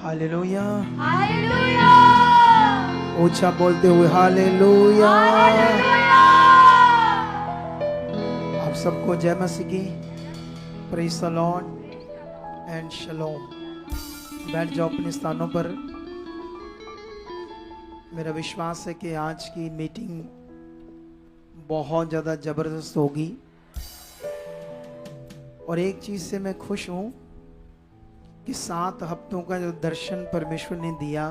Hallelujah. Hallelujah. ऊंचा बोलते हुए हालेलुया। हालेलुया। आप सबको जय मसीह की। Praise the lord and shalom. बैठ जाओ अपने स्थानों पर। मेरा विश्वास है कि आज की मीटिंग बहुत ज़्यादा ज़बरदस्त होगी और एक चीज़ से मैं खुश हूँ कि 7 हफ्तों का जो दर्शन परमेश्वर ने दिया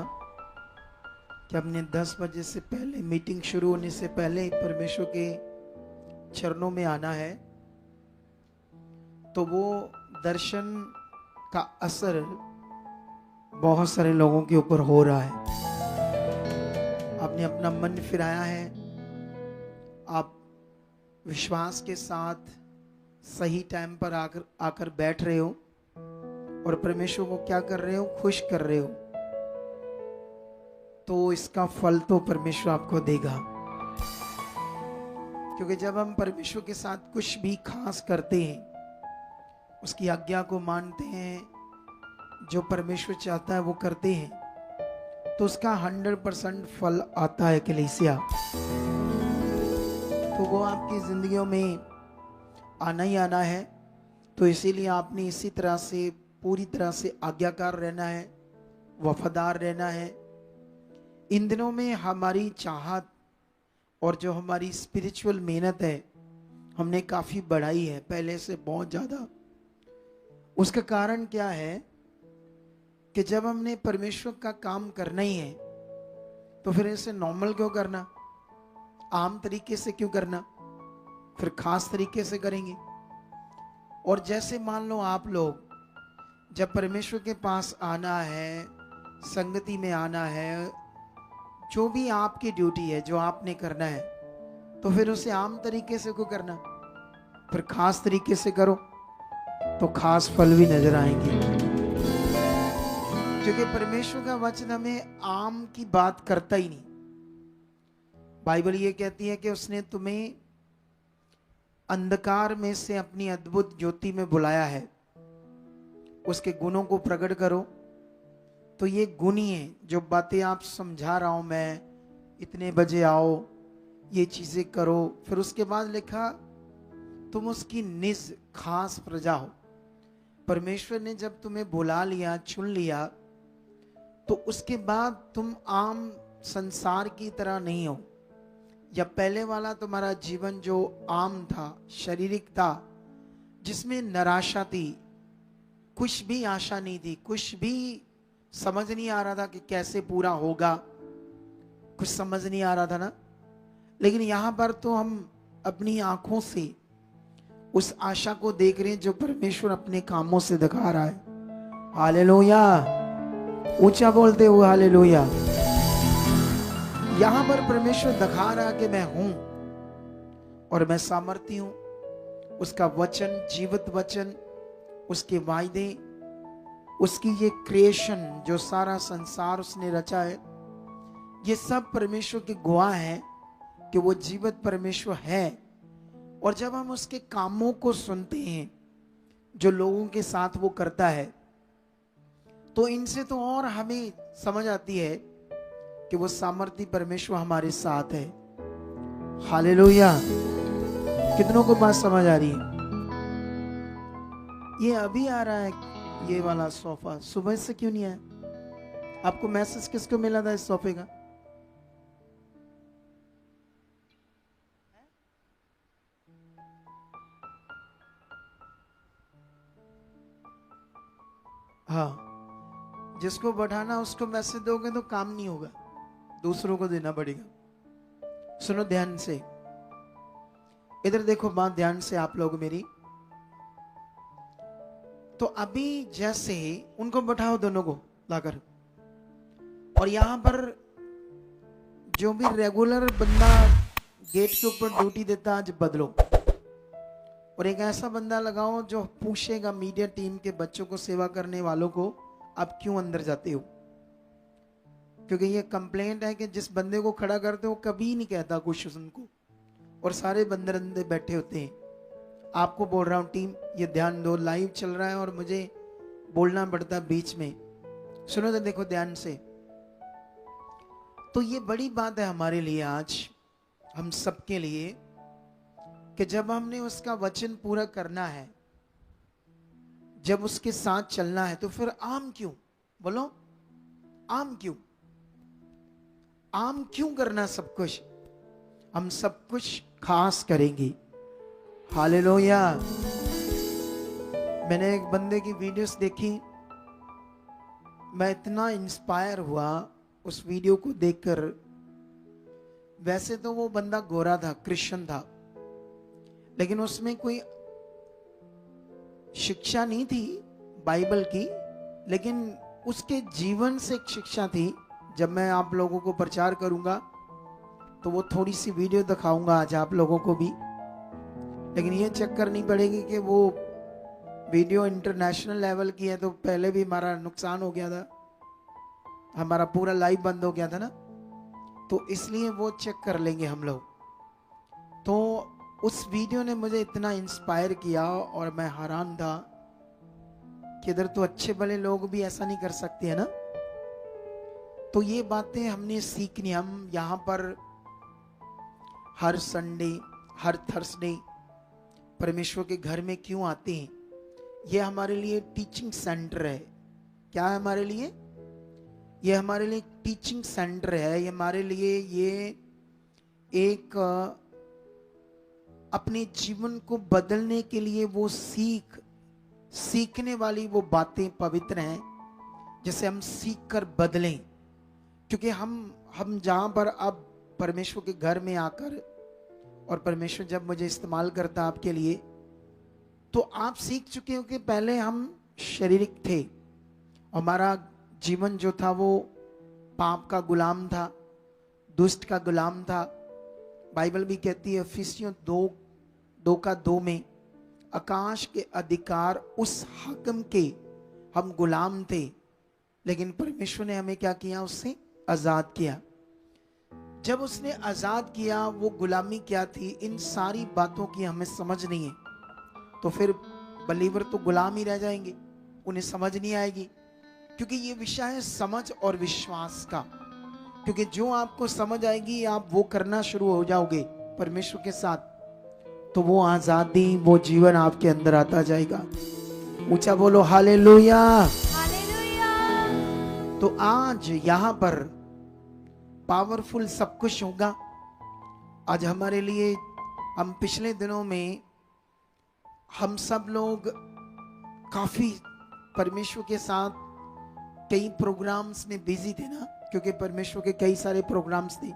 कि हमने 10 बजे से पहले मीटिंग शुरू होने से पहले परमेश्वर के चरणों में आना है, तो वो दर्शन का असर बहुत सारे लोगों के ऊपर हो रहा है। आपने अपना मन फिराया है, आप विश्वास के साथ सही टाइम पर आकर बैठ रहे हो और परमेश्वर को क्या कर रहे हो, खुश कर रहे हो, तो इसका फल तो परमेश्वर आपको देगा। क्योंकि जब हम परमेश्वर के साथ कुछ भी खास करते हैं, उसकी आज्ञा को मानते हैं, जो परमेश्वर चाहता है वो करते हैं, तो उसका 100% फल आता है कलीसिया। तो वो आपकी जिंदगियों में आना ही आना है। तो इसीलिए आपने इसी तरह से पूरी तरह से आज्ञाकार रहना है, वफादार रहना है। इन दिनों में हमारी चाहत और जो हमारी स्पिरिचुअल मेहनत है, हमने काफ़ी बढ़ाई है, पहले से बहुत ज़्यादा। उसका कारण क्या है कि जब हमने परमेश्वर का काम करना ही है, तो फिर इसे नॉर्मल क्यों करना, आम तरीके से क्यों करना, फिर खास तरीके से करेंगे। और जैसे मान लो आप लोग जब परमेश्वर के पास आना है, संगति में आना है, जो भी आपकी ड्यूटी है, जो आपने करना है, तो फिर उसे आम तरीके से क्यों करना, फिर खास तरीके से करो तो खास फल भी नजर आएंगे। क्योंकि परमेश्वर का वचन हमें आम की बात करता ही नहीं। बाइबल ये कहती है कि उसने तुम्हें अंधकार में से अपनी अद्भुत ज्योति में बुलाया है, उसके गुणों को प्रकट करो। तो ये गुण ही है, जो बातें आप समझा रहा हूं मैं, इतने बजे आओ, ये चीजें करो। फिर उसके बाद लिखा तुम उसकी निज खास प्रजा हो। परमेश्वर ने जब तुम्हें बुला लिया, चुन लिया, तो उसके बाद तुम आम संसार की तरह नहीं हो, या पहले वाला तुम्हारा जीवन जो आम था, शारीरिक था, जिसमें निराशा थी, कुछ भी आशा नहीं थी, कुछ भी समझ नहीं आ रहा था कि कैसे पूरा होगा, कुछ समझ नहीं आ रहा था ना। लेकिन यहां पर तो हम अपनी आंखों से उस आशा को देख रहे हैं जो परमेश्वर अपने कामों से दिखा रहा है। हालेलुया। ऊंचा बोलते हुए हालेलुया। यहां पर परमेश्वर दिखा रहा है कि मैं हूं और मैं सामर्थी हूं। उसका वचन, जीवित वचन, उसके वायदे, उसकी ये क्रिएशन, जो सारा संसार उसने रचा है, ये सब परमेश्वर के गवाह हैं कि वो जीवित परमेश्वर है। और जब हम उसके कामों को सुनते हैं, जो लोगों के साथ वो करता है, तो इनसे तो और हमें समझ आती है कि वो सामर्थी परमेश्वर हमारे साथ है। हालेलुया। कितनों को बात समझ आ रही है? ये अभी आ रहा है, ये वाला सोफा सुबह से क्यों नहीं आया? आपको मैसेज किसको मिला था इस सोफे का? हाँ, जिसको बैठाना उसको मैसेज दोगे तो काम नहीं होगा, दूसरों को देना पड़ेगा। सुनो ध्यान से, इधर देखो, बात ध्यान से आप लोग मेरी। तो अभी जैसे उनको बैठाओ, दोनों को लाकर, और यहां पर जो भी रेगुलर बंदा गेट के ऊपर ड्यूटी देता, आज बदलो और एक ऐसा बंदा लगाओ जो पूछेगा मीडिया टीम के बच्चों को, सेवा करने वालों को, आप क्यों अंदर जाते हो? क्योंकि ये कंप्लेंट है कि जिस बंदे को खड़ा करते हो कभी नहीं कहता कुछ उनको, और सारे बंदे अंदर बैठे होते हैं। आपको बोल रहा हूं टीम, ये ध्यान दो, लाइव चल रहा है और मुझे बोलना पड़ता है बीच में। सुनो तो देखो ध्यान से। तो ये बड़ी बात है हमारे लिए आज, हम सबके लिए, कि जब हमने उसका वचन पूरा करना है, जब उसके साथ चलना है, तो फिर आम क्यों? बोलो, आम क्यों? आम क्यों करना सब कुछ? हम सब कुछ खास करेंगे। हालेलुया। मैंने एक बंदे की वीडियोस देखी, मैं इतना इंस्पायर हुआ उस वीडियो को देखकर। वैसे तो वो बंदा गोरा था, क्रिश्चियन था, लेकिन उसमें कोई शिक्षा नहीं थी बाइबल की, लेकिन उसके जीवन से एक शिक्षा थी। जब मैं आप लोगों को प्रचार करूंगा तो वो थोड़ी सी वीडियो दिखाऊंगा आज आप लोगों को भी, लेकिन ये चेक करनी पड़ेगी कि वो वीडियो इंटरनेशनल लेवल की है, तो पहले भी हमारा नुकसान हो गया था, हमारा पूरा लाइव बंद हो गया था ना, तो इसलिए वो चेक कर लेंगे हम लोग। तो उस वीडियो ने मुझे इतना इंस्पायर किया और मैं हैरान था कि इधर तो अच्छे भले लोग भी ऐसा नहीं कर सकते है ना। तो ये बातें हमने सीखनी। हम यहाँ पर हर संडे, हर थर्सडे परमेश्वर के घर में क्यों आते हैं? ये हमारे लिए टीचिंग सेंटर है। क्या है हमारे लिए? ये हमारे लिए टीचिंग सेंटर है। ये हमारे लिए ये एक अपने जीवन को बदलने के लिए वो सीखने वाली वो बातें पवित्र हैं, जिसे हम सीख कर बदलें। क्योंकि हम जहां पर अब परमेश्वर के घर में आकर, और परमेश्वर जब मुझे इस्तेमाल करता आपके लिए, तो आप सीख चुके हो कि पहले हम शारीरिक थे, हमारा जीवन जो था वो पाप का गुलाम था, दुष्ट का गुलाम था। बाइबल भी कहती है इफिसियों 2:2 में, आकाश के अधिकार उस हाकिम के हम गुलाम थे, लेकिन परमेश्वर ने हमें क्या किया? उससे आजाद किया। जब उसने आजाद किया, वो गुलामी क्या थी, इन सारी बातों की हमें समझ नहीं है, तो फिर बलीवर तो गुलाम ही रह जाएंगे, उन्हें समझ नहीं आएगी। क्योंकि ये विषय है समझ और विश्वास का। क्योंकि जो आपको समझ आएगी, आप वो करना शुरू हो जाओगे परमेश्वर के साथ, तो वो आजादी, वो जीवन आपके अंदर आता जाएगा। ऊंचा बोलो हालेलुया। हालेलुया। तो आज यहाँ पर पावरफुल सब कुछ होगा। आज हमारे लिए, हम पिछले दिनों में हम सब लोग काफी परमेश्वर के साथ कई प्रोग्राम्स में बिजी थे ना, क्योंकि परमेश्वर के कई सारे प्रोग्राम्स थे,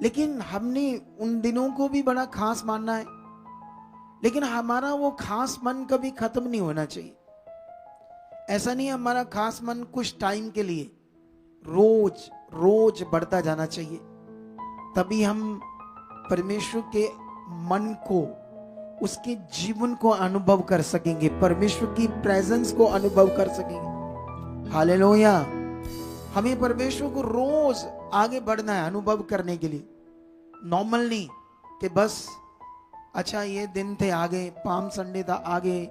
लेकिन हमने उन दिनों को भी बड़ा खास मानना है। लेकिन हमारा वो खास मन कभी खत्म नहीं होना चाहिए। ऐसा नहीं है हमारा खास मन कुछ टाइम के लिए, रोज रोज बढ़ता जाना चाहिए। तभी हम परमेश्वर के मन को, उसके जीवन को अनुभव कर सकेंगे, परमेश्वर की प्रेजेंस को अनुभव कर सकेंगे। हालेलुया। हमें परमेश्वर को रोज आगे बढ़ना है अनुभव करने के लिए। नॉर्मल नहीं कि बस अच्छा ये दिन थे आगे, पाम संडे था आगे,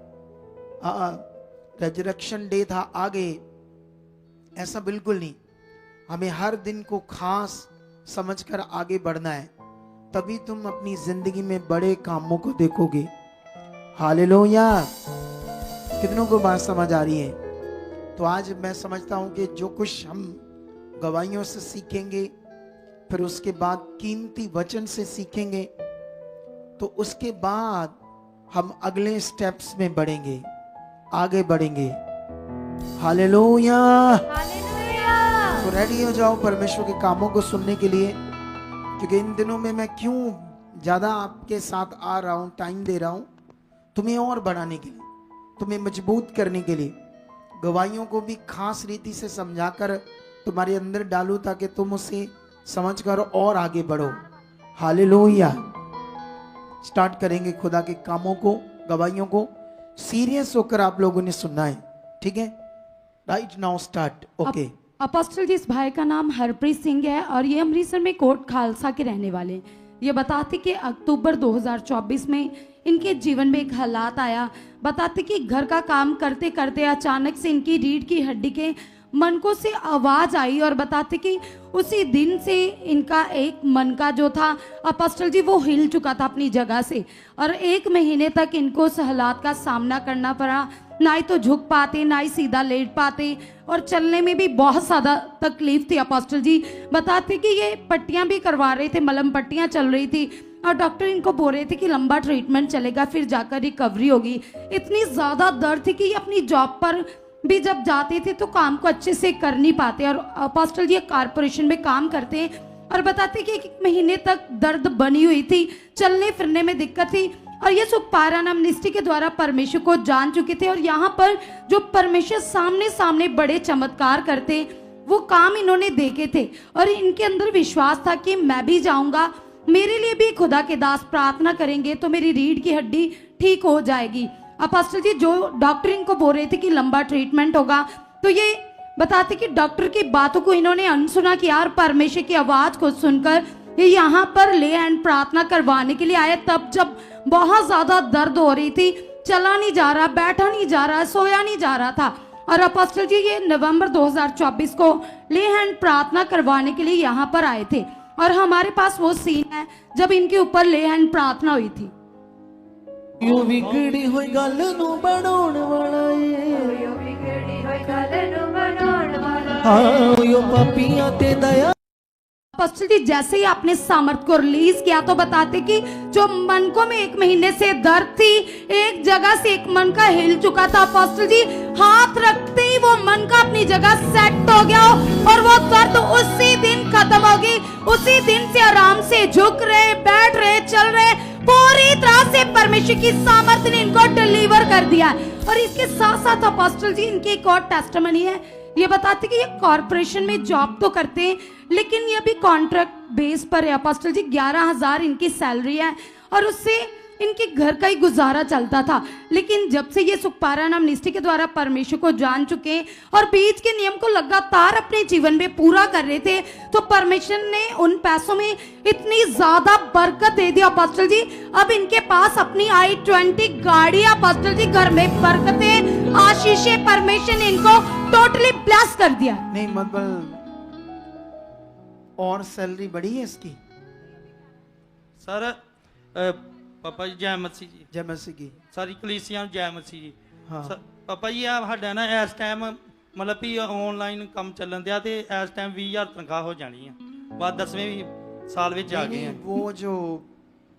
रेजरेक्शन डे था आगे, ऐसा बिल्कुल नहीं। हमें हर दिन को खास समझकर आगे बढ़ना है, तभी तुम अपनी जिंदगी में बड़े कामों को देखोगे। हालेलुया। कितनों को बात समझ आ रही है? तो आज मैं समझता हूं कि जो कुछ हम गवाहियों से सीखेंगे, फिर उसके बाद कीमती वचन से सीखेंगे, तो उसके बाद हम अगले स्टेप्स में बढ़ेंगे, आगे बढ़ेंगे। हालेलुया। हालेलुया। तो रेडी हो जाओ परमेश्वर के कामों को सुनने के लिए। क्योंकि इन दिनों में मैं क्यों ज्यादा आपके साथ आ रहा हूं, टाइम दे रहा हूं, तुम्हें और बढ़ाने के लिए, तुम्हें मजबूत करने के लिए, गवाहियों को भी खास रीति से समझाकर तुम्हारे अंदर डालूं, ताकि तुम उसे समझकर और आगे बढ़ो। हालेलुया। स्टार्ट करेंगे खुदा के कामों को, गवाहियों को। सीरियस होकर आप लोगों ने सुनना है, ठीक है? Right now start. Okay. Apostle जिस भाई का नाम हरप्रीत सिंह है और ये अमृतसर में कोट खालसा के रहने वाले हैं। ये बताते कि अक्टूबर 2024 में इनके जीवन में एक हालात आया। बताते कि घर का काम करते करते अचानक से इनकी रीढ़ की हड्डी के मनकों से आवाज आई और बताते कि उसी दिन से इनका एक मन का जो था अपोस्टल जी वो हिल चुका था अपनी जगह से, और 1 महीने तक इनको उस हालात का सामना करना पड़ा। ना ही तो झुक पाते, ना ही सीधा लेट पाते, और चलने में भी बहुत ज़्यादा तकलीफ थी। अपोस्टल जी बताते कि ये पट्टियां भी करवा रहे थे, मलहम पट्टियां चल रही थी, और डॉक्टर इनको बोल रहे थे कि लंबा ट्रीटमेंट चलेगा, फिर जाकर रिकवरी होगी। इतनी ज़्यादा दर्द थी कि ये अपनी जॉब पर भी जब जाते थे तो काम को अच्छे से कर नहीं पाते। और अपोस्टल जी कारपोरेशन में काम करते हैं, और बताते कि 1 महीने तक दर्द बनी हुई थी, चलने फिरने में दिक्कत थी। और ये सुखपारा एमनेस्टी के द्वारा परमेश्वर को जान चुके थे, और यहाँ पर जो परमेश्वर सामने सामने बड़े चमत्कार करते वो काम इन्होंने देखे थे, और इनके अंदर विश्वास था कि मैं भी जाऊंगा, मेरे लिए भी खुदा के दास प्रार्थना करेंगे तो मेरी रीढ़ की हड्डी ठीक हो जाएगी। अपोस्टल जी जो डॉक्टर इनको बोल रहे थे कि लंबा ट्रीटमेंट होगा, तो ये बताते कि डॉक्टर की बातों को इन्होंने अनसुना किया, और परमेश्वर की आवाज को सुनकर ये यहाँ पर ले एंड प्रार्थना करवाने के लिए आए। तब जब बहुत ज्यादा दर्द हो रही थी, चला नहीं जा रहा, बैठा नहीं जा रहा, सोया नहीं जा रहा था, और अपोस्टल जी ये नवंबर 2024 को ले हैंड प्रार्थना करवाने के लिए यहाँ पर आए थे। और हमारे पास वो सीन है जब इनके ऊपर ले हैंड प्रार्थना हुई थी। यो विगड़ी हुई गल नू बनाउण वाला ए, यो बिगड़ी होई गल नू बनाउण वाला हाँ यो पापियां ते दया। अपोस्टल जी जैसे ही आपने सामर्थ को रिलीज किया तो बताते कि जो मनकों में 1 महीने से दर्द थी, एक जगह से एक मन का हिल चुका था। अपोस्टल जी हाथ रखते ही वो मन का अपनी जगह सेट हो गया, और वो दर्द उसी दिन खत्म होगी। उसी दिन से आराम से झुक रहे, बैठ रहे, चल रहे, पूरी तरह से परमेश्वर की सामर्थ ने इनको डिलीवर कर दिया। और इसके साथ साथ अपोस्टल जी इनकी एक और टेस्टिमनी है। ये बताते कि ये कॉर्पोरेशन में जॉब तो करते हैं, लेकिन ये भी कॉन्ट्रैक्ट बेस पर है। अपोस्टल जी 11,000 इनकी सैलरी है, और उससे इनके घर का ही गुजारा चलता था। लेकिन जब से ये सुखपारा एमनेस्टी के द्वारा परमेश्वर को जान चुके और बीच के नियम को लगातार अपने जीवन में पूरा कर रहे थे, तो परमेश्वर ने उन पैसों में इतनी ज्यादा बरकत दे दी। अपोस्टल जी अब इनके पास अपनी i20 गाड़ी है। अपोस्टल जी घर में बरकतें, आशीषें, परमेश्वर ने इनको टोटली ब्लेस कर दिया। नहीं मतलब और सैलरी बढ़ी है इसकी? सर पापा जी जय मसीह जी, जय मसीह की। सारी कलीसिया जय मसीह जी। हाँ। पापा जी आ साडा ना इस टाइम मतलब भी ऑनलाइन काम ਚੱਲਣ ਦਿਆ ਤੇ इस टाइम 20,000 तनख्वाह हो जानी है, बाद 10वें साल ਵਿੱਚ आ गए नहीं, हैं। वो जो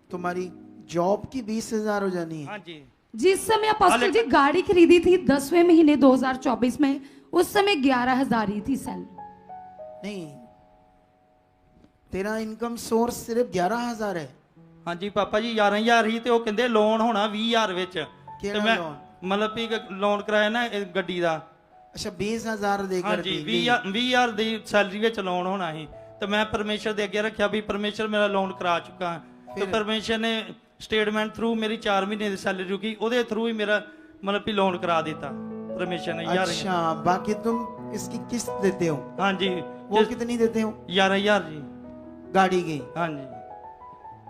तुम्हारी जॉब की 20,000 हो जानी है। हाँ जी। जिस समय अपोस्टल जी गाड़ी खरीदी थी 10वें महीने 2024 में, उस समय 11,000 ही थी सैलरी। नहीं, तेरा इनकम सोर्स सिर्फ 11,000 है। हाँ जी पापा जी 11,000 ही, ਤੇ ਉਹ ਕਹਿੰਦੇ ਲੋਨ ਹੋਣਾ 20,000 ਵਿੱਚ, ਤੇ ਕਿਹੜਾ ਮੈਂ loan? ਮਤਲਬ ਵੀ ਲੋਨ ਕਰਾਇਆ ਨਾ ਇਹ ਗੱਡੀ ਦਾ। अच्छा 20,000 हाँ देकर जी दी। 20,000 ਦੀ ਸੈਲਰੀ ਵਿੱਚ ਲੋਨ ਹੋਣਾ ਸੀ, ਤੇ ਮੈਂ ਪਰਮੇਸ਼ਰ ਦੇ ਅੱਗੇ ਰੱਖਿਆ ਵੀ ਪਰਮੇਸ਼ਰ ਮੇਰਾ ਲੋਨ ਕਰਾ ਚੁੱਕਾ, ਤੇ ਪਰਮੇਸ਼ਰ ਨੇ स्टेटमेंट थ्रू मेरी 4 महीने की सैलरी रुकी, ਉਹਦੇ थ्रू ही मेरा मतलब भी लोन करा देता परमेश्वर ने। अच्छा बाकी तुम इसकी किस्त देते हो? हाँ जी। वो कितनी देते हो? 11,000 जी गाड़ी की? हाँ जी।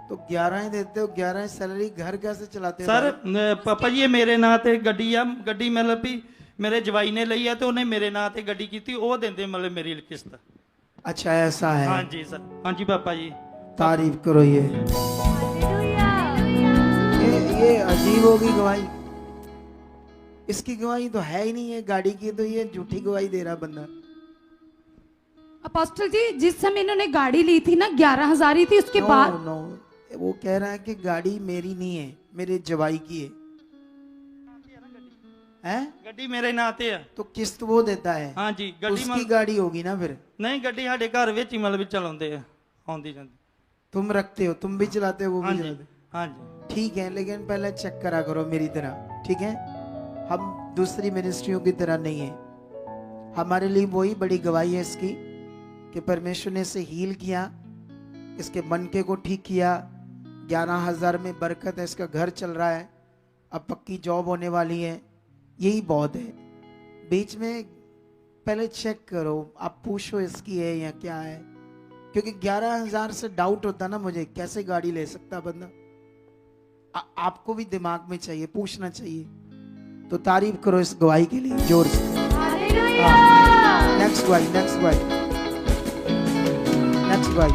तो 11 ही देते हो, 11 सैलरी, घर कैसे चलाते हो? सर पापा जी ये मेरे ਨਾਂ ਤੇ ਗੱਡੀ ਆ, ਗੱਡੀ मतलब भी मेरे जवाई ने ਲਈ है, तो उन्हें मेरे ਨਾਂ ਤੇ ਗੱਡੀ ਕੀਤੀ, ਉਹ ਦਿੰਦੇ मतलब मेरी किस्त। अच्छा ऐसा है। हाँ जी सर। हाँ जी पापा जी तारीफ करो। हालेलुया। ये अजीब होगी गवाही, इसकी गवाही तो है ही नहीं है गाड़ी की, तो ये झूठी गवाही दे रहा बंदा। अपोस्टल जी जिस समय इन्होंने गाड़ी ली थी ना 11,000 ही थी, उसके बाद नो, वो कह रहा है कि गाड़ी मेरी नहीं है, मेरे जवाई की है। हैं? ਗੱਡੀ ਮੇਰੇ ਨਾਂ ਤੇ ਆ। तो किस्त वो देता है। हाँ जी ਗੱਡੀ उसकी गाड़ी होगी ना फिर। नहीं ਗੱਡੀ ਸਾਡੇ ਘਰ ਵਿੱਚ ਹੀ मतलब ਚਲਾਉਂਦੇ ਆ, ਆਉਂਦੀ ਜਾਂਦੀ। तुम रखते हो, तुम भी चलाते हो, वो हाँ भी जी चलाते हो। हाँ जी। ठीक है, लेकिन पहले चेक करा करो मेरी तरह, ठीक है? हम दूसरी मिनिस्ट्रियों की तरह नहीं है। हमारे लिए वही बड़ी गवाही है इसकी कि परमेश्वर ने इसे हील किया, इसके मनके को ठीक किया, 11,000 में बरकत है, इसका घर चल रहा है, अब पक्की जॉब होने वाली है, यही बहुत है। बीच में पहले चेक करो, आप पूछो इसकी है या क्या है, क्योंकि 11,000 से डाउट होता ना मुझे, कैसे गाड़ी ले सकता बंदा। आपको भी दिमाग में चाहिए, पूछना चाहिए। तो तारीफ करो इस गवाही के लिए जोर से। हालेलुया। नेक्स्ट भाई, नेक्स्ट भाई, नेक्स्ट भाई।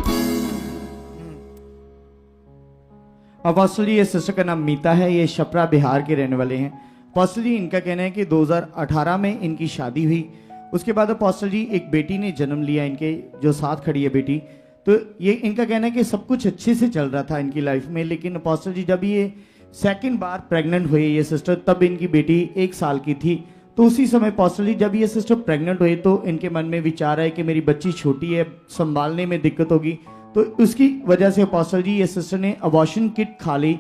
अपोस्टल जी, ये सिस्टर का नाम मीता है, ये छपरा बिहार के रहने वाले हैं। अपोस्टल जी, इनका कहना है कि 2018 में इनकी शादी हुई। उसके बाद अपोस्टल जी एक बेटी ने जन्म लिया, इनके जो साथ खड़ी है बेटी। तो ये इनका कहना है कि सब कुछ अच्छे से चल रहा था इनकी लाइफ में, लेकिन अपोस्टल जी जब ये सेकंड बार प्रेग्नेंट हुए ये सिस्टर, तब इनकी बेटी 1 साल की थी। तो उसी समय अपोस्टल जी जब ये सिस्टर प्रेग्नेंट हुए तो इनके मन में विचार है कि मेरी बच्ची छोटी है, संभालने में दिक्कत होगी। तो उसकी वजह से अपोस्टल जी ये सिस्टर ने अबॉर्शन किट खा ली,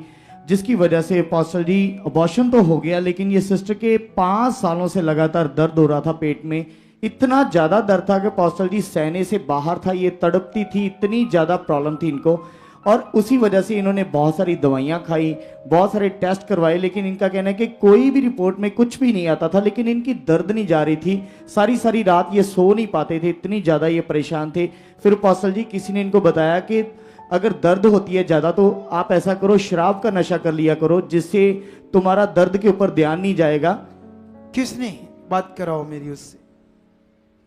जिसकी वजह से अपोस्टल जी अबॉर्शन तो हो गया, लेकिन ये सिस्टर के 5 सालों से लगातार दर्द हो रहा था पेट में। इतना ज़्यादा दर्द था कि अपोस्टल जी सहने से बाहर था, ये तड़पती थी, इतनी ज़्यादा प्रॉब्लम थी इनको। और उसी वजह से इन्होंने बहुत सारी दवाइयाँ खाई, बहुत सारे टेस्ट करवाए, लेकिन इनका कहना है कि कोई भी रिपोर्ट में कुछ भी नहीं आता था। लेकिन इनकी दर्द नहीं जा रही थी, सारी सारी रात ये सो नहीं पाते थे, इतनी ज़्यादा ये परेशान थे। फिर अपोस्टल जी किसी ने इनको बताया कि अगर दर्द होती है ज़्यादा तो आप ऐसा करो, शराब का नशा कर लिया करो, जिससे तुम्हारा दर्द के ऊपर ध्यान नहीं जाएगा। किसने बात कराओ मेरी उससे?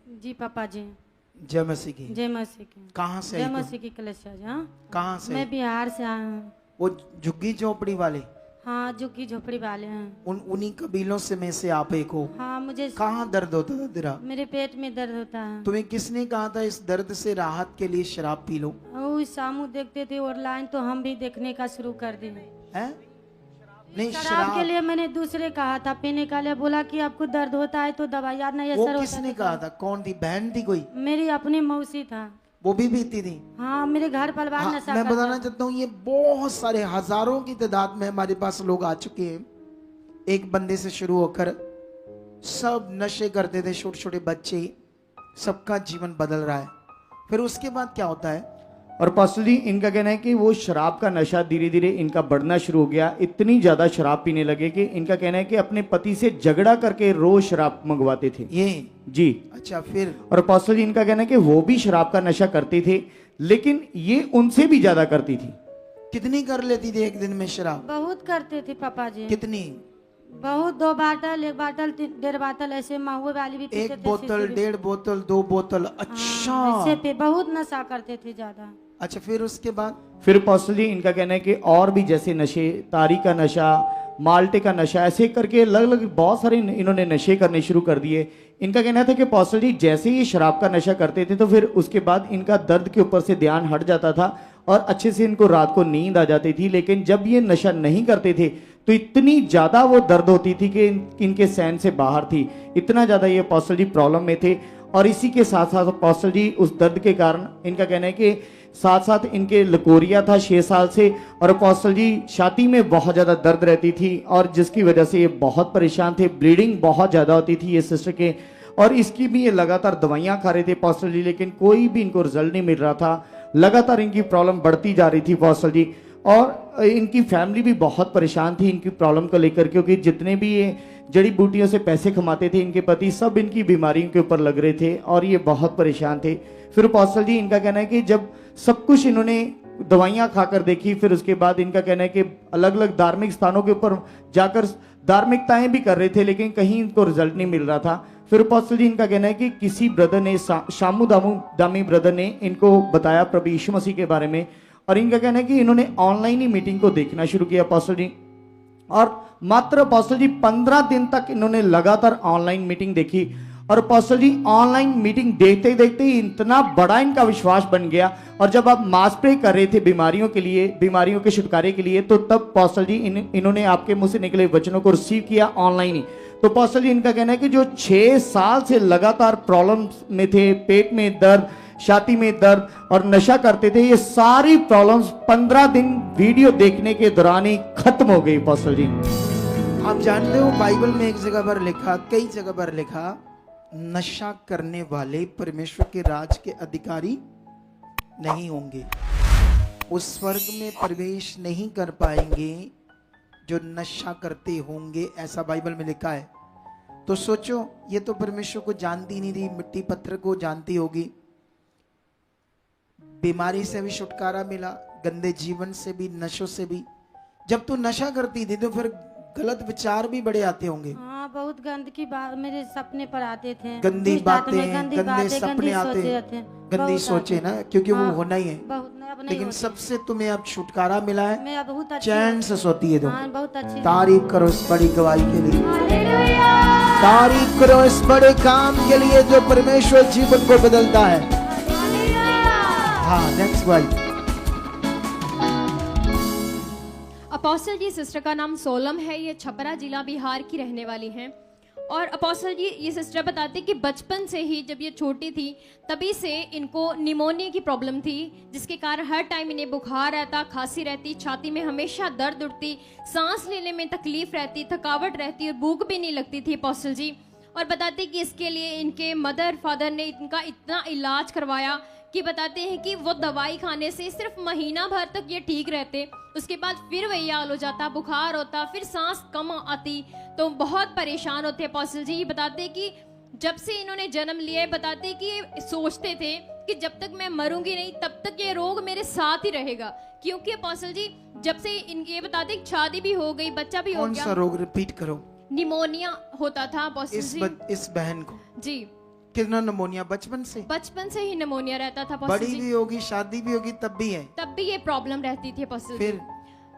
जी पापा जी। जय मसीह की। जय मसीह की। कहाँ से जय आई तुम? मसीह की कलेसिया जी। हाँ, कहाँ से? मैं बिहार से आया हूँ। वो झुग्गी झोपड़ी वाले? हाँ, झुग्गी झोपड़ी वाले हैं। उन्हीं कबीलों से में से आप एक हो? हाँ, मुझे कहाँ दर्द होता था तेरा? मेरे पेट में दर्द होता है। तुम्हें किसने कहा था इस दर्द से राहत के लिए शराब पी लो? वो सामू देखते थे ऑनलाइन, तो हम भी देखने का शुरू कर दिए। हैं? नहीं, शराब के लिए मैंने दूसरे कहा था पीने का लिए, बोला कि आपको दर्द होता है तो दवाइयाँ नहीं वो असर किसने होता कहा था? कौन थी? बहन थी कोई? मेरी अपनी मौसी था। वो भी पीती थी? हाँ, मेरे घर परिवार हाँ, नशा मैं करता बताना था। चाहता हूँ, ये बहुत सारे हजारों की तादाद में हमारे पास लोग आ चुके हैं। एक बंदे से शुरू होकर सब नशे करते थे, छोटे छोटे बच्चे, सबका जीवन बदल रहा है। फिर उसके बाद क्या होता है? और अपोस्टल जी इनका कहना है कि वो शराब का नशा धीरे धीरे इनका बढ़ना शुरू हो गया, इतनी ज़्यादा शराब पीने लगे कि इनका कहना है कि अपने पति से झगड़ा करके रोज शराब मंगवाते थे ये जी। अच्छा, फिर? और अपोस्टल जी इनका कहना है कि वो भी शराब का नशा करते थे, लेकिन ये उनसे भी ज्यादा करती थी। कितनी कर लेती थी एक दिन में शराब? बहुत करते थे पापा जी। कितनी? बहुत, 2 बाटल, 1 बाटल, 1.5 बाटल, ऐसे महुए वाली भी पीते थे। 1 बोतल, 1.5 बोतल, 2 बोतल? अच्छा। ऐसे पे बहुत नशा करते थे ज्यादा। अच्छा, फिर उसके बाद? फिर अपोस्टल जी इनका कहना है कि और भी जैसे नशे, तारी का नशा, माल्टे का नशा, ऐसे करके अलग अलग बहुत सारे इन्होंने नशे करने शुरू कर दिए। इनका कहना था कि अपोस्टल जी जैसे ही शराब का नशा करते थे तो फिर उसके बाद इनका दर्द के ऊपर से ध्यान हट जाता था और अच्छे से इनको रात को नींद आ जाती थी। लेकिन जब ये नशा नहीं करते थे तो इतनी ज्यादा वो दर्द होती थी कि इनके सहन से बाहर थी, इतना ज्यादा ये अपोस्टल जी प्रॉब्लम में थे। और इसी के साथ साथ अपोस्टल जी उस दर्द के कारण इनका कहना है कि साथ साथ इनके लकोरिया था 6 साल से, और अपोस्टल जी छाती में बहुत ज़्यादा दर्द रहती थी और जिसकी वजह से ये बहुत परेशान थे। ब्लीडिंग बहुत ज़्यादा होती थी ये सिस्टर के, और इसकी भी ये लगातार दवाइयाँ खा रहे थे अपोस्टल जी, लेकिन कोई भी इनको रिजल्ट नहीं मिल रहा था। लगातार इनकी प्रॉब्लम बढ़ती जा रही थी अपोस्टल जी, और इनकी फैमिली भी बहुत परेशान थी इनकी प्रॉब्लम को लेकर, क्योंकि जितने भी ये जड़ी बूटियों से पैसे कमाते थे इनके पति, सब इनकी बीमारियों के ऊपर लग रहे थे और ये बहुत परेशान थे। फिर अपोस्टल जी इनका कहना है कि जब सब कुछ इन्होंने दवाइयाँ खाकर देखी, फिर उसके बाद इनका कहना है कि अलग अलग धार्मिक स्थानों के ऊपर जाकर धार्मिकताएं भी कर रहे थे, लेकिन कहीं इनको रिजल्ट नहीं मिल रहा था। फिर अपोस्टल जी इनका कहना है कि किसी ब्रदर ने, शामू दामी ब्रदर ने इनको बताया प्रभु यीशु मसीह के बारे में, और इनका कहना है कि इन्होंने ऑनलाइन ही मीटिंग को देखना शुरू किया अपोस्टल जी, और मात्र अपोस्टल जी 15 दिन तक इन्होंने लगातार ऑनलाइन मीटिंग देखी। और अपोस्टल जी ऑनलाइन मीटिंग देखते देखते ही इतना बड़ा इनका विश्वास बन गया, और जब आप मास प्रे कर रहे थे बीमारियों के लिए, बीमारियों के छुटकारे के लिए, तो तब अपोस्टल जी इन्होंने आपके मुंह से निकले वचनों को रिसीव किया ऑनलाइन ही। तो अपोस्टल जी इनका कहना है कि जो 6 साल से लगातार प्रॉब्लम में थे, पेट में दर्द, छाती में दर्द और नशा करते थे, ये सारी प्रॉब्लम्स 15 दिन वीडियो देखने के दौरान ही खत्म हो गई अपोस्टल जी। आप जानते हो बाइबल में एक जगह पर लिखा, कई जगह पर लिखा, नशा करने वाले परमेश्वर के राज के अधिकारी नहीं होंगे, उस स्वर्ग में प्रवेश नहीं कर पाएंगे जो नशा करते होंगे, ऐसा बाइबल में लिखा है। तो सोचो, ये तो परमेश्वर को जानती नहीं थी, मिट्टी पत्थर को जानती होगी। बीमारी से भी छुटकारा मिला, गंदे जीवन से भी, नशों से भी। जब तू नशा करती थी तो फिर गलत विचार भी बड़े आते होंगे, हाँ बहुत गंदगी बात मेरे सपने पर आते थे, गंदी दुष्ट आत्माएं, बातें, गंदी गंदे बातें, सपने गंदी आते सोचे हैं, आते हैं, गंदी बहुत सोचे आते ना, क्योंकि वो हाँ, होना ही है। बहुत नहीं, अब नहीं लेकिन होती। सबसे तुम्हें अब छुटकारा मिला है, मैं अब बहुत अच्छी चैन से सोती है तुम। हाँ बहुत अच्छी तारीफ करो इस बड़ी गवाही के लिए, हालेलुया तारीफ करो इस बड़े काम के लिए जो परमेश्वर जीवन को बदलता है। हाँ, नेक्स्ट वाइफ। अपोस्टल जी सिस्टर का नाम सोलम है, ये छपरा जिला बिहार की रहने वाली हैं। और अपोस्टल जी ये सिस्टर बताते कि बचपन से ही जब ये छोटी थी तभी से इनको निमोनिया की प्रॉब्लम थी, जिसके कारण हर टाइम इन्हें बुखार रहता, खांसी रहती, छाती में हमेशा दर्द उठती, सांस लेने में तकलीफ रहती, थकावट रहती और भूख भी नहीं लगती थी अपोस्टल जी। और बताते कि इसके लिए इनके मदर फादर ने इनका इतना इलाज करवाया कि बताते हैं कि वो दवाई खाने से सिर्फ महीना भर तक ये ठीक रहते, उसके बाद फिर वही हाल हो जाता, बुखार होता, फिर सांस कम आती, तो बहुत परेशान होते अपोस्टल जी। बताते कि जब से इन्होंने जन्म लिया, बताते कि ये सोचते थे कि जब तक मैं मरूंगी नहीं तब तक ये रोग मेरे साथ ही रहेगा, क्योंकि अपोस्टल जी जब से ये बताते शादी भी हो गई, बच्चा भी हो कौन सा गया, रोग रिपीट करो? निमोनिया होता था अपोस्टल जी। इस बहन को जी कितना निमोनिया बचपन से? बचपन से ही निमोनिया रहता था अपोस्टल बड़ी जी, भी होगी, शादी भी होगी, तब भी है? तब भी ये प्रॉब्लम रहती थी अपोस्टल जी। फिर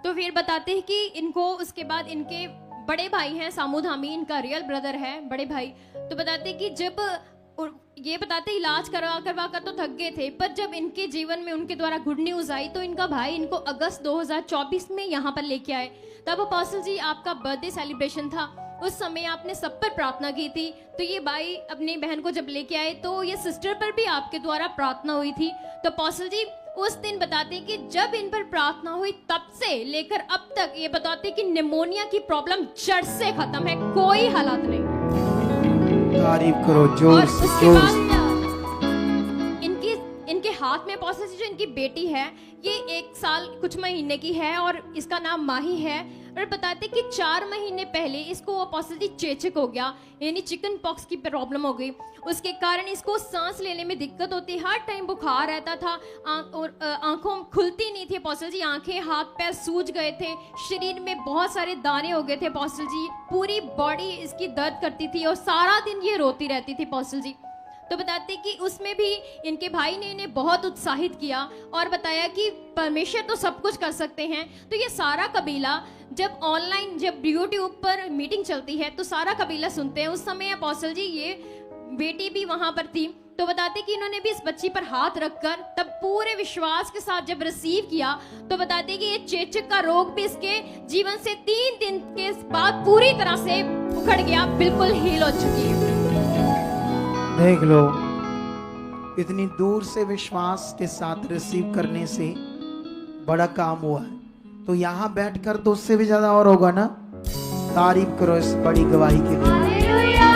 तो फिर बताते हैं कि इनको उसके बाद इनके बड़े भाई हैं सामू धामी, इनका रियल ब्रदर है बड़े भाई। तो बताते कि जब ये बताते इलाज करवा करवा कर तो थक गए थे, पर जब इनके जीवन में उनके द्वारा गुड न्यूज आई तो इनका भाई इनको अगस्त 2024 में यहाँ पर लेके आए। तब अपोस्टल जी आपका बर्थडे सेलिब्रेशन था, उस समय आपने सब पर प्रार्थना की थी। तो ये भाई अपनी बहन को जब लेके आए तो ये सिस्टर पर भी आपके द्वारा प्रार्थना हुई थी। तो अपोस्टल जी उस दिन बताते कि जब इन पर प्रार्थना हुई तब से लेकर अब तक ये बताते कि निमोनिया की प्रॉब्लम जड़ से खत्म है, कोई हालात नहीं। तारीफ करो जोर और से, उसके जोर बाद से। इनके हाथ में अपोस्टल जी जो इनकी बेटी है ये 1 साल कुछ महीने की है और इसका नाम माही है। और बताते कि 4 महीने पहले इसको अपोस्टल जी चेचक हो गया, यानी चिकन पॉक्स की प्रॉब्लम हो गई, उसके कारण इसको सांस लेने में दिक्कत होती, हर टाइम बुखार रहता था, और आंखों खुलती नहीं थी अपोस्टल जी, आंखें हाथ पैर सूज गए थे, शरीर में बहुत सारे दाने हो गए थे अपोस्टल जी, पूरी बॉडी इसकी दर्द करती थी और सारा दिन ये रोती रहती थी अपोस्टल जी। तो बताते कि उसमें भी इनके भाई ने इन्हें बहुत उत्साहित किया और बताया कि परमेश्वर तो सब कुछ कर सकते हैं। तो ये सारा कबीला जब ऑनलाइन जब यूट्यूब पर मीटिंग चलती है तो सारा कबीला सुनते हैं। उस समय अपोस्टल जी ये बेटी भी वहां पर थी, तो बताते कि इन्होंने भी इस बच्ची पर हाथ रखकर तब पूरे विश्वास के साथ जब रिसीव किया तो बताते कि ये चेचक का रोग भी इसके जीवन से 3 दिन के बाद पूरी तरह से उखड़ गया, बिल्कुल हील हो चुकी है। देख लो, इतनी दूर से विश्वास के साथ रिसीव करने से बड़ा काम हुआ है, तो यहाँ बैठकर तो उससे भी ज्यादा और होगा ना। तारीफ करो इस बड़ी गवाही के लिए। हालेलुया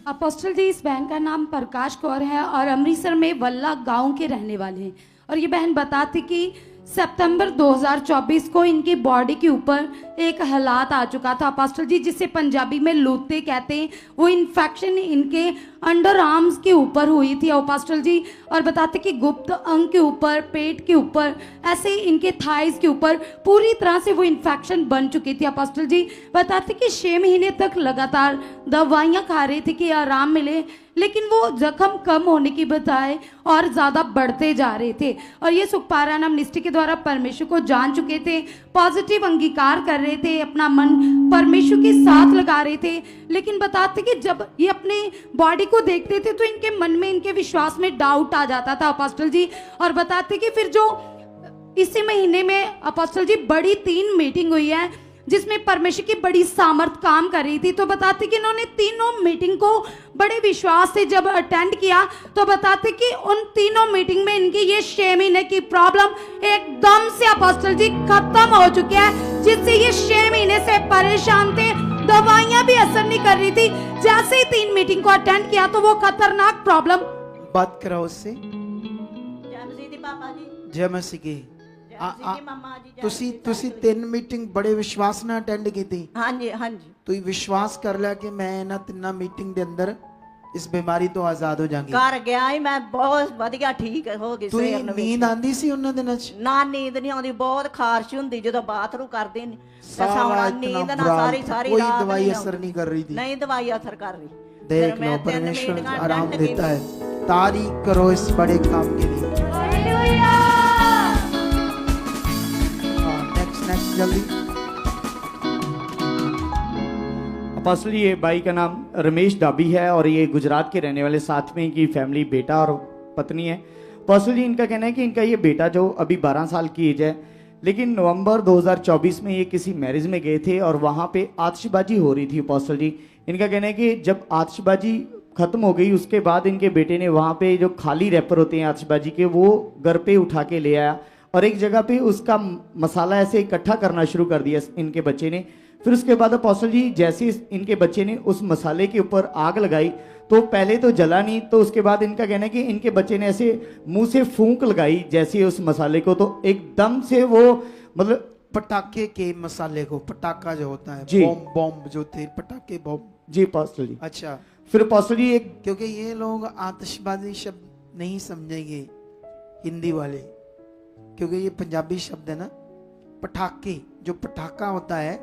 अपोस्टल जी इस बहन का नाम प्रकाश कौर है और अमृतसर में वल्ला गांव के रहने वाले हैं। और ये बहन बताती कि सितंबर 2024 को इनकी बॉडी के ऊपर एक हालात आ चुका था अपोस्टल जी, जिसे पंजाबी में लूते कहते हैं। वो इन्फेक्शन इनके अंडर आर्म्स के ऊपर हुई थी अपोस्टल जी, और बताते कि गुप्त अंग के ऊपर, पेट के ऊपर, ऐसे इनके थाइस के ऊपर पूरी तरह से वो इन्फेक्शन बन चुकी थी अपोस्टल जी। बताते कि 6 महीने तक लगातार दवाइयाँ खा रहे थे कि आराम मिले, लेकिन वो जख्म कम होने की बजाय और ज्यादा बढ़ते जा रहे थे। और ये सुखपारा नाम निष्ठा के द्वारा परमेश्वर को जान चुके थे, पॉजिटिव अंगीकार कर रहे थे, अपना मन परमेश्वर के साथ लगा रहे थे। लेकिन बताते कि जब ये अपने बॉडी को देखते थे तो इनके मन में, इनके विश्वास में डाउट आ जाता था अपोस्टल जी। और बताते कि फिर जो इसी महीने में अपोस्टल जी बड़ी 3 मीटिंग हुई है जिसमें परमेश्वर की बड़ी सामर्थ काम कर रही थी। तो बताते कि इन्होंने तीनों मीटिंग को बड़े विश्वास से जब अटेंड किया तो बताते कि उन तीनों मीटिंग में इनकी ये 6 महीने की प्रॉब्लम एकदम से अपोस्टल जी खत्म हो चुकी है, जिससे ये 6 महीने से परेशान थे, दवाइयां भी असर नहीं कर रही थी। जैसे ही 3 मीटिंग को अटेंड किया तो वो खतरनाक प्रॉब्लम। बात करो उससे। जय मसीह की। ਤੁਸੀਂ 3 ਮੀਟਿੰਗ ਬੜੇ ਵਿਸ਼ਵਾਸ ਨਾਲ ਅਟੈਂਡ ਕੀਤੀ? ਹਾਂਜੀ ਹਾਂਜੀ। ਤੁਸੀਂ ਵਿਸ਼ਵਾਸ ਕਰ ਲਿਆ ਕਿ ਮੈਂ ਇਹਨਾਂ 3 ਮੀਟਿੰਗ ਦੇ ਅੰਦਰ इस बीमारी तो आजाद हो जाएंगे। कर गया ही मैं बहुत ਵਧੀਆ ਠੀਕ ਹੋ ਗਈ ਤੁਸੀਂ ਸਵੇਰ ਨੂੰ ਨੀਂਦ ਆਂਦੀ ਸੀ ਉਹਨਾਂ ਦਿਨਾਂ 'ਚ? ਨਾ ਨੀਂਦ ਨਹੀਂ ਆਉਂਦੀ, ਬਹੁਤ ਖਾਰਸ਼ ਹੁੰਦੀ ਜਦੋਂ ਬਾਥਰੂਮ ਕਰਦੇ ਨੇ सारा ਸੌਣਾ इतना नींद ना बुरा सारी हाल, सारी कोई रात दवाई नहीं असर आਉਂਦੀ। नहीं कर रही थी। नहीं दवाई असर कर रही। देख फिर मैं लो 3 परमेश्वर मीटिंगां आराम अटेंड देता है। तारीफ करो इस बड़े काम के लिए। हालेलुया। नेक्स्ट जल्दी। अपोस्टल जी, ये भाई का नाम रमेश डाबी है और ये गुजरात के रहने वाले, साथ में इनकी फैमिली बेटा और पत्नी है। अपोस्टल जी, इनका कहना है कि इनका ये बेटा जो अभी 12 साल की एज है, लेकिन नवंबर 2024 में ये किसी मैरिज में गए थे और वहाँ पे आतिशबाजी हो रही थी। अपोस्टल जी, इनका कहना है कि जब आतिशबाजी खत्म हो गई उसके बाद इनके बेटे ने वहाँ पे जो खाली रैपर होते हैं आतिशबाजी के, वो घर पे उठा के ले आया और एक जगह पे उसका मसाला ऐसे इकट्ठा करना शुरू कर दिया इनके बच्चे ने। फिर उसके बाद अपोस्टल जी, जैसे इनके बच्चे ने उस मसाले के ऊपर आग लगाई तो पहले तो जला नहीं, तो उसके बाद इनका कहना है कि इनके बच्चे ने ऐसे मुंह से फूंक लगाई जैसे उस मसाले को, तो एकदम से वो मतलब पटाखे के मसाले को, पटाखा जो होता है, जी। बॉम्ब बॉम्ब जो थे, पटाखे बॉम्ब। जी अपोस्टल जी। अच्छा, फिर अपोस्टल जी एक, क्योंकि ये लोग आतिशबाजी शब्द नहीं समझेंगे हिंदी वाले, क्योंकि ये पंजाबी शब्द है ना। पटाखे, जो पटाखा होता है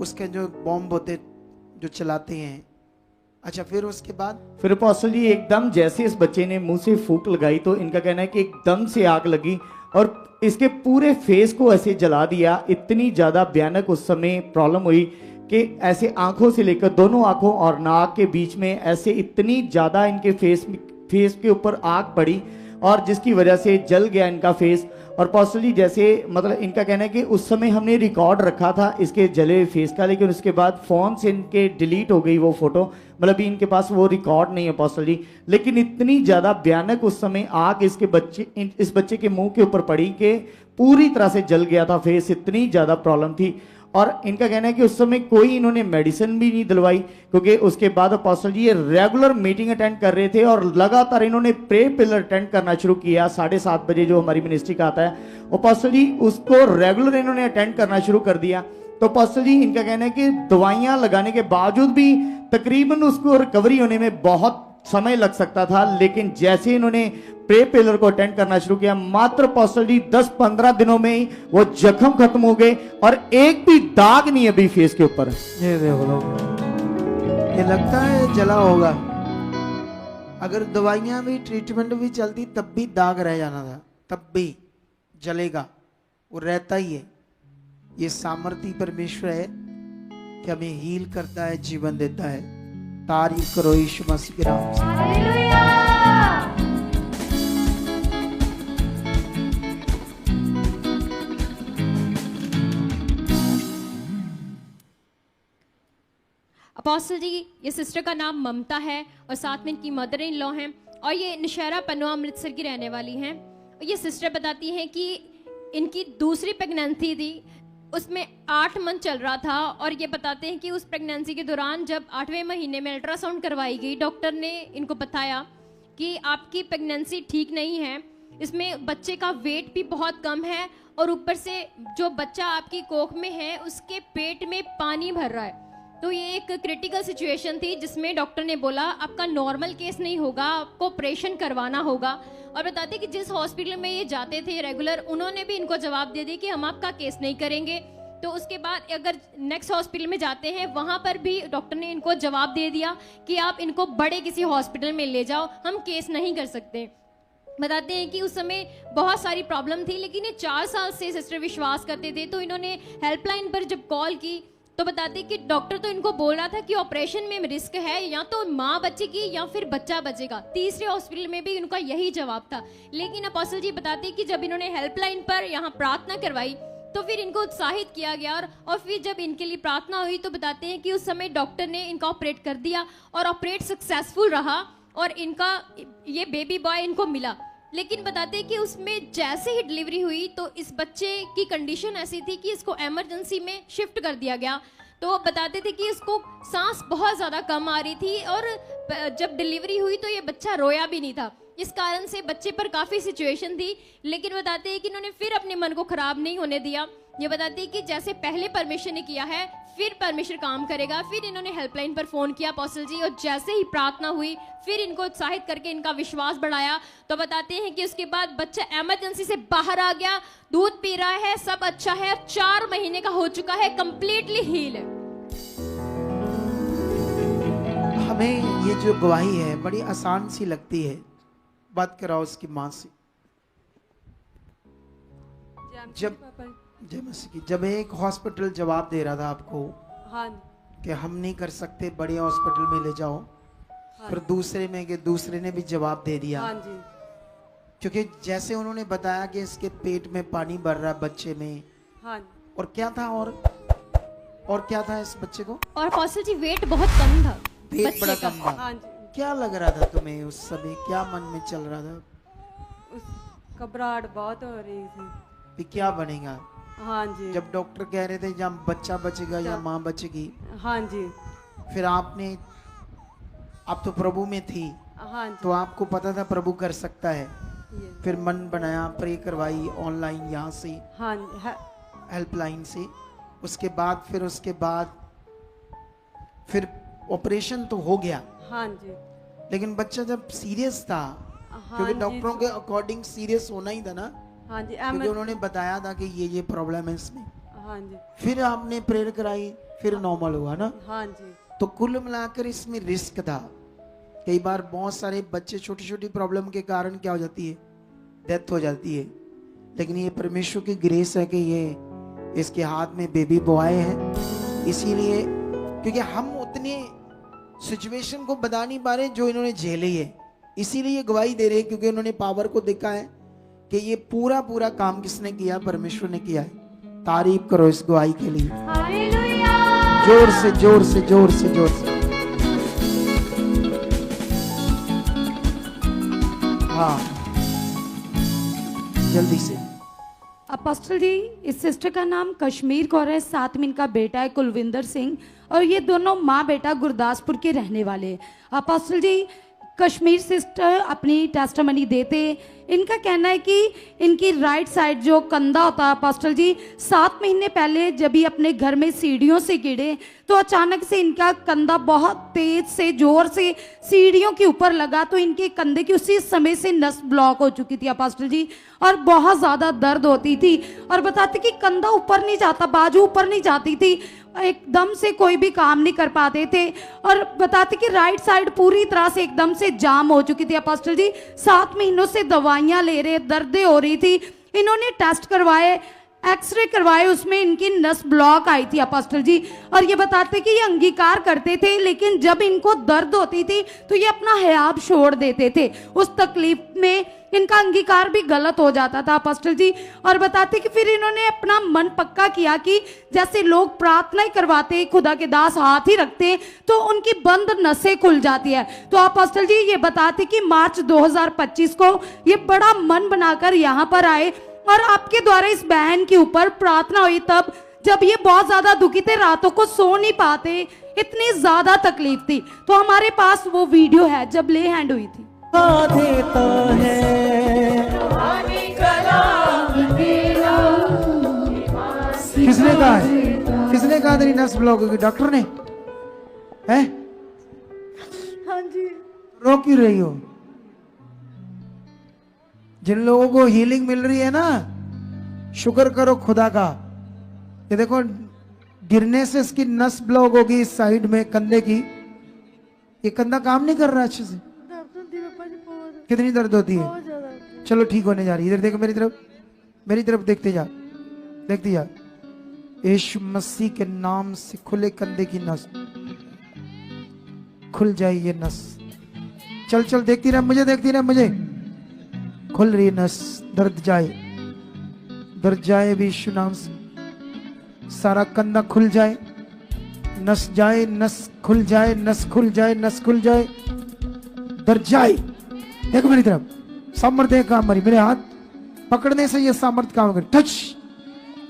उसके जो बॉम्ब होते जो चलाते हैं। अच्छा, फिर उसके बाद फिर अपोस्टल जी एकदम जैसे इस बच्चे ने मुंह से फूंक लगाई तो इनका कहना है कि एकदम से आग लगी और इसके पूरे फेस को ऐसे जला दिया। इतनी ज्यादा भयानक उस समय प्रॉब्लम हुई कि ऐसे आंखों से लेकर दोनों आंखों और नाक के बीच में ऐसे इतनी ज्यादा इनके फेस के ऊपर आग पड़ी और जिसकी वजह से जल गया इनका फेस। और अपोस्टल जी, जैसे मतलब इनका कहना है कि उस समय हमने रिकॉर्ड रखा था इसके जले हुए फेस का, लेकिन उसके बाद फोन से इनके डिलीट हो गई वो फोटो, मतलब भी इनके पास वो रिकॉर्ड नहीं है अपोस्टल जी। लेकिन इतनी ज्यादा भयानक उस समय आग इस बच्चे के मुंह के ऊपर पड़ी कि पूरी तरह से जल गया था फेस, इतनी ज्यादा प्रॉब्लम थी। और इनका कहना है कि उस समय कोई इन्होंने मेडिसिन भी नहीं दिलवाई, क्योंकि उसके बाद अपोस्टल जी ये रेगुलर मीटिंग अटेंड कर रहे थे और लगातार इन्होंने प्रे पिलर अटेंड करना शुरू किया 7:30 बजे जो हमारी मिनिस्ट्री का आता है। अपोस्टल जी उसको रेगुलर इन्होंने अटेंड करना शुरू कर दिया। तो अपोस्टल जी इनका कहना है कि दवाइयां लगाने के बावजूद भी तकरीबन उसको रिकवरी होने में बहुत समय लग सकता था, लेकिन जैसे इन्होंने प्रे पिलर को अटेंड करना शुरू किया, मात्र अपोस्टल जी 10-15 दिनों में ही वो जख्म खत्म हो गए और एक भी दाग नहीं अभी फेस के ऊपर। ये देखो लोग, ये लगता है जला होगा। अगर दवाइयां भी, ट्रीटमेंट भी चलती तब भी दाग रह जाना था, तब भी जलेगा, वो रहता ही है। ये सामर्थ्य परमेश्वर है कि हमें हील करता है, जीवन देता है। तारीफ करो यीशु मसीह के नाम से। हालेलुया। अपोस्टल जी, ये सिस्टर का नाम ममता है और साथ में इनकी मदर इन लॉ हैं और ये नशहरा पनवा अमृतसर की रहने वाली हैं। ये सिस्टर बताती हैं कि इनकी दूसरी प्रेगनेंसी थी, उसमें 8 मंथ चल रहा था और ये बताते हैं कि उस प्रेगनेंसी के दौरान जब 8वें महीने में अल्ट्रासाउंड करवाई गई, डॉक्टर ने इनको बताया कि आपकी प्रेगनेंसी ठीक नहीं है, इसमें बच्चे का वेट भी बहुत कम है और ऊपर से जो बच्चा आपकी कोख में है उसके पेट में पानी भर रहा है। तो ये एक क्रिटिकल सिचुएशन थी जिसमें डॉक्टर ने बोला आपका नॉर्मल केस नहीं होगा, आपको ऑपरेशन करवाना होगा। और बताते कि जिस हॉस्पिटल में ये जाते थे रेगुलर, उन्होंने भी इनको जवाब दे दिया कि हम आपका केस नहीं करेंगे। तो उसके बाद अगर नेक्स्ट हॉस्पिटल में जाते हैं वहां पर भी डॉक्टर ने इनको जवाब दे दिया कि आप इनको बड़े किसी हॉस्पिटल में ले जाओ, हम केस नहीं कर सकते। बताते हैं कि उस समय बहुत सारी प्रॉब्लम थी, लेकिन ये 4 साल से सिस्टर विश्वास करते थे। तो इन्होंने हेल्पलाइन पर जब कॉल की तो बताते कि डॉक्टर तो इनको बोल रहा था कि ऑपरेशन में रिस्क है, या तो माँ बचेगी या फिर बच्चा बचेगा। तीसरे हॉस्पिटल में भी इनका यही जवाब था। लेकिन अपोस्टल जी बताते कि जब इन्होंने हेल्पलाइन पर यहाँ प्रार्थना करवाई तो फिर इनको उत्साहित किया गया और फिर जब इनके लिए प्रार्थना हुई तो बताते हैं कि उस समय डॉक्टर ने इनका ऑपरेट कर दिया और ऑपरेट सक्सेसफुल रहा और इनका ये बेबी बॉय इनको मिला। लेकिन बताते हैं कि उसमें जैसे ही डिलीवरी हुई तो इस बच्चे की कंडीशन ऐसी थी कि इसको इमरजेंसी में शिफ्ट कर दिया गया। तो बताते थे कि इसको सांस बहुत ज़्यादा कम आ रही थी और जब डिलीवरी हुई तो ये बच्चा रोया भी नहीं था। इस कारण से बच्चे पर काफ़ी सिचुएशन थी, लेकिन बताते हैं कि इन्होंने फिर अपने मन को ख़राब नहीं होने दिया ये बताती है कि जैसे पहले परमेश्वर ने किया है फिर परमेश्वर काम करेगा। फिर इन्होंने हेल्पलाइन पर फोन किया अपोस्टल जी, और जैसे ही प्रार्थना हुई फिर इनको उत्साहित करके इनका विश्वास बढ़ाया। तो बताते हैं कि उसके बाद बच्चा इमरजेंसी से बाहर आ गया, दूध पी रहा है, सब अच्छा है, 4 महीने का हो चुका है, कंप्लीटली हील है। हमें ये जो गवाही है बड़ी आसान सी लगती है। बात कराओ उसकी माँ से। जब जय मसीह की, जब एक हॉस्पिटल जवाब दे रहा था आपको हाँ कि हम नहीं कर सकते, बड़े हॉस्पिटल में ले जाओ, फिर दूसरे में कि दूसरे ने भी जवाब दे दिया। हाँ जी क्योंकि जैसे उन्होंने बताया कि इसके पेट में पानी भर रहा है बच्चे में, हाँ और क्या था, और क्या था इस बच्चे को? और अपोस्टल जी वेट बहुत कम था, पेट बच्चे बड़ा का। कम था। हाँ जी। क्या लग रहा था तुम्हें उस समय, क्या मन में चल रहा था उस घबराहट बहुत हो रही थी। कि क्या बनेगा? हाँ जी जब डॉक्टर कह रहे थे या बच्चा बचेगा या माँ बचेगी, हाँ जी फिर आपने, आप तो प्रभु में थी, हाँ जी तो आपको पता था प्रभु कर सकता है। ये फिर मन बनाया, प्रे करवाई ऑनलाइन यहाँ से, हाँ जी हेल्पलाइन से। उसके बाद फिर ऑपरेशन तो हो गया, हाँ जी लेकिन बच्चा जब सीरियस था, हाँ क्योंकि जी, डॉक्टरों के अकॉर्डिंग सीरियस होना ही था ना, हाँ जी क्योंकि उन्होंने बताया था कि ये प्रॉब्लम है इसमें। हाँ जी फिर आपने प्रेयर कराई, फिर नॉर्मल हुआ ना। हाँ जी तो कुल मिलाकर इसमें रिस्क था। कई बार बहुत सारे बच्चे छोटी छोटी प्रॉब्लम के कारण क्या हो जाती है, डेथ हो जाती है। लेकिन ये परमेश्वर की ग्रेस है कि ये इसके हाथ में बेबी बॉय है। इसीलिए क्योंकि हम उतने सिचुएशन को बता नहीं पा रहे जो इन्होंने झेली है, इसीलिए ये गवाही दे रहे हैं, क्योंकि उन्होंने पावर को देखा है कि ये पूरा काम किसने किया, परमेश्वर ने किया है। तारीफ करो इस गवाही के लिए, हालेलुया। जोर से जोर से जोर से जोर से। हाँ जल्दी से। अपोस्टल जी, इस सिस्टर का नाम कश्मीर कौर है, साथ में इनका बेटा है कुलविंदर सिंह, और ये दोनों माँ बेटा गुरदासपुर के रहने वाले हैं। अपोस्टल जी, कश्मीर सिस्टर अपनी टेस्टमनी देते, इनका कहना है कि इनकी राइट साइड जो कंधा होता है अपोस्टल जी, 7 महीने पहले जब ये अपने घर में सीढ़ियों से गिरे तो अचानक से इनका कंधा बहुत तेज से जोर से सीढ़ियों के ऊपर लगा, तो इनके कंधे की उसी समय से नस ब्लॉक हो चुकी थी अपोस्टल जी, और बहुत ज़्यादा दर्द होती थी। और बताते कि कंधा ऊपर नहीं जाता, बाजू ऊपर नहीं जाती थी, एकदम से कोई भी काम नहीं कर पाते थे। और बताते कि राइट साइड पूरी तरह से एकदम से जाम हो चुकी थी अपोस्टल जी। 7 महीनों से दवाइयां ले रहे, दर्दें हो रही थी। इन्होंने टेस्ट करवाए, एक्सरे करवाए, उसमें इनकी नस ब्लॉक आई थी अपोस्टल जी। और ये बताते कि ये अंगीकार करते थे, लेकिन जब इनको दर्द होती थी तो ये अपना हयाब छोड़ देते थे। उस तकलीफ में इनका अंगीकार भी गलत हो जाता था अपोस्टल जी। और बताते कि फिर इन्होंने अपना मन पक्का किया कि जैसे लोग प्रार्थना ही करवाते, खुदा के दास हाथ ही रखते तो उनकी बंद नसें खुल जाती है। तो अपोस्टल जी ये बताते कि मार्च 2025 को ये बड़ा मन बनाकर यहाँ पर आए, और आपके द्वारा इस बहन के ऊपर प्रार्थना हुई, तब जब ये बहुत ज्यादा दुखी थे, रातों को सो नहीं पाते, इतनी ज्यादा तकलीफ थी। तो हमारे पास वो वीडियो है जब ले हैंड हुई थी। देता है किसने कहा है, किसने कहा तेरी नस ब्लॉक होगी? डॉक्टर ने है? हाँ जी रो क्यों रही हो? जिन लोगों को हीलिंग मिल रही है ना, शुक्र करो खुदा का। ये देखो, गिरने से इसकी नस ब्लॉक होगी इस साइड में कंधे की। ये कंधा काम नहीं कर रहा अच्छे से। कितनी दर्द होती है? चलो ठीक होने जा रही है। इधर देखो मेरी तरफ, मेरी तरफ देखते जा, देखते जा। यीशु मसीह के नाम से खुले कंधे की नस खुल जाए, ये नस। चल चल, देखती रह मुझे, देखती रह मुझे। खुल रही नस, दर्द जाए, दर्द जाए भी यीशु नाम से। सारा कंधा खुल जाए, नस जाए, नस खुल जाए, नस खुल जाए, नस खुल जाए, दर्द जाए। देखो मेरी तरफ, सामर्थ्य काम मरी, मेरे हाथ पकड़ने से ये सामर्थ्य काम कर। टच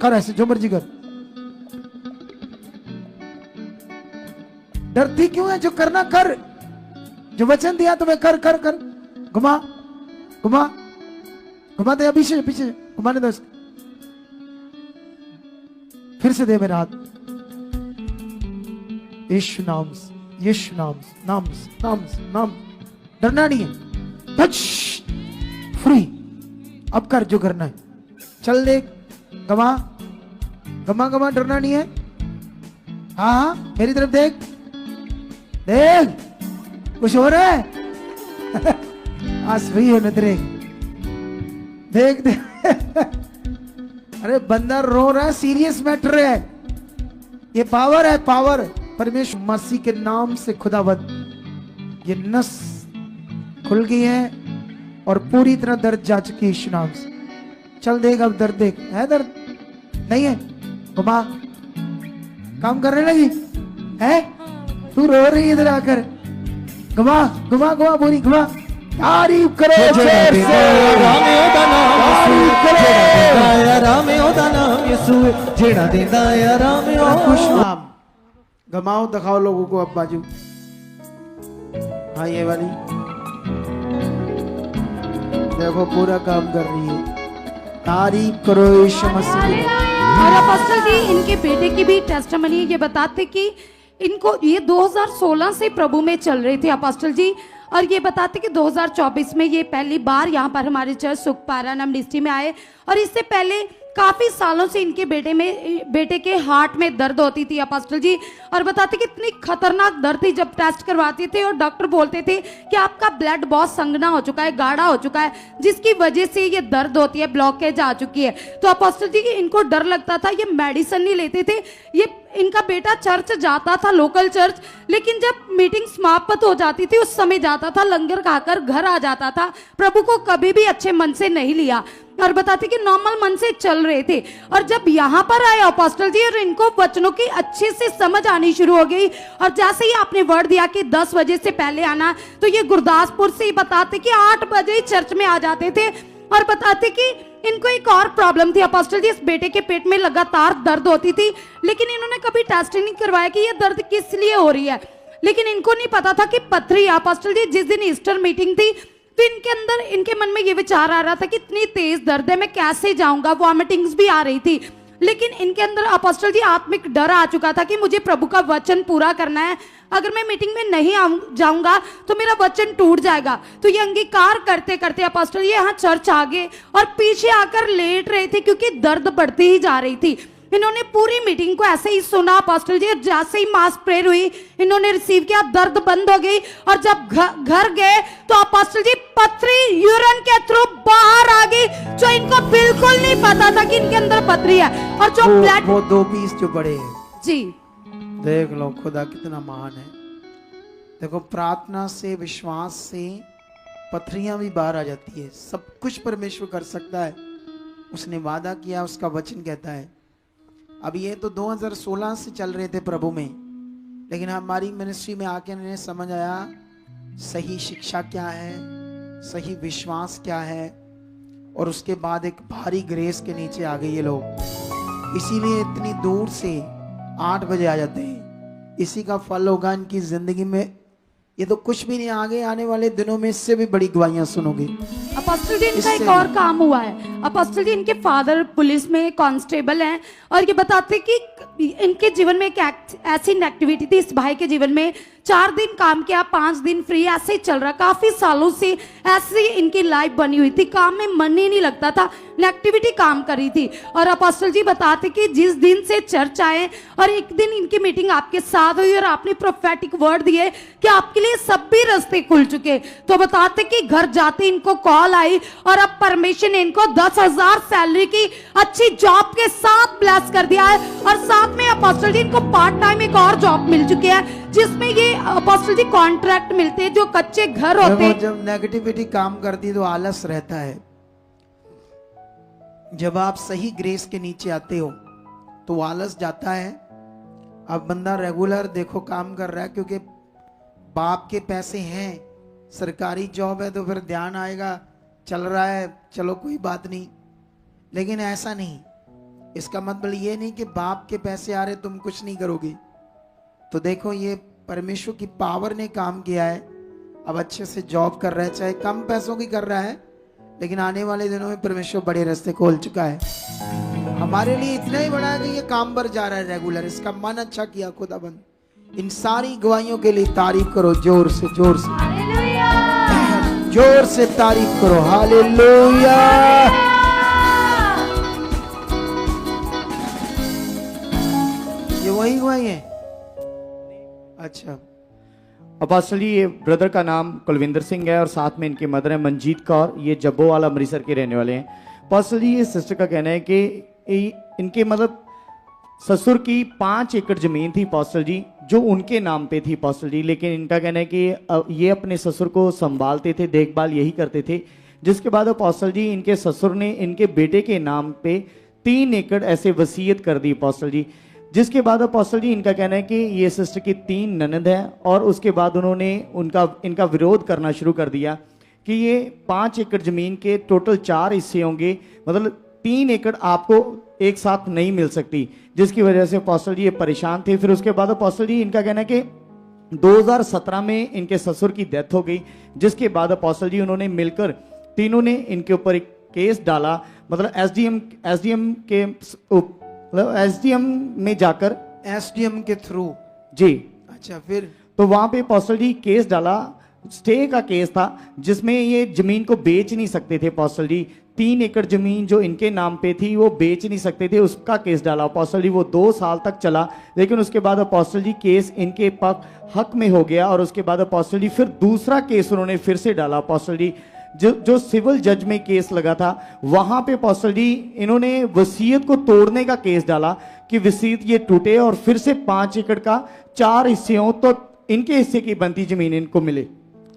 कर, ऐसे जो मर्जी कर। डरती क्यों है? जो करना कर, जो वचन दिया तुम्हें कर कर कर। घुमा घुमा घुमा दे, पीछे पीछे घुमाने दो। फिर से दे मेरा हाथ। यीशु नाम, यीशु नाम, नाम नाम नाम। डरना नहीं है, टच फ्री। अब कर जो करना है, चल देख, गवा गमा गमा, डरना नहीं है। हाँ हाँ मेरी तरफ देख, देख कुछ हो रहा है। आज वही हो नजरे, देख देख। अरे बंदा रो रहा है, सीरियस मैटर है। ये पावर है, पावर परमेश्वर मसीह के नाम से। खुदावंद ये नस खुल गई है और पूरी तरह दर्द जा चुकी है यीशु नाम से। चल देख, अब दर्द देख, है दर्द नहीं है? घुमा, काम करने लगी है, तू रो रही है इधर आकर। घुमा घुमा घुमा, पूरी घुमा। तारीफ करो शेर से, खुश नाम घमाओ, दिखाओ लोगों को अब बाजू। हाँ ये वाली देखो, पूरा काम कर रही है। तारीफ करो यीशु मसीह की। और अपोस्टल जी, इनके बेटे की भी टेस्टिमनी ये बताते कि इनको ये 2016 से प्रभु में चल रहे थे अपोस्टल जी, और ये बताते कि 2024 में ये पहली बार यहाँ पर हमारे चर्च सुखपारा नाम डिस्ट्रिक्ट में आए। और इससे पहले काफी सालों से इनके बेटे के हार्ट में दर्द होती थी अपोस्टल जी, और बताते कि इतनी खतरनाक दर्द थी। जब टेस्ट करवाते थे और डॉक्टर बोलते थे कि आपका ब्लड बहुत संघना हो चुका है, गाढ़ा हो चुका है, जिसकी वजह से ये दर्द होती है, ब्लॉकेज आ चुकी है। तो अपोस्टल जी इनको डर लगता था, ये मेडिसिन नहीं लेते थे। ये इनका बेटा चर्च जाता था, लोकल चर्च, लेकिन जब मीटिंग समाप्त हो जाती थी उस समय जाता था, लंगर खाकर घर आ जाता था। प्रभु को कभी भी अच्छे मन से नहीं लिया, और बताते कि नॉर्मल मन से चल रहे थे। और जब यहाँ पर आए अपोस्टल जी और इनको वचनों की अच्छे से समझ आनी शुरू हो गई, और जैसे ही आपने वर्ड दिया कि 10 बजे से पहले आना, तो ये गुरदासपुर से ही बताते कि 8 बजे ही चर्च में आ जाते थे। और बताते कि इनको एक और प्रॉब्लम थी अपोस्टल जी, इस बेटे के पेट में लगातार दर्द होती थी, लेकिन इन्होंने कभी टेस्ट नहीं करवाया कि ये दर्द किस लिए हो रही है। लेकिन इनको नहीं पता था कि पथरी है अपोस्टल जी। जिस दिन ईस्टर मीटिंग थी तो इनके अंदर, इनके मन में ये विचार आ रहा था कि इतनी तेज दर्द है, मैं कैसे जाऊंगा, वॉमिटिंग्स भी आ रही थी। लेकिन इनके अंदर अपोस्टल जी आत्मिक डर आ चुका था कि मुझे प्रभु का वचन पूरा करना है, अगर मैं मीटिंग में नहीं जाऊंगा तो मेरा वचन टूट जाएगा। तो ये अंगीकार करते करते अपोस्टल ये यहाँ चर्च आ गए और पीछे आकर लेट रहे थे, क्योंकि दर्द बढ़ती ही जा रही थी। इन्होंने पूरी मीटिंग को ऐसे ही सुना अपोस्टल जी, जैसे ही मास प्रेयर हुई इन्होंने रिसीव किया, दर्द बंद हो गई। और जब घर गए तो अपोस्टल जी पथरी यूरिन के थ्रू बाहर आ गई, जो इनको बिल्कुल नहीं पता था कि इनके अंदर पथरी है। और जो ब्लड, वो 2 पीस जो बड़े हैं जी, देख लो खुदा कितना महान है। देखो प्रार्थना से, विश्वास से पथरियां भी बाहर आ जाती है। सब कुछ परमेश्वर कर सकता है, उसने वादा किया, उसका वचन कहता है। अब ये तो 2016 से चल रहे थे प्रभु में, लेकिन हमारी मिनिस्ट्री में आके इन्हें समझ आया सही शिक्षा क्या है, सही विश्वास क्या है, और उसके बाद एक भारी ग्रेस के नीचे आ गए ये लोग। इसीलिए इतनी दूर से 8 बजे आ जाते हैं। इसी का फल होगा इनकी जिंदगी में। ये तो कुछ भी नहीं, आगे आने वाले दिनों में इससे भी बड़ी गवाहियां सुनोगे। अपोस्टल जी इनका एक और काम हुआ है अपोस्टल जी, इनके फादर पुलिस में कांस्टेबल हैं, और ये बताते कि इनके जीवन में एक ऐसी एक्टिविटी थी, इस भाई के जीवन में 4 दिन काम किया, 5 दिन फ्री, ऐसे ही चल रहा। काफी सालों से ऐसे इनकी लाइफ बनी हुई थी, काम में मन ही नहीं लगता था, एक्टिविटी काम करी थी। और अपोस्टल जी बताते कि जिस दिन से चर्च आए और एक दिन इनकी मीटिंग आपके साथ हुई और आपने प्रोफेटिक वर्ड दिए कि आपके लिए सब भी रास्ते खुल चुके, तो बताते कि घर जाते इनको कॉल आई और अब परमेश्वर ने इनको 10,000 सैलरी की अच्छी जॉब के साथ ब्लेस कर दिया है। और साथ में अपोस्टल जी इनको पार्ट टाइम एक और जॉब मिल चुकी है, जिसमें ये अपोस्टल जी कॉन्ट्रैक्ट मिलते हैं, जो कच्चे घर होते हैं। जब नेगेटिविटी काम करती है तो आलस रहता है। जब आप सही ग्रेस के नीचे आते हो तो आलस जाता है। अब बंदा रेगुलर देखो काम कर रहा है, क्योंकि बाप के पैसे हैं, सरकारी जॉब है, तो फिर ध्यान आएगा, चल रहा है, चलो कोई बात नहीं। लेकिन ऐसा नहीं, इसका मतलब ये नहीं कि बाप के पैसे आ रहे तुम कुछ नहीं करोगे। तो देखो ये परमेश्वर की पावर ने काम किया है। अब अच्छे से जॉब कर रहा है, चाहे कम पैसों की कर रहा है, लेकिन आने वाले दिनों में परमेश्वर बड़े रास्ते खोल चुका है। हमारे लिए इतना ही बड़ा है कि ये काम पर जा रहा है रेगुलर, इसका मन अच्छा किया खुदाबंद। इन सारी गवाहियों के लिए तारीफ करो जोर से, जोर से, जोर से तारीफ करो। हालेलुया। ये वही गवाही है? अच्छा। अपोस्टल जी, ये ब्रदर का नाम कुलविंदर सिंह है और साथ में इनकी मदर है मंजीत कौर, ये जब्बोवाला अमृतसर के रहने वाले हैं। अपोस्टल जी, ये सिस्टर का कहना है कि इनके मतलब ससुर की 5 एकड़ जमीन थी अपोस्टल जी, जो उनके नाम पे थी अपोस्टल जी, लेकिन इनका कहना है कि ये अपने ससुर को संभालते थे, देखभाल यही करते थे। जिसके बाद अपोस्टल जी, इनके ससुर ने इनके बेटे के नाम पे 3 एकड़ ऐसे वसीयत कर दी अपोस्टल जी। जिसके बाद अपोस्टल जी, इनका कहना है कि ये सिस्टर की 3 ननद है और उसके बाद उन्होंने इनका विरोध करना शुरू कर दिया कि ये 5 एकड़ जमीन के टोटल 4 हिस्से होंगे, मतलब 3 एकड़ आपको एक साथ नहीं मिल सकती, जिसकी वजह से अपोस्टल जी ये परेशान थे। फिर उसके बाद अपोस्टल जी, इनका कहना है कि 2017 में इनके ससुर की डेथ हो गई, जिसके बाद अपोस्टल जी उन्होंने मिलकर तीनों ने इनके ऊपर एक केस डाला, मतलब एसडीएम में जाकर, एसडीएम के थ्रू। जी अच्छा, फिर तो वहां पे अपोस्टल जी केस डाला, स्टे का केस था, जिसमें ये जमीन को बेच नहीं सकते थे अपोस्टल जी। 3 एकड़ जमीन जो इनके नाम पे थी वो बेच नहीं सकते थे, उसका केस डाला अपोस्टल जी। वो 2 साल तक चला, लेकिन उसके बाद अपोस्टल जी केस इनके हक में हो गया और उसके बाद अपोस्टल जी फिर दूसरा केस उन्होंने फिर से डाला अपोस्टल जी, जो सिविल जज में केस लगा था, वहां पे अपोस्टल जी इन्होंने वसीयत को तोड़ने का केस डाला कि वसीयत ये टूटे और फिर से 5 एकड़ का 4 हिस्से हों तो इनके हिस्से की बनती जमीन इनको मिले।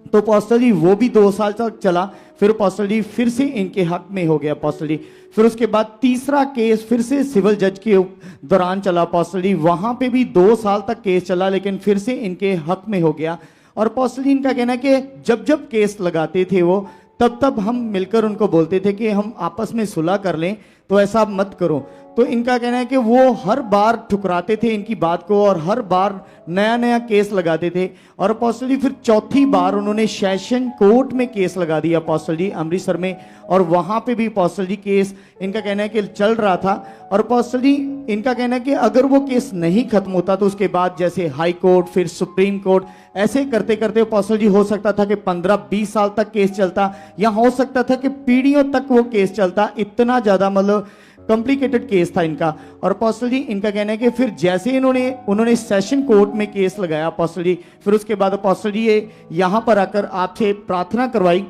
तो अपोस्टल जी वो भी 2 साल तक चला, फिर अपोस्टल जी फिर से इनके हक में हो गया अपोस्टल जी। फिर उसके बाद तीसरा केस फिर से सिविल जज के दौरान चला अपोस्टल जी, वहां पे भी 2 साल तक केस चला, लेकिन फिर से इनके हक में हो गया। और अपोस्टल जी, इनका कहना है कि जब जब केस लगाते थे वो, तब तब हम मिलकर उनको बोलते थे कि हम आपस में सुलह कर लें, तो ऐसा मत करो। तो इनका कहना है कि वो हर बार ठुकराते थे इनकी बात को और हर बार नया नया केस लगाते थे। और अपोस्टल जी फिर चौथी बार उन्होंने सेशन कोर्ट में केस लगा दिया अपोस्टल जी अमृतसर में, और वहां पे भी अपोस्टल जी केस इनका कहना है कि चल रहा था। और अपोस्टल जी इनका कहना है कि अगर वो केस नहीं खत्म होता तो उसके बाद जैसे हाई कोर्ट, फिर सुप्रीम कोर्ट, ऐसे करते करते अपोस्टल जी हो सकता था कि 15-20 साल तक केस चलता, या हो सकता था कि पीढ़ियों तक वो केस चलता। इतना ज्यादा मतलब कॉम्प्लिकेटेड केस था इनका। और अपोस्टल जी इनका कहना है कि फिर जैसे उन्होंने सेशन कोर्ट में केस लगाया अपोस्टल जी, फिर उसके बाद अपोस्टल जी ये यहाँ पर आकर आपसे प्रार्थना करवाई।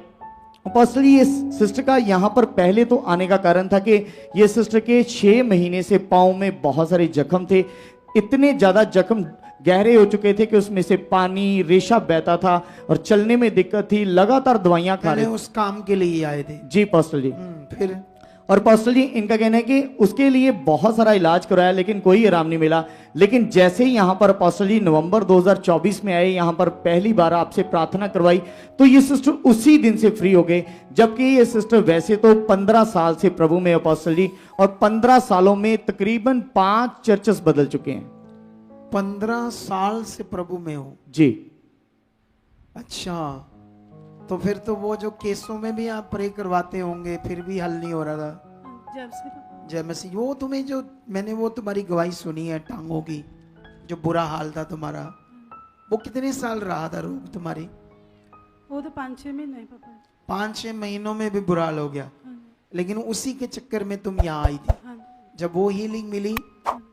अपोस्टल जी, ये सिस्टर का यहाँ पर पहले तो आने का कारण था कि ये सिस्टर के 6 महीने से पाँव में बहुत सारे जख्म थे, इतने ज्यादा जख्म गहरे हो चुके थे कि उसमें से पानी, रेशा बहता था और चलने में दिक्कत थी, लगातार दवाइयां खा रहे। उस काम के लिए आए थे? जी अपोस्टल जी। फिर और अपोस्टल जी इनका कहना है कि उसके लिए बहुत सारा इलाज करवाया, लेकिन कोई आराम नहीं मिला। लेकिन जैसे ही यहाँ पर अपोस्टल जी नवंबर 2024 में आए, यहाँ पर पहली बार आपसे प्रार्थना करवाई, तो ये सिस्टर उसी दिन से फ्री हो गए। जबकि ये सिस्टर वैसे तो 15 साल से प्रभु में अपोस्टल जी, और 15 सालों में तकरीबन 5 चर्चेस बदल चुके हैं। 15 साल से प्रभु में हो? जी। अच्छा, तो फिर तो वो जो केसों में भी आप प्रे करवाते होंगे, फिर भी हल नहीं हो रहा था? जय मसीह। वो तुम्हें जो मैंने वो तुम्हारी गवाही सुनी है टांगों की, जो बुरा हाल था तुम्हारा, वो कितने साल रहा था रोग तुम्हारी? वो तो 5-6 महीने पापा। 5-6 महीनों में भी बुरा हाल हो गया। लेकिन उसी के चक्कर में तुम यहाँ आई थी। जब वो हीलिंग मिली,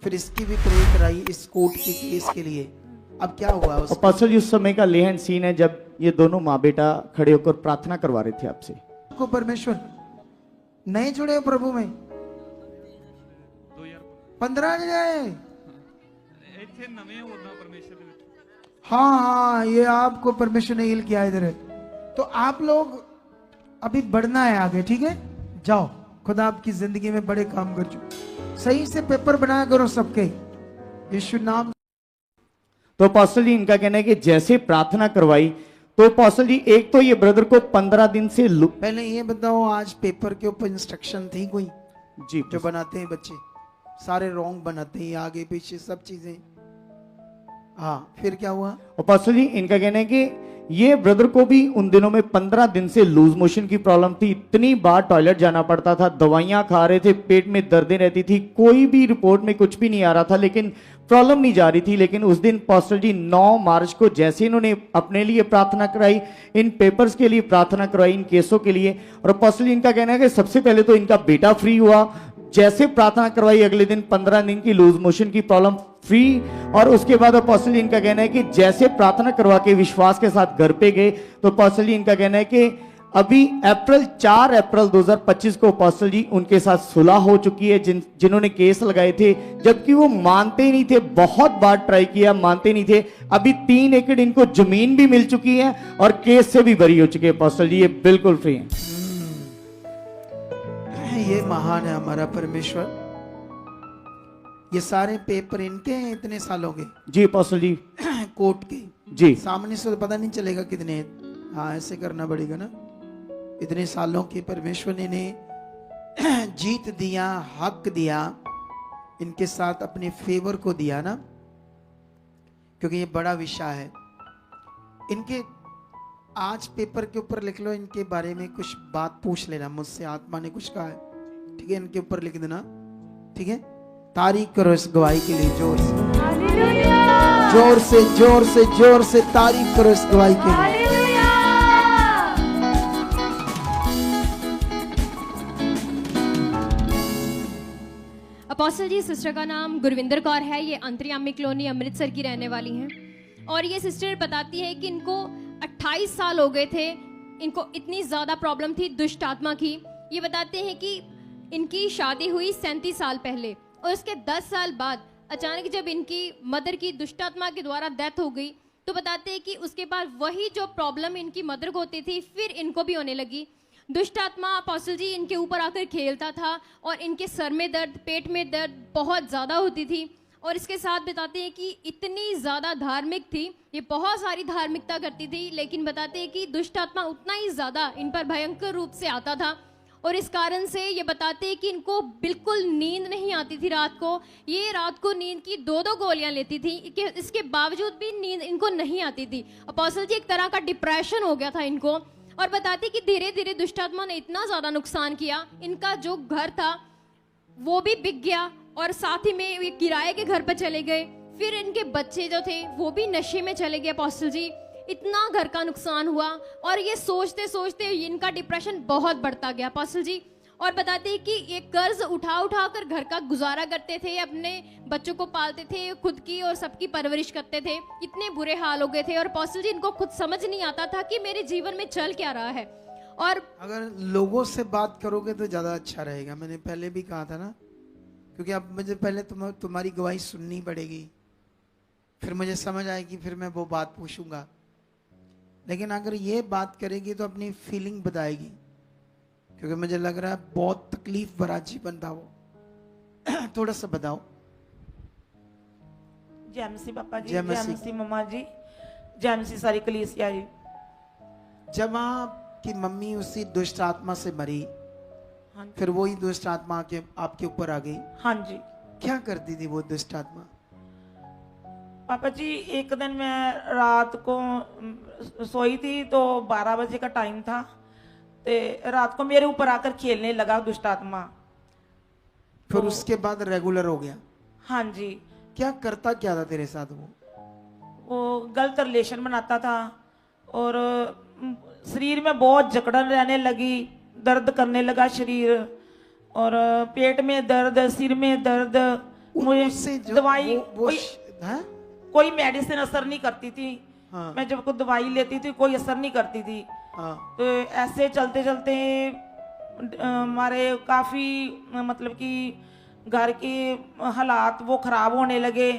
फिर इसकी भी प्रे कराई इस कोर्ट के केस के लिए। अब क्या हुआ उसका? अपोस्टल जी, उस समय का लेहन सीन है जब ये दोनों माँ बेटा खड़े होकर प्रार्थना करवा रहे थे आपसे। को परमेश्वर नहीं जुड़े हो प्रभु में? 15 जाए। हाँ हाँ, ये आपको परमेश्वर ने हील किया इधर। तो आप लोग अभी बढ़ना है आगे, ठीक है? जाओ, खुदा आपकी जिंदगी में बड़े काम कर चुके। सही से पेपर बनाया करो सबके, यीशु नाम। तो अपोस्टल जी इनका कहना है कि जैसे प्रार्थना करवाई, तो अपोस्टल जी एक तो ये ब्रदर को 15 दिन से पहले ये बताओ, आज पेपर के ऊपर इंस्ट्रक्शन थी कोई? जी, जो बनाते हैं बच्चे सारे रॉन्ग बनाते हैं, आगे पीछे सब चीजें। हाँ, फिर क्या हुआ? अपोस्टल जी इनका कहना है कि ये ब्रदर को भी उन दिनों में 15 दिन से लूज मोशन की प्रॉब्लम थी, इतनी बार टॉयलेट जाना पड़ता था, दवाइयां खा रहे थे, पेट में दर्दें रहती थी, कोई भी रिपोर्ट में कुछ भी नहीं आ रहा था, लेकिन प्रॉब्लम नहीं जा रही थी। लेकिन उस दिन अपोस्टल जी 9 मार्च को जैसे इन्होंने अपने लिए प्रार्थना कराई, इन पेपर्स के लिए प्रार्थना करवाई, इन केसों के लिए, और अपोस्टल जी इनका कहना है कि सबसे पहले तो इनका बेटा फ्री हुआ, जैसे प्रार्थना करवाई अगले दिन 15 दिन की लूज मोशन की प्रॉब्लम फ्री, और उसके बाद अपोस्टल जी इनका कहना है कि जैसे प्रार्थना करवा के विश्वास के साथ घर पे गए, तो अपोस्टल जी इनका कहना है कि अभी 4 अप्रैल 2025 को अपोस्टल जी उनके साथ सुलह हो चुकी है, जिन्होंने केस लगाए थे, जबकि वो मानते ही नहीं थे, बहुत बार ट्राई किया, मानते नहीं थे। अभी 3 एकड़ इनको जमीन भी मिल चुकी है और केस से भी बरी हो चुकी है अपोस्टल जी, ये बिल्कुल फ्री है। ये महान है हमारा परमेश्वर। ये सारे पेपर इनके हैं इतने सालों के? जी अपोस्टल जी। कोर्ट के? जी। सामने से तो पता नहीं चलेगा कितने। हाँ, ऐसे करना पड़ेगा ना। इतने सालों के परमेश्वर ने इन्हें जीत दिया, हक दिया, इनके साथ अपने फेवर को दिया ना, क्योंकि ये बड़ा विषय है। इनके आज पेपर के ऊपर लिख लो, इनके बारे में कुछ बात पूछ लेना मुझसे, आत्मा ने कुछ कहा है, ठीक है? इनके ऊपर लिख देना, ठीक है? तारीफ करो इस गवाही के लिए, जोर से जोर से जोर से जोर से तारीफ करो इस गवाही के लिए। अपोस्टल जी, सिस्टर का नाम गुरविंदर कौर है, ये अंतर्यामी कॉलोनी अमृतसर की रहने वाली हैं, और ये सिस्टर बताती है कि इनको 28 साल हो गए थे, इनको इतनी ज़्यादा प्रॉब्लम थी दुष्ट आत्मा की। ये बताते हैं कि इनकी शादी हुई 37 साल पहले, और उसके 10 साल बाद अचानक जब इनकी मदर की दुष्ट आत्मा के द्वारा डेथ हो गई, तो बताते हैं कि उसके बाद वही जो प्रॉब्लम इनकी मदर को होती थी, फिर इनको भी होने लगी। दुष्ट आत्मा अपोस्टल जी इनके ऊपर आकर खेलता था, और इनके सर में दर्द, पेट में दर्द बहुत ज़्यादा होती थी, और इसके साथ बताते हैं कि इतनी ज़्यादा धार्मिक थी, ये बहुत सारी धार्मिकता करती थी, लेकिन बताते हैं कि दुष्ट आत्मा उतना ही ज़्यादा इन पर भयंकर रूप से आता था, और इस कारण से ये बताते हैं कि इनको बिल्कुल नींद नहीं आती थी रात को। ये रात को नींद की 2-2 गोलियां लेती थी, कि इसके बावजूद भी नींद इनको नहीं आती थी। अपोस्टल जी एक तरह का डिप्रेशन हो गया था इनको, और बताते कि धीरे धीरे दुष्ट आत्मा ने इतना ज़्यादा नुकसान किया, इनका जो घर था वो भी बिक गया, और साथ ही में ये किराए के घर पर चले गए, फिर इनके बच्चे जो थे वो भी नशे में चले गए। अपोस्टल जी इतना घर का नुकसान हुआ, और ये सोचते सोचते इनका डिप्रेशन बहुत बढ़ता गया अपोस्टल जी। और बताते हैं कि ये कर्ज उठा उठा कर घर का गुजारा करते थे, अपने बच्चों को पालते थे, खुद की और सबकी परवरिश करते थे, इतने बुरे हाल हो गए थे। और अपोस्टल जी इनको खुद समझ नहीं आता था कि मेरे जीवन में चल क्या रहा है। और अगर लोगों से बात करोगे तो ज़्यादा अच्छा रहेगा, मैंने पहले भी कहा था ना, क्योंकि अब मुझे पहले तुम्हारी गवाही सुननी पड़ेगी, फिर मुझे समझ आएगी, फिर मैं वो बात पूछूंगा। लेकिन अगर ये बात करेगी तो अपनी फीलिंग बताएगी, क्योंकि मुझे लग रहा है बहुत तकलीफ भरा जीवन था वो। थोड़ा सा बताओ। जय मसीह पापा जी, जय जय मसीह मम्मा जी, जय मसीह सारी कलीसिया जी। जब आपकी मम्मी उसी दुष्ट आत्मा से मरी, हाँ फिर वही दुष्ट आत्मा आपके ऊपर आ गई। हाँ जी। क्या करती थी वो दुष्ट आत्मा? पापा जी एक दिन मैं रात को सोई थी, तो 12 बजे का टाइम था, तो रात को मेरे ऊपर आकर खेलने लगा दुष्ट आत्मा। फिर तो उसके बाद रेगुलर हो गया? हाँ जी। क्या करता क्या था तेरे साथ वो गलत रिलेशन बनाता था, और शरीर में बहुत जकड़न रहने लगी, दर्द करने लगा शरीर, और पेट में दर्द, सिर में दर्द। मुझे दवाई कोई मेडिसिन असर नहीं करती थी। हाँ। मैं जब कोई दवाई लेती थी कोई असर नहीं करती थी। हाँ। तो ऐसे चलते चलते हमारे काफ़ी मतलब कि घर के हालात वो खराब होने लगे,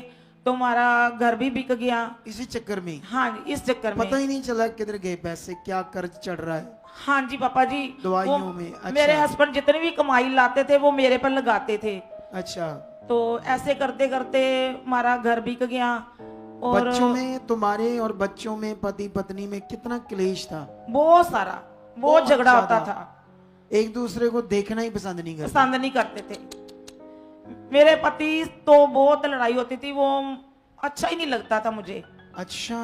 तो हमारा घर भी बिक गया इसी चक्कर में। हाँ, इस चक्कर में पता ही नहीं चला किधर गए पैसे, क्या कर्ज चढ़ रहा है। हाँ जी पापा जी, दवाइयों में। अच्छा। मेरे हस्बैंड जितने भी कमाई लाते थे वो मेरे पर लगाते थे। अच्छा। तो ऐसे करते करते हमारा घर बिक गया। और बच्चों में, तुम्हारे और बच्चों में, पति पत्नी में कितना क्लेश था? बहुत सारा, बहुत झगड़ा होता था। एक दूसरे को देखना ही पसंद नहीं करते थे। मेरे पति तो बहुत लड़ाई होती थी, वो अच्छा ही नहीं लगता था मुझे अच्छा,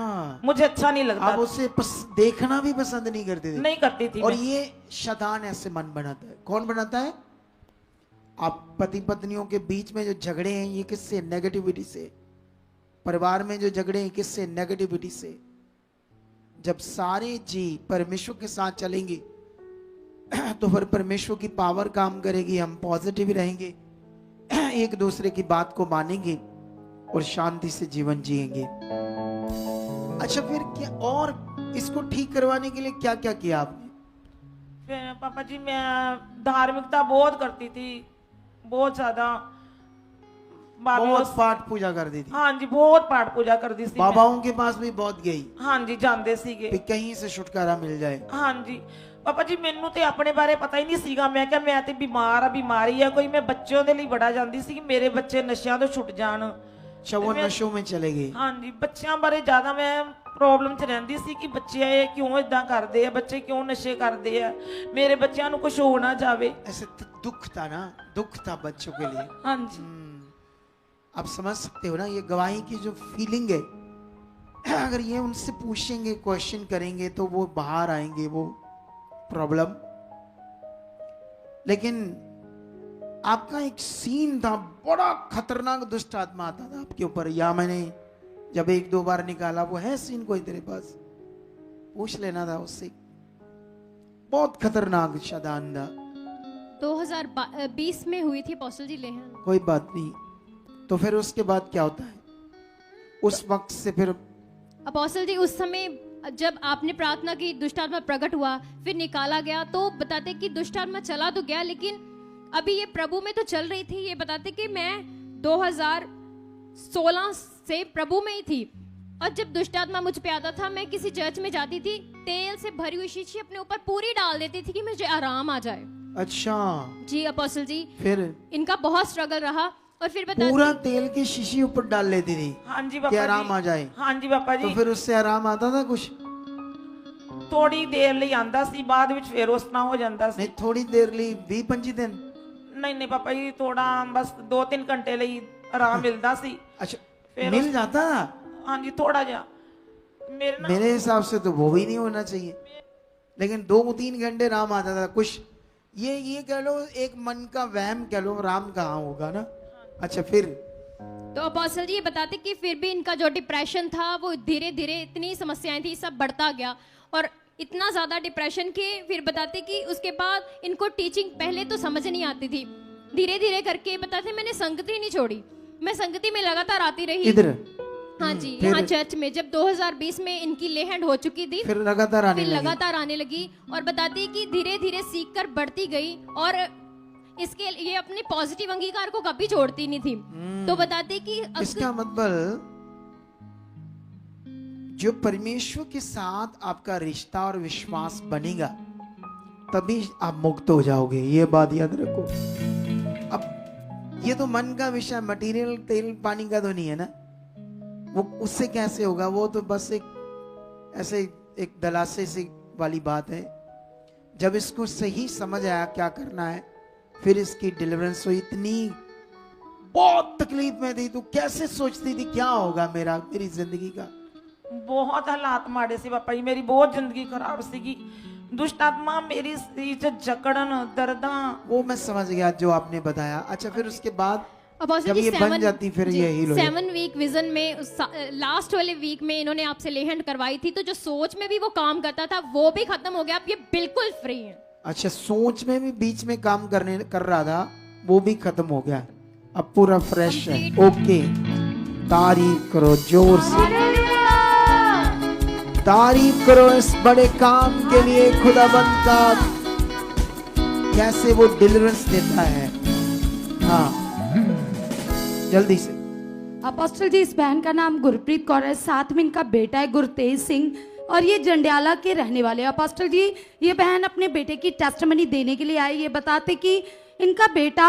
मुझे अच्छा नहीं लगता आप उसे देखना भी पसंद नहीं करते थे? नहीं करती थी और मैं। ये शैतान ऐसे मन बनाता है। कौन बनाता है? आप पति पत्नियों के बीच में जो झगड़े हैं ये किससे? नेगेटिविटी से। परिवार में जो झगड़े हैं किससे? नेगेटिविटी से। जब सारे जी परमेश्वर के साथ चलेंगे तो फिर परमेश्वर की पावर काम करेगी, हम पॉजिटिव रहेंगे, एक दूसरे की बात को मानेंगे और शांति से जीवन जिएंगे। अच्छा, फिर क्या और इसको ठीक करवाने के लिए क्या क्या किया आपने? फिर पापा जी मैं धार्मिकता बहुत करती थी, बहुत ज्यादा। बहुत पाठ पूजा कर दी थी? हाँ जी, बहुत पाठ पूजा कर दी थी। बाबाओं के पास भी बहुत गई? हाँ जी, जाते सीगे कहीं से छुटकारा मिल जाए। हाँ जी पापा जी, ਮੈਨੂੰ ਤੇ ਆਪਣੇ ਬਾਰੇ ਪਤਾ ਹੀ ਨਹੀਂ ਸੀਗਾ। ਮੈਂ ਕਿਹਾ ਮੈਂ ਤੇ ਬਿਮਾਰ ਆ, ਬਿਮਾਰੀ ਆ ਕੋਈ, ਮੈਂ ਬੱਚਿਆਂ ਦੇ ਲਈ ਬੜਾ ਜਾਂਦੀ ਸੀ ਕਿ ਮੇਰੇ ਬੱਚੇ ਨਸ਼ਿਆਂ ਤੋਂ ਛੁੱਟ ਜਾਣ। अच्छा, वो नशों में चले गए? हाँ जी, ਬੱਚਿਆਂ ਬਾਰੇ ਜ਼ਿਆਦਾ ਮੈਂ ਪ੍ਰੋਬਲਮ 'ਚ ਰਹਿੰਦੀ ਸੀ ਕਿ ਬੱਚੇ ਇਹ ਕਿਉਂ ਇਦਾਂ ਕਰਦੇ ਆ, ਬੱਚੇ ਕਿਉਂ ਨਸ਼ੇ ਕਰਦੇ ਆ, ਮੇਰੇ ਬੱਚਿਆਂ ਨੂੰ ਕੁਝ ਹੋ ਨਾ ਜਾਵੇ। ऐसे दुख था ना, दुख था बच्चों के लिए। हाँ जी, आप समझ सकते हो ना ये गवाही की जो फीलिंग है। अगर ये उनसे पूछेंगे, क्वेश्चन करेंगे तो वो बाहर आएंगे वो प्रॉब्लम। लेकिन आपका एक सीन था, बड़ा खतरनाक दुष्ट आत्मा आता था आपके ऊपर, या मैंने जब एक दो बार निकाला, वो है सीन कोई तेरे पास? पूछ लेना था उससे। बहुत खतरनाक शैतान था। 2020 में हुई थी अपोस्टल जी लेहन। कोई बात नहीं, तो फिर उसके बाद क्या होता है? उस वक्त से फिर अपोस्टल जी उस समय जब आपने प्रार्थना की, दुष्ट आत्मा प्रकट हुआ, फिर निकाला गया, तो बताते कि दुष्ट आत्मा चला तो गया, लेकिन अभी ये प्रभु में तो चल रही थी। ये बताते कि मैं 2016 से प्रभु में ही थी, और जब दुष्ट आत्मा मुझ पे आता था, मैं किसी चर्च में जाती थी, तेल से भरी हुई शीशी अपने ऊपर पूरी डाल देती थी कि मुझे आराम आ जाए। अच्छा जी अपोस्टल जी, फिर इनका बहुत स्ट्रगल रहा। और फिर बताते पूरा तेल की शीशी ऊपर डाल लेती थी हाँ जी कि पापा आराम जी। आ जाए? हाँ जी पापा जी। तो फिर उससे आराम आता था कुछ? ਥੋੜੀ ਦੇਰ ਲਈ ਆਂਦਾ ਸੀ, ਬਾਅਦ ਵਿੱਚ ਫੇਰ ਉਸ ਤਰ੍ਹਾਂ ਹੋ ਜਾਂਦਾ ਸੀ। नहीं, थोड़ी देर ਲਈ 20-25 दिन? ਨਹੀਂ ਨਹੀਂ ਪਾਪਾ ਜੀ, ਥੋੜਾ ਬਸ 2-3 ਘੰਟੇ ਲਈ ਆਰਾਮ ਮਿਲਦਾ ਸੀ। अच्छा, फिर मिल जाता था? हाँ जी, थोड़ा जा मेरे ना मेरे हिसाब से तो वो भी नहीं होना चाहिए, लेकिन 2-3 घंटे आराम आता था कुछ। ये कह लो एक मन का वहम कह लो, राम कहाँ होगा ना। अच्छा, फिर तो अपोस्टल जी ये बताते कि फिर भी इनका जो डिप्रेशन था वो धीरे धीरे, इतनी समस्याएं थी, सब बढ़ता गया, और इतना ज्यादा डिप्रेशन के फिर बताते कि उसके बाद इनको टीचिंग पहले तो समझ नहीं आती थी, धीरे धीरे करके बताते मैंने संगति नहीं छोड़ी, मैं संगति में लगातार आती रही। इधर? हाँ जी, यहाँ चर्च में जब 2020 में इनकी लेहैंड हो चुकी थी, फिर लगातार आने लगी, और बताती कि धीरे धीरे सीख कर बढ़ती गई, और इसके ये अपने पॉजिटिव अंगीकार को कभी छोड़ती नहीं थी। तो बताते कि इसका मतलब जो परमेश्वर के साथ आपका रिश्ता और विश्वास बनेगा तभी आप मुक्त हो जाओगे, ये बात याद रखो। अब ये तो मन का विषय, मटेरियल तेल पानी का तो नहीं है ना, वो उससे कैसे होगा? वो तो बस एक ऐसे एक दलासे से वाली बात है। जब इसको सही समझ आया क्या करना है, फिर इसकी डिलीवरेंस हुई। इतनी बहुत तकलीफ में थी, तू कैसे सोचती थी क्या होगा मेरी जिंदगी का? बहुत हालात माड़े सी पापा जी, मेरी बहुत जिंदगी खराब सी। दुष्ट आत्मा मेरी जकड़न, दर्दा, वो मैं समझ गया जो आपने बताया। अच्छा, फिर उसके बाद अपोस्टल जब जी ये बन जाती फिर ये हील हो जाती। 7 वीक विजन में लास्ट वाले वीक में इन्होंने आपसे लेहैंड करवाई थी, तो जो सोच में भी वो काम करता था वो भी खत्म हो गया, अब ये बिल्कुल फ्री है। अच्छा, सोच में भी बीच में काम कर रहा था, वो भी खत्म हो गया, अब पूरा फ्रेश है। ओके, तारीफ करो जोर से, तारीफ करो इस बड़े काम के लिए खुदाबंद का, कैसे वो डिलीवरेंस देता है। हाँ, जल्दी से। अपोस्टल जी, इस बहन का नाम गुरप्रीत कौर है, साथ में इनका बेटा है गुरतेज सिंह, और ये जंडियाला के रहने वाले हैं। अपोस्टल जी, ये बहन अपने बेटे की टेस्टमनी देने के लिए आई। ये बताते कि इनका बेटा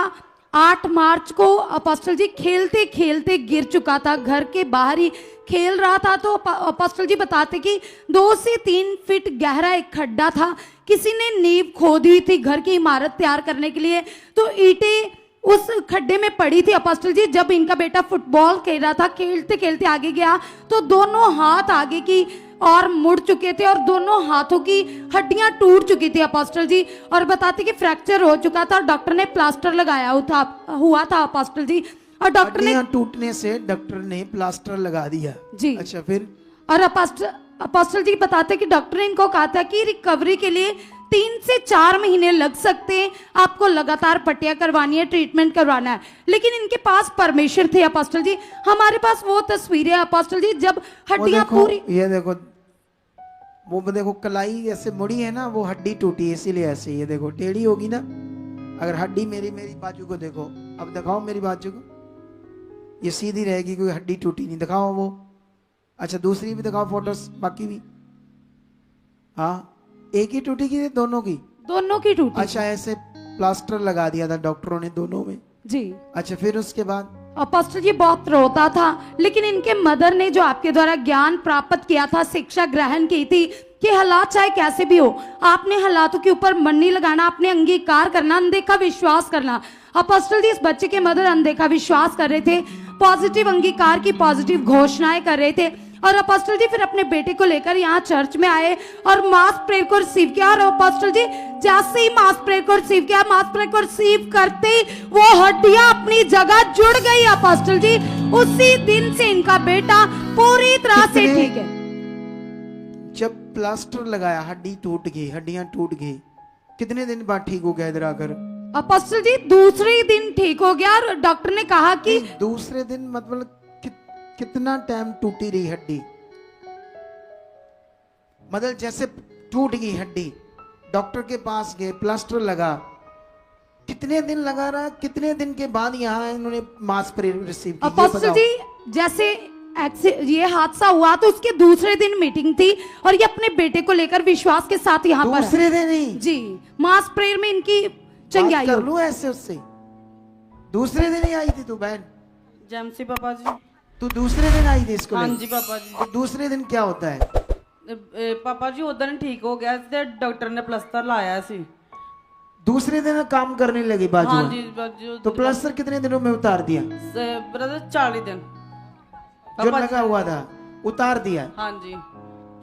8 मार्च को अपोस्टल जी खेलते खेलते गिर चुका था, घर के बाहर ही खेल रहा था। तो अपोस्टल जी बताते कि 2 से 3 फीट गहरा एक खड्डा था, किसी ने नींव खोदी हुई थी घर की इमारत तैयार करने के लिए, तो ईंटें उस खड्डे में पड़ी थी अपोस्टल जी। जब इनका बेटा फुटबॉल खेल रहा था, खेलते खेलते आगे गया तो दोनों हाथ आगे की और मुड़ चुके थे और दोनों हाथों की हड्डियां टूट चुकी थी अपोस्टल जी। और बताते कि फ्रैक्चर हो चुका था और डॉक्टर ने प्लास्टर लगाया हुआ था अपोस्टल जी। और डॉक्टर ने टूटने से डॉक्टर ने प्लास्टर लगा दिया जी। अच्छा फिर? और अपोस्टल जी बताते कि डॉक्टर ने इनको कहा था कि रिकवरी के लिए 3 से 4 महीने लग सकते हैं, आपको लगातार पट्टियां करवानी है, ट्रीटमेंट करवाना है। लेकिन इनके पास परमेश्वर थे अपोस्टल जी। हमारे पास वो तस्वीरें अपोस्टल जी जब हड्डियां पूरी, ये देखो, वो देखो कलाई ऐसे मुड़ी है ना, वो हड्डी टूटी है इसीलिए ऐसे। ये देखो टेढ़ी होगी ना, अगर हड्डी मेरी बाजू को देखो, अब दिखाओ मेरी बाजू को, ये सीधी रहेगी, कोई हड्डी टूटी नहीं। दिखाओ वो। अच्छा दूसरी भी दिखाओ फोटोस, बाकी भी। हाँ एक ही टूटी की, दोनों की टूटी। अच्छा ऐसे प्लास्टर लगा दिया था डॉक्टरों ने दोनों में जी। अच्छा फिर उसके बाद? अपोस्टल जी बहुत रोता था, लेकिन इनके मदर ने जो आपके द्वारा ज्ञान प्राप्त किया था, शिक्षा ग्रहण की थी कि हालात चाहे कैसे भी हो, आपने हालातों के ऊपर मन नहीं लगाना, आपने अंगीकार करना, अनदेखा विश्वास करना। अपोस्टल जी इस बच्चे के मदर अनदेखा विश्वास कर रहे थे, पॉजिटिव अंगीकार की पॉजिटिव घोषणाएं कर रहे थे। और अपोस्टल जी फिर अपने बेटे को लेकर यहाँ चर्च में आए और मास प्रेयर को रिसीव किया। और अपोस्टल जी जैसे ही मास प्रेयर को रिसीव किया, मास प्रेयर को रिसीव करते ही वो हड्डियां अपनी जगह जुड़ गई अपोस्टल जी। उसी दिन से इनका बेटा पूरी तरह से ठीक है। जब प्लास्टर लगाया हड्डी टूट गई, हड्डियां टूट गई, कितने दिन बाद ठीक हो गया इधर आकर? अपोस्टल जी दूसरे दिन ठीक हो गया। और डॉक्टर ने कहा कि दूसरे दिन मतलब कितना टाइम टूटी रही हड्डी? मतलब जैसे टूट गई हड्डी, डॉक्टर के पास गए, प्लास्टर लगा, कितने दिन लगा रहा? कितने दिन के बाद यहाँ इन्होंने मास प्रेयर रिसीव की? अपोस्टल जी जैसे ये हादसा हुआ तो उसके दूसरे दिन मीटिंग थी और ये अपने बेटे को लेकर विश्वास के साथ यहाँ पर दूसरे दिन ही जी मास प्रेयर में इनकी चंगाई कर लूं ऐसे उससे। दूसरे दिन ही आई थी तू बहन? जमसी पापा जी। तू दूसरे दिन आई थी इसको? हाँ जी पापा जी। तो दूसरे दिन क्या होता है? पापा जी उधर ठीक हो गया ते डॉक्टर ने प्लास्टर लाया सी। दूसरे दिन काम करने लगी बाजू? हाँ जी बाजू। तो प्लास्टर कितने दिनों में उतार दिया? ब्रदर 40 दिन जो लगा हुआ था उतार दिया? हाँ जी।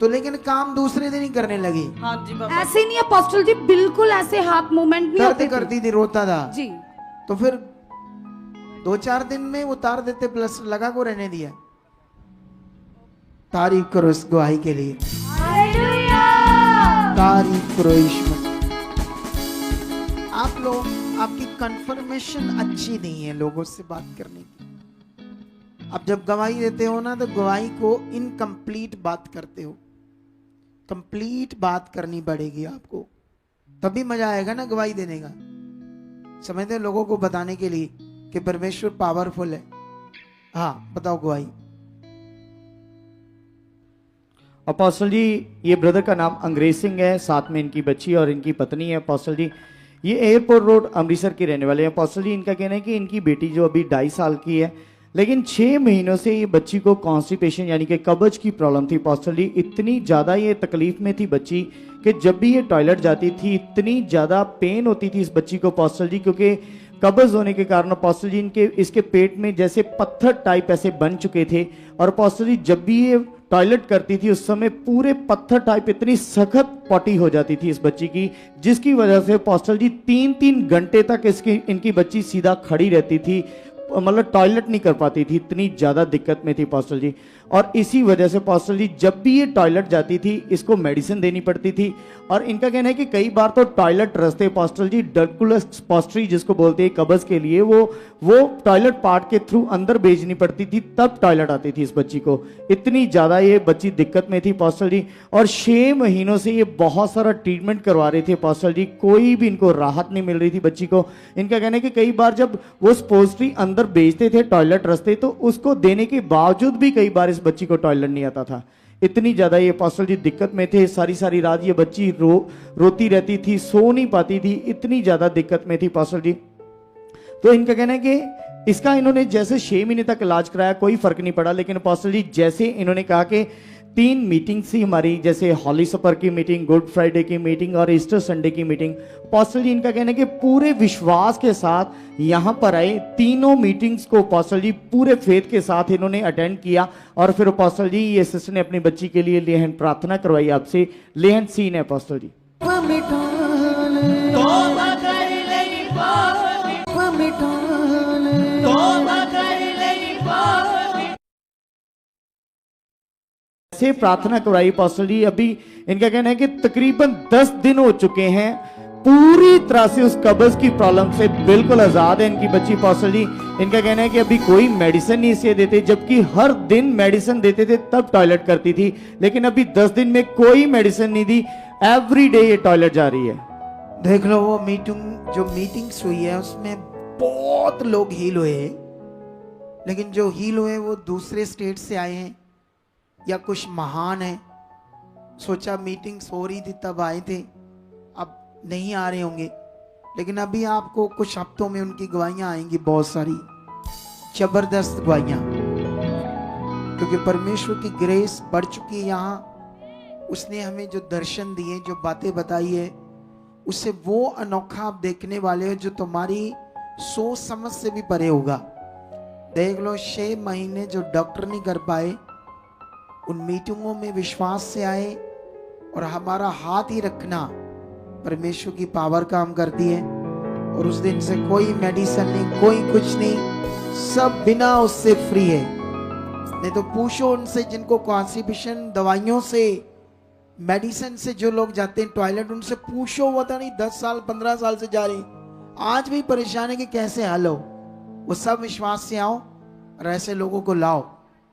तो लेकिन काम दूसरे दिन ही करने लगी? हाँ जी पापा। ऐसे नहीं अपोस्टल जी, बिल्कुल ऐसे हाथ मूवमेंट नहीं होते थे। करती थी, रोता था जी। तो फिर 2-4 दिन में उतार देते, प्लस लगा को रहने दिया। तारीफ करो इस गवाही के लिए, तारीफ करो ईश्वर। आप लोग, आपकी कंफर्मेशन अच्छी नहीं है लोगों से बात करने की। अब जब गवाही देते हो ना, तो गवाही को इनकम्प्लीट बात करते हो। कंप्लीट बात करनी पड़ेगी आपको, तभी मजा आएगा ना गवाही देने का। समझते हैं, लोगों को बताने के लिए कि परमेश्वर पावरफुल है। हाँ बताओ गवाही। अपोस्टल जी ये ब्रदर का नाम अंग्रेज सिंह है, साथ में इनकी बच्ची और इनकी पत्नी है। अपोस्टल जी ये एयरपोर्ट रोड अमृतसर के रहने वाले हैं। अपोस्टल जी इनका कहना है कि इनकी बेटी जो अभी 2.5 साल की है, लेकिन 6 महीनों से ये बच्ची को कॉन्स्टिपेशन यानी कि कब्ज की प्रॉब्लम थी। अपोस्टल जी इतनी ज़्यादा ये तकलीफ में थी बच्ची कि जब भी ये टॉयलेट जाती थी इतनी ज़्यादा पेन होती थी इस बच्ची को अपोस्टल जी, क्योंकि कब्ज होने के कारण अपोस्टल जी इसके पेट में जैसे पत्थर टाइप ऐसे बन चुके थे। और अपोस्टल जी जब भी ये टॉयलेट करती थी उस समय पूरे पत्थर टाइप इतनी सख्त पॉटी हो जाती थी इस बच्ची की, जिसकी वजह से अपोस्टल जी 3-3 घंटे तक इनकी बच्ची सीधा खड़ी रहती थी, मतलब टॉयलेट नहीं कर पाती थी, इतनी ज़्यादा दिक्कत में थी अपोस्टल जी। और इसी वजह से अपोस्टल जी जब भी ये टॉयलेट जाती थी इसको मेडिसिन देनी पड़ती थी। और इनका कहना है कि कई बार तो टॉयलेट रास्ते अपोस्टल जी डर्कुलस पॉस्ट्री जिसको बोलते हैं कब्ज के लिए, वो टॉयलेट पार्ट के थ्रू अंदर भेजनी पड़ती थी, तब टॉयलेट आती थी इस बच्ची को। इतनी ज़्यादा ये बच्ची दिक्कत में थी अपोस्टल जी। और 6 महीनों से ये बहुत सारा ट्रीटमेंट करवा रहे थे अपोस्टल जी, कोई भी इनको राहत नहीं मिल रही थी बच्ची को। इनका कहना है कि कई बार जब वो पोस्ट्री अंदर भेजते थे टॉयलेट रास्ते, तो उसको देने के बावजूद भी कई बार इस बच्ची को टॉयलेट नहीं आता था। इतनी ज्यादा ये अपोस्टल जी दिक्कत में थे, सारी रात ये बच्ची रोती रहती थी, सो नहीं पाती थी, इतनी ज्यादा दिक्कत में थी अपोस्टल जी। तो इनका कहना है कि इसका इन्होंने जैसे 6 महीने तक इलाज कराया, कोई फर्क नहीं पड़ा। लेकिन अपोस्टल जी जैसे इन्होंने कहा कि 3 मीटिंग्स थी हमारी, जैसे हॉली सपर की मीटिंग, गुड फ्राइडे की मीटिंग और ईस्टर संडे की मीटिंग। अपोस्टल जी इनका कहना है कि पूरे विश्वास के साथ यहाँ पर आए, तीनों मीटिंग्स को अपोस्टल जी पूरे फेथ के साथ इन्होंने अटेंड किया। और फिर अपोस्टल जी ये सिस्टर ने अपनी बच्ची के लिए लेहन प्रार्थना करवाई आपसे। लेहन सीन है अपोस्टल जी। से प्रार्थना करवाई अपोस्टल जी। अभी इनका कहना है कि तकरीबन 10 दिन हो चुके हैं, पूरी तरह से उस कब्ज की प्रॉब्लम से बिल्कुल आजाद है इनकी बच्ची अपोस्टल जी। इनका कहना है कि अभी कोई मेडिसिन नहीं इसे देते, जबकि हर दिन मेडिसिन देते थे तब टॉयलेट करती थी, लेकिन अभी 10 दिन में कोई मेडिसिन नहीं दी, एवरी डे ये टॉयलेट जा रही है। देख लो वो मीटिंग्स हुई है उसमें बहुत लोग हील हुए हैं, लेकिन जो हील हुए वो दूसरे स्टेट से आए हैं या कुछ महान है। सोचा मीटिंग्स हो रही थी तब आए थे, अब नहीं आ रहे होंगे, लेकिन अभी आपको कुछ हफ्तों में उनकी गवाहियां आएंगी, बहुत सारी जबरदस्त गवाहियां, क्योंकि परमेश्वर की ग्रेस बढ़ चुकी है यहाँ। उसने हमें जो दर्शन दिए, जो बातें बताई है, उससे वो अनोखा आप देखने वाले हो जो तुम्हारी सोच समझ से भी परे होगा। देख लो 6 महीने जो डॉक्टर नहीं कर पाए, उन मीटिंगों में विश्वास से आए और हमारा हाथ ही रखना परमेश्वर की पावर काम करती है। और उस दिन से कोई मेडिसिन नहीं, कोई कुछ नहीं, सब बिना उससे फ्री है। नहीं तो पूछो उनसे जिनको कॉन्स्टिपेशन दवाइयों से, मेडिसिन से जो लोग जाते हैं टॉयलेट, उनसे पूछो, वो पता नहीं 10 साल 15 साल से जा रहे, आज भी परेशान है कि कैसे हल हो। वो सब विश्वास से आओ और ऐसे लोगों को लाओ,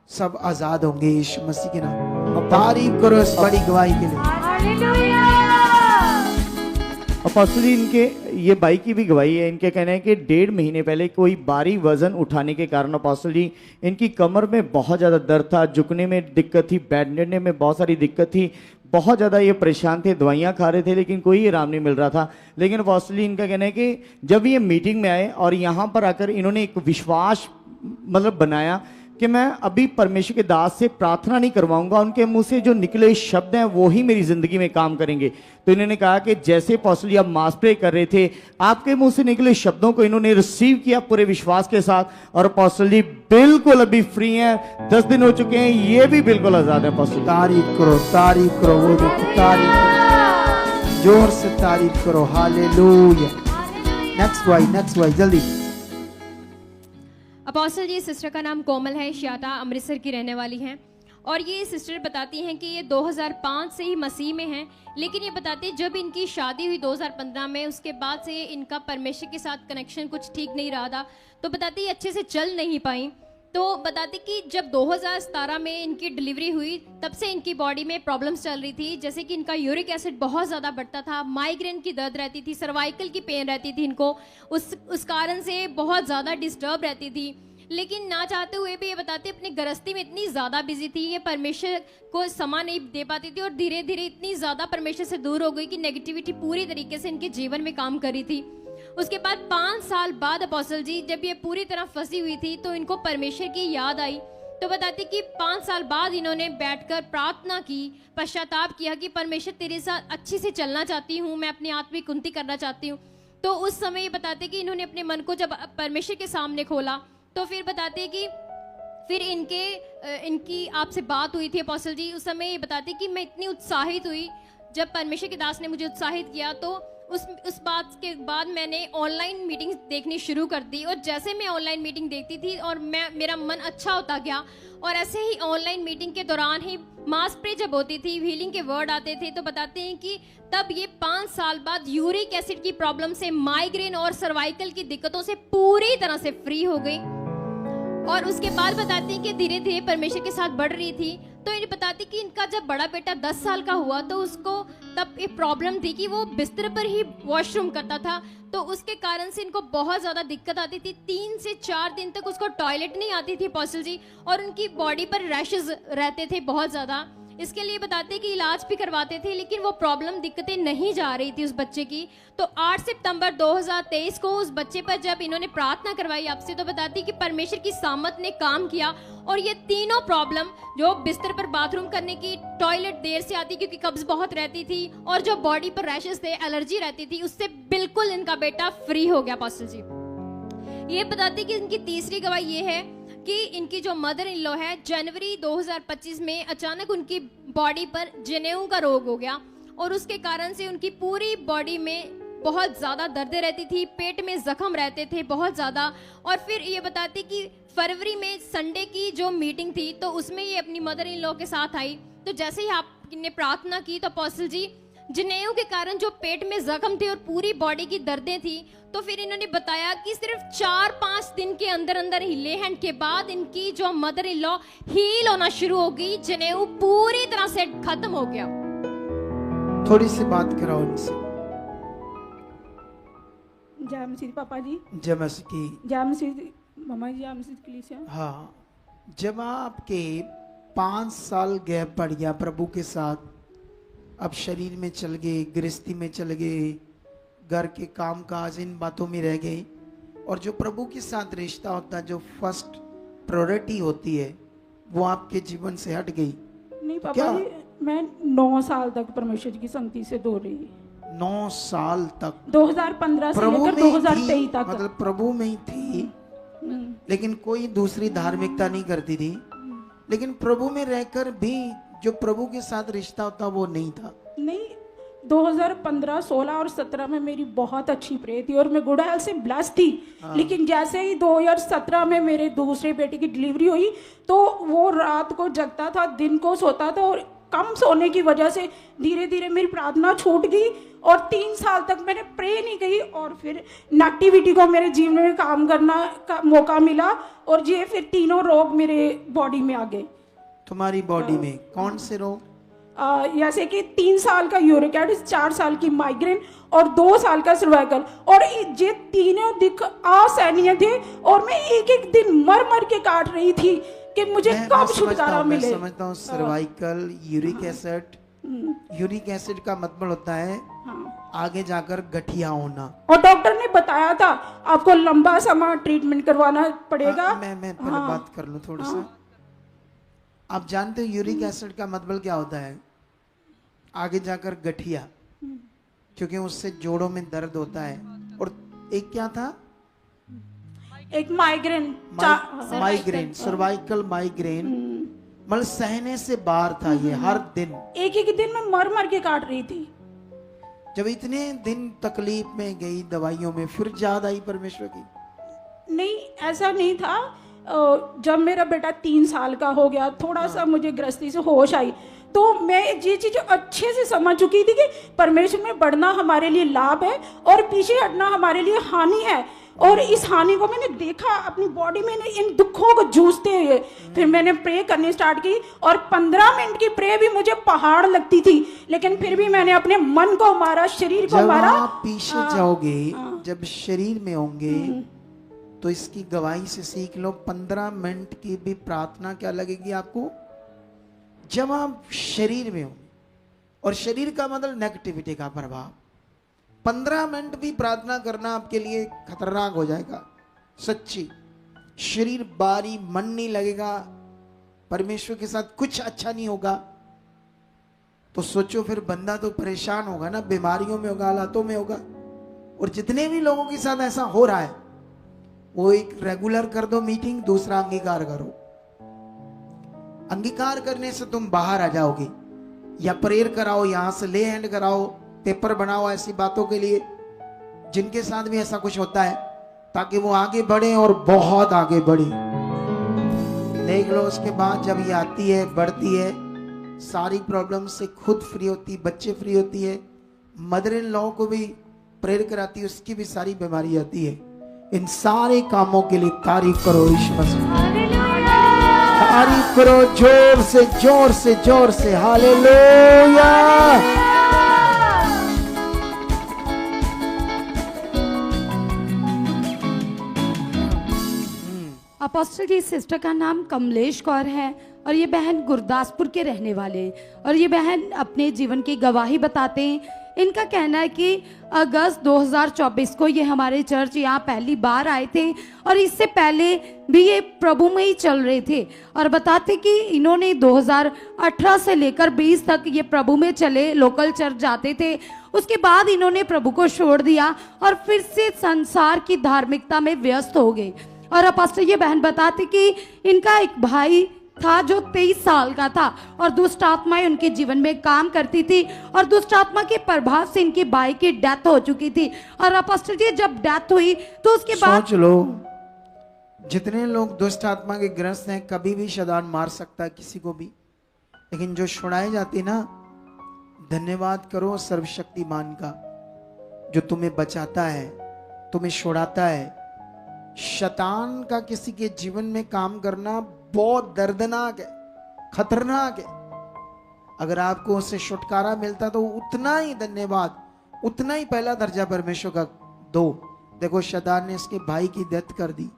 सब आजाद होंगे यीशु मसीह के नाम। तारीफ करो इस बड़ी गवाही के लिए। अपोस्टल जी इनके ये भाई की भी गवाही है। इनके कहना है कि 1.5 महीने पहले कोई भारी वजन उठाने के कारण अपोस्टल जी इनकी कमर में बहुत ज़्यादा दर्द था, झुकने में दिक्कत थी, बैठने में बहुत सारी दिक्कत थी, बहुत ज़्यादा ये परेशान थे, दवाइयाँ खा रहे थे लेकिन कोई आराम नहीं मिल रहा था। लेकिन अपोस्टल जी इनका कहना है कि जब ये मीटिंग में आए और यहाँ पर आकर इन्होंने एक विश्वास बनाया कि मैं अभी परमेश्वर के दास से प्रार्थना नहीं करवाऊंगा, उनके मुंह से जो निकले शब्द हैं वो ही मेरी जिंदगी में काम करेंगे। तो इन्होंने कहा कि जैसे अपोस्टल जी आप मास प्रे कर रहे थे, आपके मुंह से निकले शब्दों को इन्होंने रिसीव किया पूरे विश्वास के साथ, और अपोस्टल जी बिल्कुल अभी फ्री हैं, 10 दिन हो चुके हैं, ये भी बिल्कुल आजाद है। अपोस्टल तारीफ करो, वो देखो तारीफ, जोर से तारीफ करो, हालेलुया। नेक्स्ट वाई जल्दी। अपोस्टल जी सिस्टर का नाम कोमल है, श्याटा अमृतसर की रहने वाली हैं, और ये सिस्टर बताती हैं कि ये 2005 से ही मसीह में हैं, लेकिन ये बताती है जब इनकी शादी हुई 2015 में, उसके बाद से इनका परमेश्वर के साथ कनेक्शन कुछ ठीक नहीं रहा था, तो बताती है अच्छे से चल नहीं पाई। तो बताती कि जब 2017 में इनकी डिलीवरी हुई तब से इनकी बॉडी में प्रॉब्लम्स चल रही थी, जैसे कि इनका यूरिक एसिड बहुत ज़्यादा बढ़ता था, माइग्रेन की दर्द रहती थी, सर्वाइकल की पेन रहती थी इनको, उस कारण से बहुत ज़्यादा डिस्टर्ब रहती थी। लेकिन ना चाहते हुए भी ये बताते अपनी गृहस्थी में इतनी ज़्यादा बिजी थी, ये परमेश्वर को समय नहीं दे पाती थी, और धीरे धीरे इतनी ज़्यादा परमेश्वर से दूर हो गई कि नेगेटिविटी पूरी तरीके से इनके जीवन में काम कर रही थी। उसके बाद 5 साल बाद अपोस्टल जी जब ये पूरी तरह फंसी हुई थी तो इनको परमेश्वर की याद आई। तो बताती कि 5 साल बाद इन्होंने बैठकर प्रार्थना की, पश्चाताप किया कि परमेश्वर तेरे साथ अच्छी से चलना चाहती हूँ, मैं अपनी आत्मिक उन्नति करना चाहती हूँ। तो उस समय ये बताते कि इन्होंने अपने मन को जब परमेश्वर के सामने खोला, तो फिर बताते कि फिर इनकी आपसे बात हुई थी अपोस्टल जी। उस समय ये बताते कि मैं इतनी उत्साहित हुई जब परमेश्वर के दास ने मुझे उत्साहित किया, तो उस बात के बाद मैंने ऑनलाइन मीटिंग देखनी शुरू कर दी, और जैसे मैं ऑनलाइन मीटिंग देखती थी और मेरा मन अच्छा होता गया, और ऐसे ही ऑनलाइन मीटिंग के दौरान ही मास प्रे जब होती थी, हीलिंग के वर्ड आते थे, तो बताते हैं कि तब ये 5 साल बाद यूरिक एसिड की प्रॉब्लम से, माइग्रेन और सर्वाइकल की दिक्कतों से पूरी तरह से फ्री हो गई। और उसके बाद बताते हैं कि धीरे धीरे परमेश्वर के साथ बढ़ रही थी। तो ये बताती कि इनका जब बड़ा बेटा 10 साल का हुआ तो उसको तब एक प्रॉब्लम थी कि वो बिस्तर पर ही वॉशरूम करता था, तो उसके कारण से इनको बहुत ज़्यादा दिक्कत आती थी। 3 से 4 दिन तक उसको टॉयलेट नहीं आती थी अपोस्टल जी, और उनकी बॉडी पर रैशेस रहते थे बहुत ज़्यादा। इसके लिए बताते कि इलाज भी करवाते थे, लेकिन वो प्रॉब्लम दिक्कतें नहीं जा रही थी उस बच्चे की। तो 8 सितंबर 2023 को उस बच्चे पर जब इन्होंने प्रार्थना करवाई आपसे, तो बताती कि परमेश्वर की सामत ने काम किया और ये तीनों प्रॉब्लम, जो बिस्तर पर बाथरूम करने की, टॉयलेट देर से आती क्योंकि कब्ज बहुत रहती थी, और जो बॉडी पर रैशेस थे, एलर्जी रहती थी, उससे बिल्कुल इनका बेटा फ्री हो गया पास्टर जी। ये बताती कि इनकी तीसरी गवाही ये है कि इनकी जो मदर इन लॉ है, जनवरी 2025 में अचानक उनकी बॉडी पर जनेऊ का रोग हो गया और उसके कारण से उनकी पूरी बॉडी में बहुत ज़्यादा दर्दें रहती थी, पेट में जख्म रहते थे बहुत ज़्यादा। और फिर ये बताती कि फरवरी में संडे की जो मीटिंग थी, तो उसमें ये अपनी मदर इन लॉ के साथ आई। तो जैसे ही आपने प्रार्थना की, तो अपोस्टल जी जनेऊ के कारण जो पेट में जख्म थे और पूरी बॉडी की दर्दें थी, तो फिर इन्होंने बताया कि सिर्फ 4-5 दिन के अंदर अंदर ही, ले हैंड के बाद इनकी जो मदर इन लॉ हील होना शुरू हो गई, जनेऊ पूरी तरह से खत्म हो गया। थोड़ी सी बात कराओ इनसे। जय मसीह पापा जी। जय मसीह की। जय मसीह मम्मा जी। जय मसीह कलीसिया। हाँ, जब आपके 5 साल गैप पड़ गया प्रभु के साथ, अब शरीर में चल गए, गृहस्थी में चल गए, घर के काम काज इन बातों में रह गए, और जो प्रभु के साथ रिश्ता होता है, जो फर्स्ट प्रायोरिटी होती है, वो आपके जीवन से हट गई। नहीं पापा जी, मैं 9 साल तक परमेश्वर की संगति से दूर रही। 9 साल तक 2015 से लेकर 2023 तक मतलब प्रभु में ही थी, लेकिन कोई दूसरी धार्मिकता नहीं करती थी। लेकिन प्रभु में रहकर भी जो प्रभु के साथ रिश्ता होता वो नहीं था। नहीं, 2015, 16 और 17 में मेरी बहुत अच्छी प्रे थी और मैं गुड हेल्थ से ब्लेस्ड थी। लेकिन जैसे ही 2017 में मेरे दूसरे बेटे की डिलीवरी हुई, तो वो रात को जगता था, दिन को सोता था, और कम सोने की वजह से धीरे धीरे मेरी प्रार्थना छूट गई और 3 साल तक मैंने प्रे नहीं की। और फिर नेगेटिविटी को मेरे जीवन में काम करना का मौका मिला, और ये फिर तीनों रोग मेरे बॉडी में आ गए। तुम्हारी बॉडी में कौन से रोग? जैसे कि 3 साल का यूरिक एसिड, 4 साल की माइग्रेन और 2 साल का सर्वाइकल, और ये तीनों दिख असहनीय थे, और मैं एक एक दिन मर मर के काट रही थी कि मुझे कब छुटकारा मिले। मैं समझता हूँ cervical, uric acid. Uric acid का मतलब होता है आगे जाकर गठिया होना, और डॉक्टर ने बताया था आपको लंबा समय ट्रीटमेंट करवाना पड़ेगा। मैं पहले बात कर लूँ थोड़ा सा। आप जानते हो यूरिक एसिड का मतलब क्या होता है? आगे जाकर गठिया, क्योंकि उससे जोड़ों में दर्द होता है। और एक क्या था? एक माइग्रेन, माइग्रेन, सर्वाइकल माइग्रेन, मतलब सहने से बाहर था ये। हर दिन एक एक दिन में मर मर के काट रही थी। जब इतने दिन तकलीफ में गई दवाइयों में, फिर याद आई परमेश्वर की? नहीं, ऐसा नहीं था। जब मेरा बेटा 3 साल का हो गया, थोड़ा सा मुझे गृहस्थी से होश आई, तो मैं ये चीज अच्छे से समझ चुकी थी कि परमेश्वर में बढ़ना हमारे लिए लाभ है और पीछे हटना हमारे लिए हानि है। और इस हानि को मैंने देखा अपनी बॉडी में, इन दुखों को जूझते हुए। फिर मैंने प्रे करनी स्टार्ट की, और 15 मिनट की प्रे भी मुझे पहाड़ लगती थी, लेकिन फिर भी मैंने अपने मन को मारा, शरीर को मारा। जब आप पीछे जाओगे, जब शरीर में होंगे, तो इसकी गवाही से सीख लो, 15 मिनट की भी प्रार्थना क्या लगेगी आपको? जब आप शरीर में हो, और शरीर का मतलब नेगेटिविटी का प्रभाव, 15 मिनट भी प्रार्थना करना आपके लिए खतरनाक हो जाएगा। सच्ची, शरीर भारी, मन नहीं लगेगा, परमेश्वर के साथ कुछ अच्छा नहीं होगा। तो सोचो, फिर बंदा तो परेशान होगा ना, बीमारियों में होगा, हालातों में होगा। और जितने भी लोगों के साथ ऐसा हो रहा है, वो एक रेगुलर कर दो मीटिंग, दूसरा अंगीकार करो। अंगीकार करने से तुम बाहर आ जाओगे, या प्रेयर कराओ, यहां से ले हैंड कराओ, पेपर बनाओ ऐसी बातों के लिए जिनके साथ भी ऐसा कुछ होता है, ताकि वो आगे बढ़े और बहुत आगे बढ़े। देख लो, उसके बाद जब ये आती है, बढ़ती है, सारी प्रॉब्लम से खुद फ्री होती, बच्चे फ्री होती है, मदर इन लॉ को भी प्रेयर कराती है, उसकी भी सारी बीमारी आती है। इन सारे कामों के लिए तारीफ करो यीशु मसीह, तारीफ करो जोर से जोर से जोर से, हालेलुया। अपोस्टल जी, सिस्टर का नाम कमलेश कौर है और ये बहन गुरदासपुर के रहने वाले हैं और ये बहन अपने जीवन की गवाही बताते हैं। इनका कहना है कि अगस्त 2024 को ये हमारे चर्च यहाँ पहली बार आए थे और इससे पहले भी ये प्रभु में ही चल रहे थे और बताते कि इन्होंने 2018 से लेकर 20 तक ये प्रभु में चले, लोकल चर्च जाते थे। उसके बाद इन्होंने प्रभु को छोड़ दिया और फिर से संसार की धार्मिकता में व्यस्त हो गए। और अपास्टर ये बहन बताते कि इनका एक भाई था जो 23 साल का था और दुष्ट आत्माएं उनके जीवन में काम करती थी और दुष्ट आत्मा के प्रभाव से इनके भाई की डेथ हो चुकी थी। और अपास्टर जी जब डेथ हुई तो उसके बाद सोच लो, जितने लोग दुष्ट आत्मा के ग्रस्त हैं कभी भी शैतान मार सकता है किसी को भी, लेकिन जो छुड़ाई जाती ना, धन्यवाद करो सर्वशक्तिमान का जो तुम्हें बचाता है, तुम्हें छुड़ाता है। शैतान का किसी के जीवन में काम करना बहुत दर्दनाक है, खतरनाक है। अगर आपको उससे छुटकारा मिलता तो उतना ही धन्यवाद, उतना ही पहला दर्जा परमेश्वर का दो। देखो शैतान ने इसके भाई की डेथ कर दी।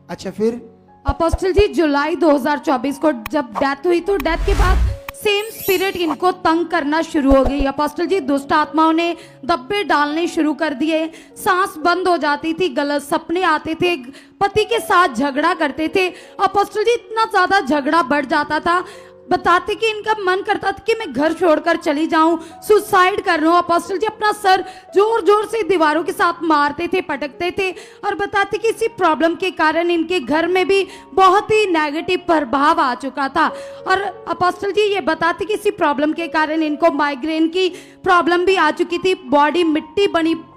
अच्छा फिर अपोस्टल जी जुलाई 2024 को जब डेथ हुई तो डेथ के बाद सेम स्पिरिट इनको तंग करना शुरू हो गई। अपोस्टल जी दुष्ट आत्माओं ने दब्बे डालने शुरू कर दिए, सांस बंद हो जाती थी, गलत सपने आते थे, पति के साथ झगड़ा करते थे। अपोस्टल जी इतना ज्यादा झगड़ा बढ़ जाता था, बताते कि इनका मन करता था कि मैं घर छोड़कर चली जाऊं, सुसाइड कर रहा हूं। अपोस्टल जी अपना सर जोर जोर से दीवारों के साथ मारते थे, पटकते थे और बताते कि इसी प्रॉब्लम के कारण इनके घर में भी बहुत ही नेगेटिव प्रभाव आ चुका था। और अपोस्टल जी ये बताते कि इसी प्रॉब्लम के कारण इनको माइग्रेन की प्रॉब्लम भी आ चुकी थी, बॉडी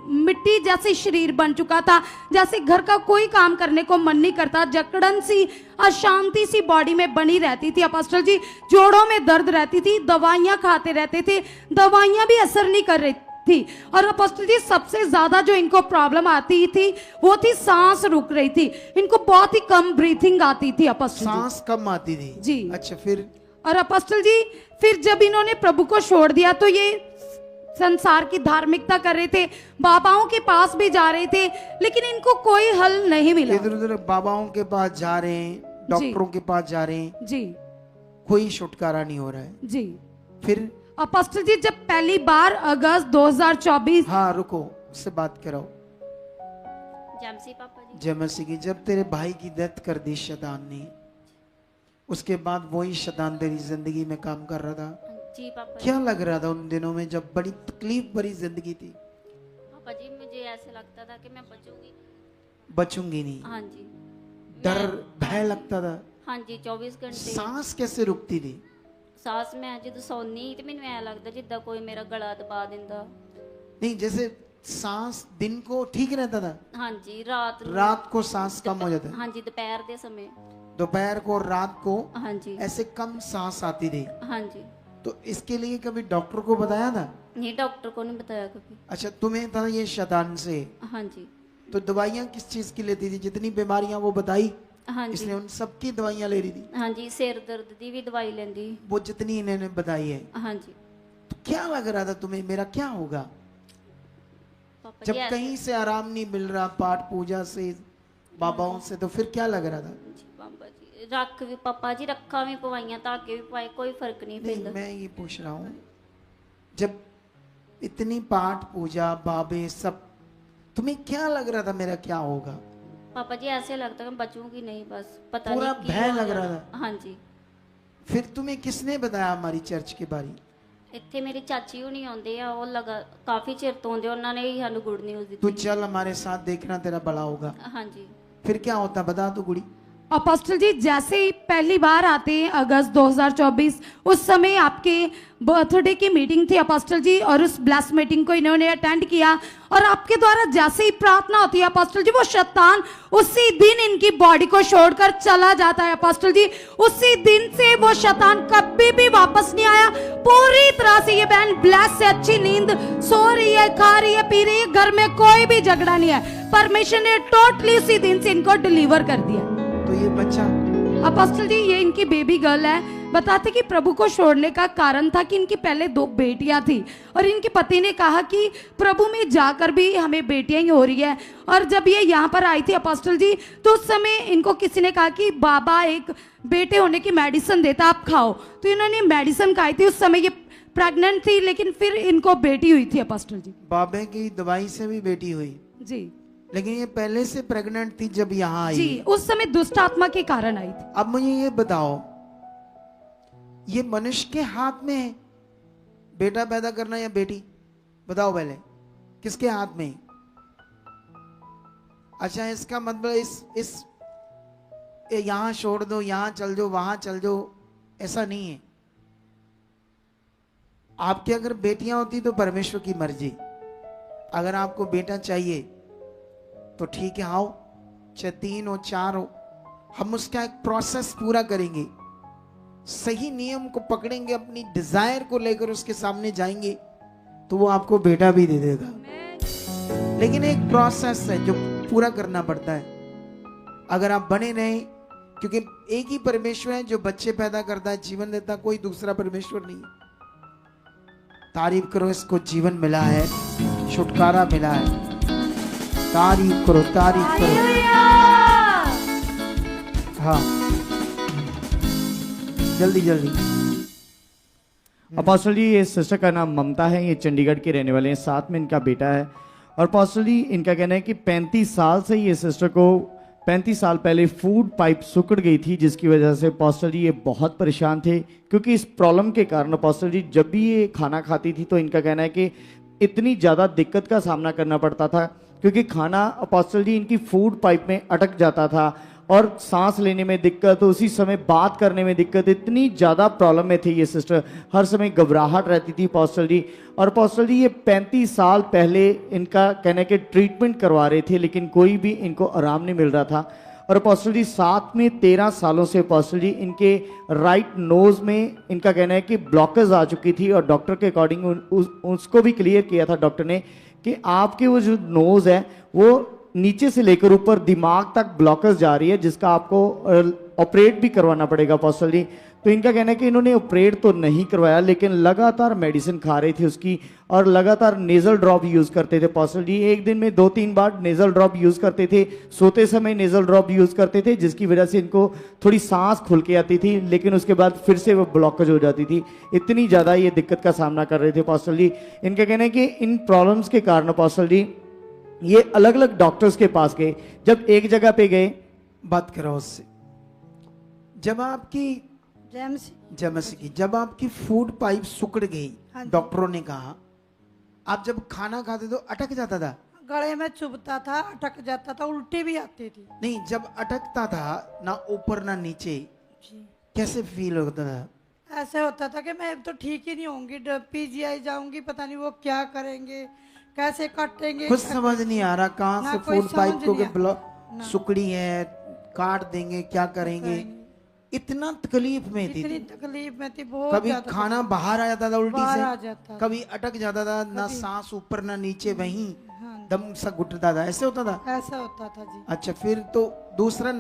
मिट्टी जैसे शरीर बन चुका था, जैसे घर का कोई काम करने को मन नहीं करता, जकड़न सी अशांति सी बॉडी में बनी रहती थी। अपोस्टल जी जोड़ों में दर्द रहती थी, दवाइयां खाते रहते थे, दवाइयां भी असर नहीं कर रही थी। और अपोस्टल जी सबसे ज्यादा जो इनको प्रॉब्लम आती थी वो थी सांस रुक रही थी, इनको बहुत ही कम ब्रीथिंग आती थी। अपोस्टल सांस कम आती थी जी। अच्छा फिर और अपोस्टल जी फिर जब इन्होंने प्रभु को छोड़ दिया तो ये संसार की धार्मिकता कर रहे थे, बाबाओं के पास भी जा रहे थे, लेकिन इनको कोई हल नहीं मिला। इधर उधर बाबाओं के पास जा रहे हैं, डॉक्टरों के पास जा रहे हैं जी, कोई छुटकारा नहीं हो रहा है जी। फिर अपोस्टल जी जब पहली बार अगस्त 2024 हाँ रुको, उससे बात कराओ। जमसी पापा जी, जय मसीह की। जब तेरे भाई की डेथ कर दी शैतान ने, उसके बाद वही शैतान तेरी जिंदगी में काम कर रहा था। जी पापा जी। क्या लग रहा था उन दिनों में जब बड़ी तकलीफ भरी जिंदगी थी? पापा जी मुझे ऐसे लगता था कि मैं बचूंगी नहीं। हाँ जी। डर भय लगता था। हाँ जी 24 घंटे। सांस कैसे रुकती थी? सांस मैं जो सौनी तो मैंने ऐ लगता जिद्दां कोई मेरा गला दबा दिंदा। नहीं, जैसे सांस दिन को ठीक रहता था। हाँ जी रात को सांस कम हो जाता है। हाँ जी दोपहर के समय, दोपहर को और रात को हाँ जी ऐसे कम सांस आती थी। हाँ जी। तो इसके लिए कभी डॉक्टर को बताया था? नहीं डॉक्टर को नहीं बताया कभी। अच्छा तुम्हें था ये शैतान से? हाँ जी। तो दवाइयाँ किस चीज की लेती थी? जितनी बीमारियां वो बताई? हाँ जी। इसने उन सबकी दवाइयाँ ले रही थी? हाँ जी सिर दर्द की भी दवाई लेंदी। वो जितनी इन्होंने बताई है? हाँ जी। तो क्या लग रहा था तुम्हें मेरा क्या होगा? पापा जब जी कहीं से आराम नहीं मिल रहा, पाठ पूजा से, बाबाओं से, तो फिर क्या लग रहा था? पापा जी रख भी पापा जी रखा भी पवाइयां, धागे भी पाए, कोई फर्क नहीं पैंदा। मैं ये पूछ रहा हूँ, जब इतनी पाठ पूजा बाबे सब, तुम्हें क्या लग रहा था मेरा क्या होगा? पापा जी ऐसे लगता है मैं बचूंगी नहीं, बस पता पूरा नहीं भय लग रहा था। हाँ जी। फिर तुम्हें किसने बताया हमारी चर्च के बारे? ਇੱਥੇ ਮੇਰੀ ਚਾਚੀ ਹੁਣੀ ਆਉਂਦੇ ਆ, ਉਹ ਲਗਾ ਕਾਫੀ ਚਿਰ ਤੋਂ ਆਉਂਦੇ, ਉਹਨਾਂ ਨੇ ਹੀ ਸਾਨੂੰ ਗੁੱਡ ਨਿਊਜ਼ ਦਿੱਤੀ। तू चल हमारे साथ, देखना तेरा भला होगा। हाँ जी। फिर क्या होता बता तो गुड़ी। अपोस्टल जी जैसे ही पहली बार आते हैं अगस्त 2024, उस समय आपके बर्थडे की मीटिंग थी अपोस्टल जी, और उस ब्लेस मीटिंग को इन्होंने अटेंड किया और आपके द्वारा जैसे ही प्रार्थना होती है अपोस्टल जी, वो शैतान उसी दिन इनकी बॉडी को छोड़कर चला जाता है अपोस्टल जी। उसी दिन से वो शैतान कभी भी वापस नहीं आया। पूरी तरह से ये बहन ब्लेस से अच्छी नींद सो रही है, खा रही है, पी रही है, घर में कोई भी झगड़ा नहीं है। परमेश्वर ने टोटली उसी दिन से इनको डिलीवर कर दिया। तो ये बच्चा अपोस्टल जी ये इनकी बेबी गर्ल है, बताते कि प्रभु को छोड़ने का कारण था कि इनकी पहले 2 बेटियां थी और इनके पति ने कहा कि प्रभु में जाकर भी हमें बेटियां ही हो रही है। और जब ये यहाँ पर आई थी अपोस्टल जी, तो उस समय इनको किसी ने कहा कि बाबा एक बेटे होने की मेडिसिन देता, आप खाओ। तो इन्होंने मेडिसिन खाई थी, उस समय ये प्रेग्नेंट थी, लेकिन फिर इनको बेटी हुई थी अपोस्टल जी। बाबे की दवाई से भी बेटी हुई जी, लेकिन ये पहले से प्रेग्नेंट थी जब यहाँ आई जी, उस समय दुष्ट आत्मा के कारण आई थी। अब मुझे ये बताओ, ये मनुष्य के हाथ में है बेटा पैदा करना या बेटी? बताओ पहले, किसके हाथ में है? अच्छा, इसका मतलब इस यहां छोड़ दो, यहां चल जाओ, वहां चल जाओ, ऐसा नहीं है। आपकी अगर बेटियां होती तो परमेश्वर की मर्जी। अगर आपको बेटा चाहिए तो ठीक है, आओ, चाहे 3 हो 4 हो, हम उसका एक प्रोसेस पूरा करेंगे, सही नियम को पकड़ेंगे, अपनी डिजायर को लेकर उसके सामने जाएंगे तो वो आपको बेटा भी दे देगा। लेकिन एक प्रोसेस है जो पूरा करना पड़ता है। अगर आप बने रहे, क्योंकि एक ही परमेश्वर है जो बच्चे पैदा करता है, जीवन देता है, कोई दूसरा परमेश्वर नहीं। तारीफ करो, इसको जीवन मिला है, छुटकारा मिला है। तारीफ करो, तारीफ करो। हाँ, जल्दी जल्दी। अपोस्टल जी, ये सिस्टर का नाम ममता है, ये चंडीगढ़ के रहने वाले हैं, साथ में इनका बेटा है। और अपोस्टल जी, इनका कहना है कि 35 साल से ये सिस्टर को 35 साल पहले फूड पाइप सिकुड़ गई थी, जिसकी वजह से अपोस्टल जी ये बहुत परेशान थे। क्योंकि इस प्रॉब्लम के कारण अपोस्टल जी जब भी ये खाना खाती थी तो इनका कहना है कि इतनी ज़्यादा दिक्कत का सामना करना पड़ता था, क्योंकि खाना अपोस्टल जी इनकी फूड पाइप में अटक जाता था और सांस लेने में दिक्कत, उसी समय बात करने में दिक्कत, इतनी ज़्यादा प्रॉब्लम में थी ये सिस्टर। हर समय घबराहट रहती थी अपोस्टल जी। और अपोस्टल जी ये 35 साल पहले इनका कहने के ट्रीटमेंट करवा रहे थे, लेकिन कोई भी इनको आराम नहीं मिल रहा था। और अपोस्टल जी साथ में 13 सालों से अपोस्टल जी इनके राइट नोज में इनका कहना है कि ब्लॉकेज आ चुकी थी, और डॉक्टर के अकॉर्डिंग उसको भी क्लियर किया था डॉक्टर ने कि आपके वो जो नोज है वो नीचे से लेकर ऊपर दिमाग तक ब्लॉकेज जा रही है, जिसका आपको ऑपरेट भी करवाना पड़ेगा अपोस्टल जी। तो इनका कहना है कि इन्होंने ऑपरेट तो नहीं करवाया, लेकिन लगातार मेडिसिन खा रहे थे उसकी, और लगातार नेजल ड्रॉप यूज़ करते थे अपोस्टल जी। एक दिन में 2-3 बार नेजल ड्रॉप यूज़ करते थे, सोते समय नेजल ड्रॉप यूज़ करते थे, जिसकी वजह से इनको थोड़ी सांस खुल के आती थी, लेकिन उसके बाद फिर से वो ब्लॉकेज हो जाती थी। इतनी ज़्यादा ये दिक्कत का सामना कर रहे थे अपोस्टल जी। इनका कहना है कि इन प्रॉब्लम्स के कारण अपोस्टल जी ये अलग अलग डॉक्टर्स के पास गए। जब एक जगह पे गए, बात करो उससे, जब आपकी जमसी की जब आपकी फूड पाइप सिकुड़ गई, डॉक्टरों ने कहा आप जब खाना खाते तो अटक जाता था, गले में चुभता था, अटक जाता था, उल्टी भी आती थी। नहीं, जब अटकता था ना ऊपर ना नीचे, कैसे फील होता था? ऐसे होता था कि मैं तो ठीक ही नहीं होंगी, PGI जाऊंगी, पता नहीं वो क्या करेंगे, कैसे काटेंगे, कुछ समझ नहीं आ रहा कहाँ से फूड पाइप को सुकड़ी है, काट देंगे, क्या करेंगे। इतना तकलीफ में थी, इतनी तकलीफ में थी बहुत। कभी खाना बाहर आ जाता था उल्टी से, जाता, कभी अटक जाता था, ना सांस ऊपर ना नीचे, वहीं दम सा घुटता था, ऐसे होता था। ऐसा होता था जी। अच्छा, फिर तो दूसरा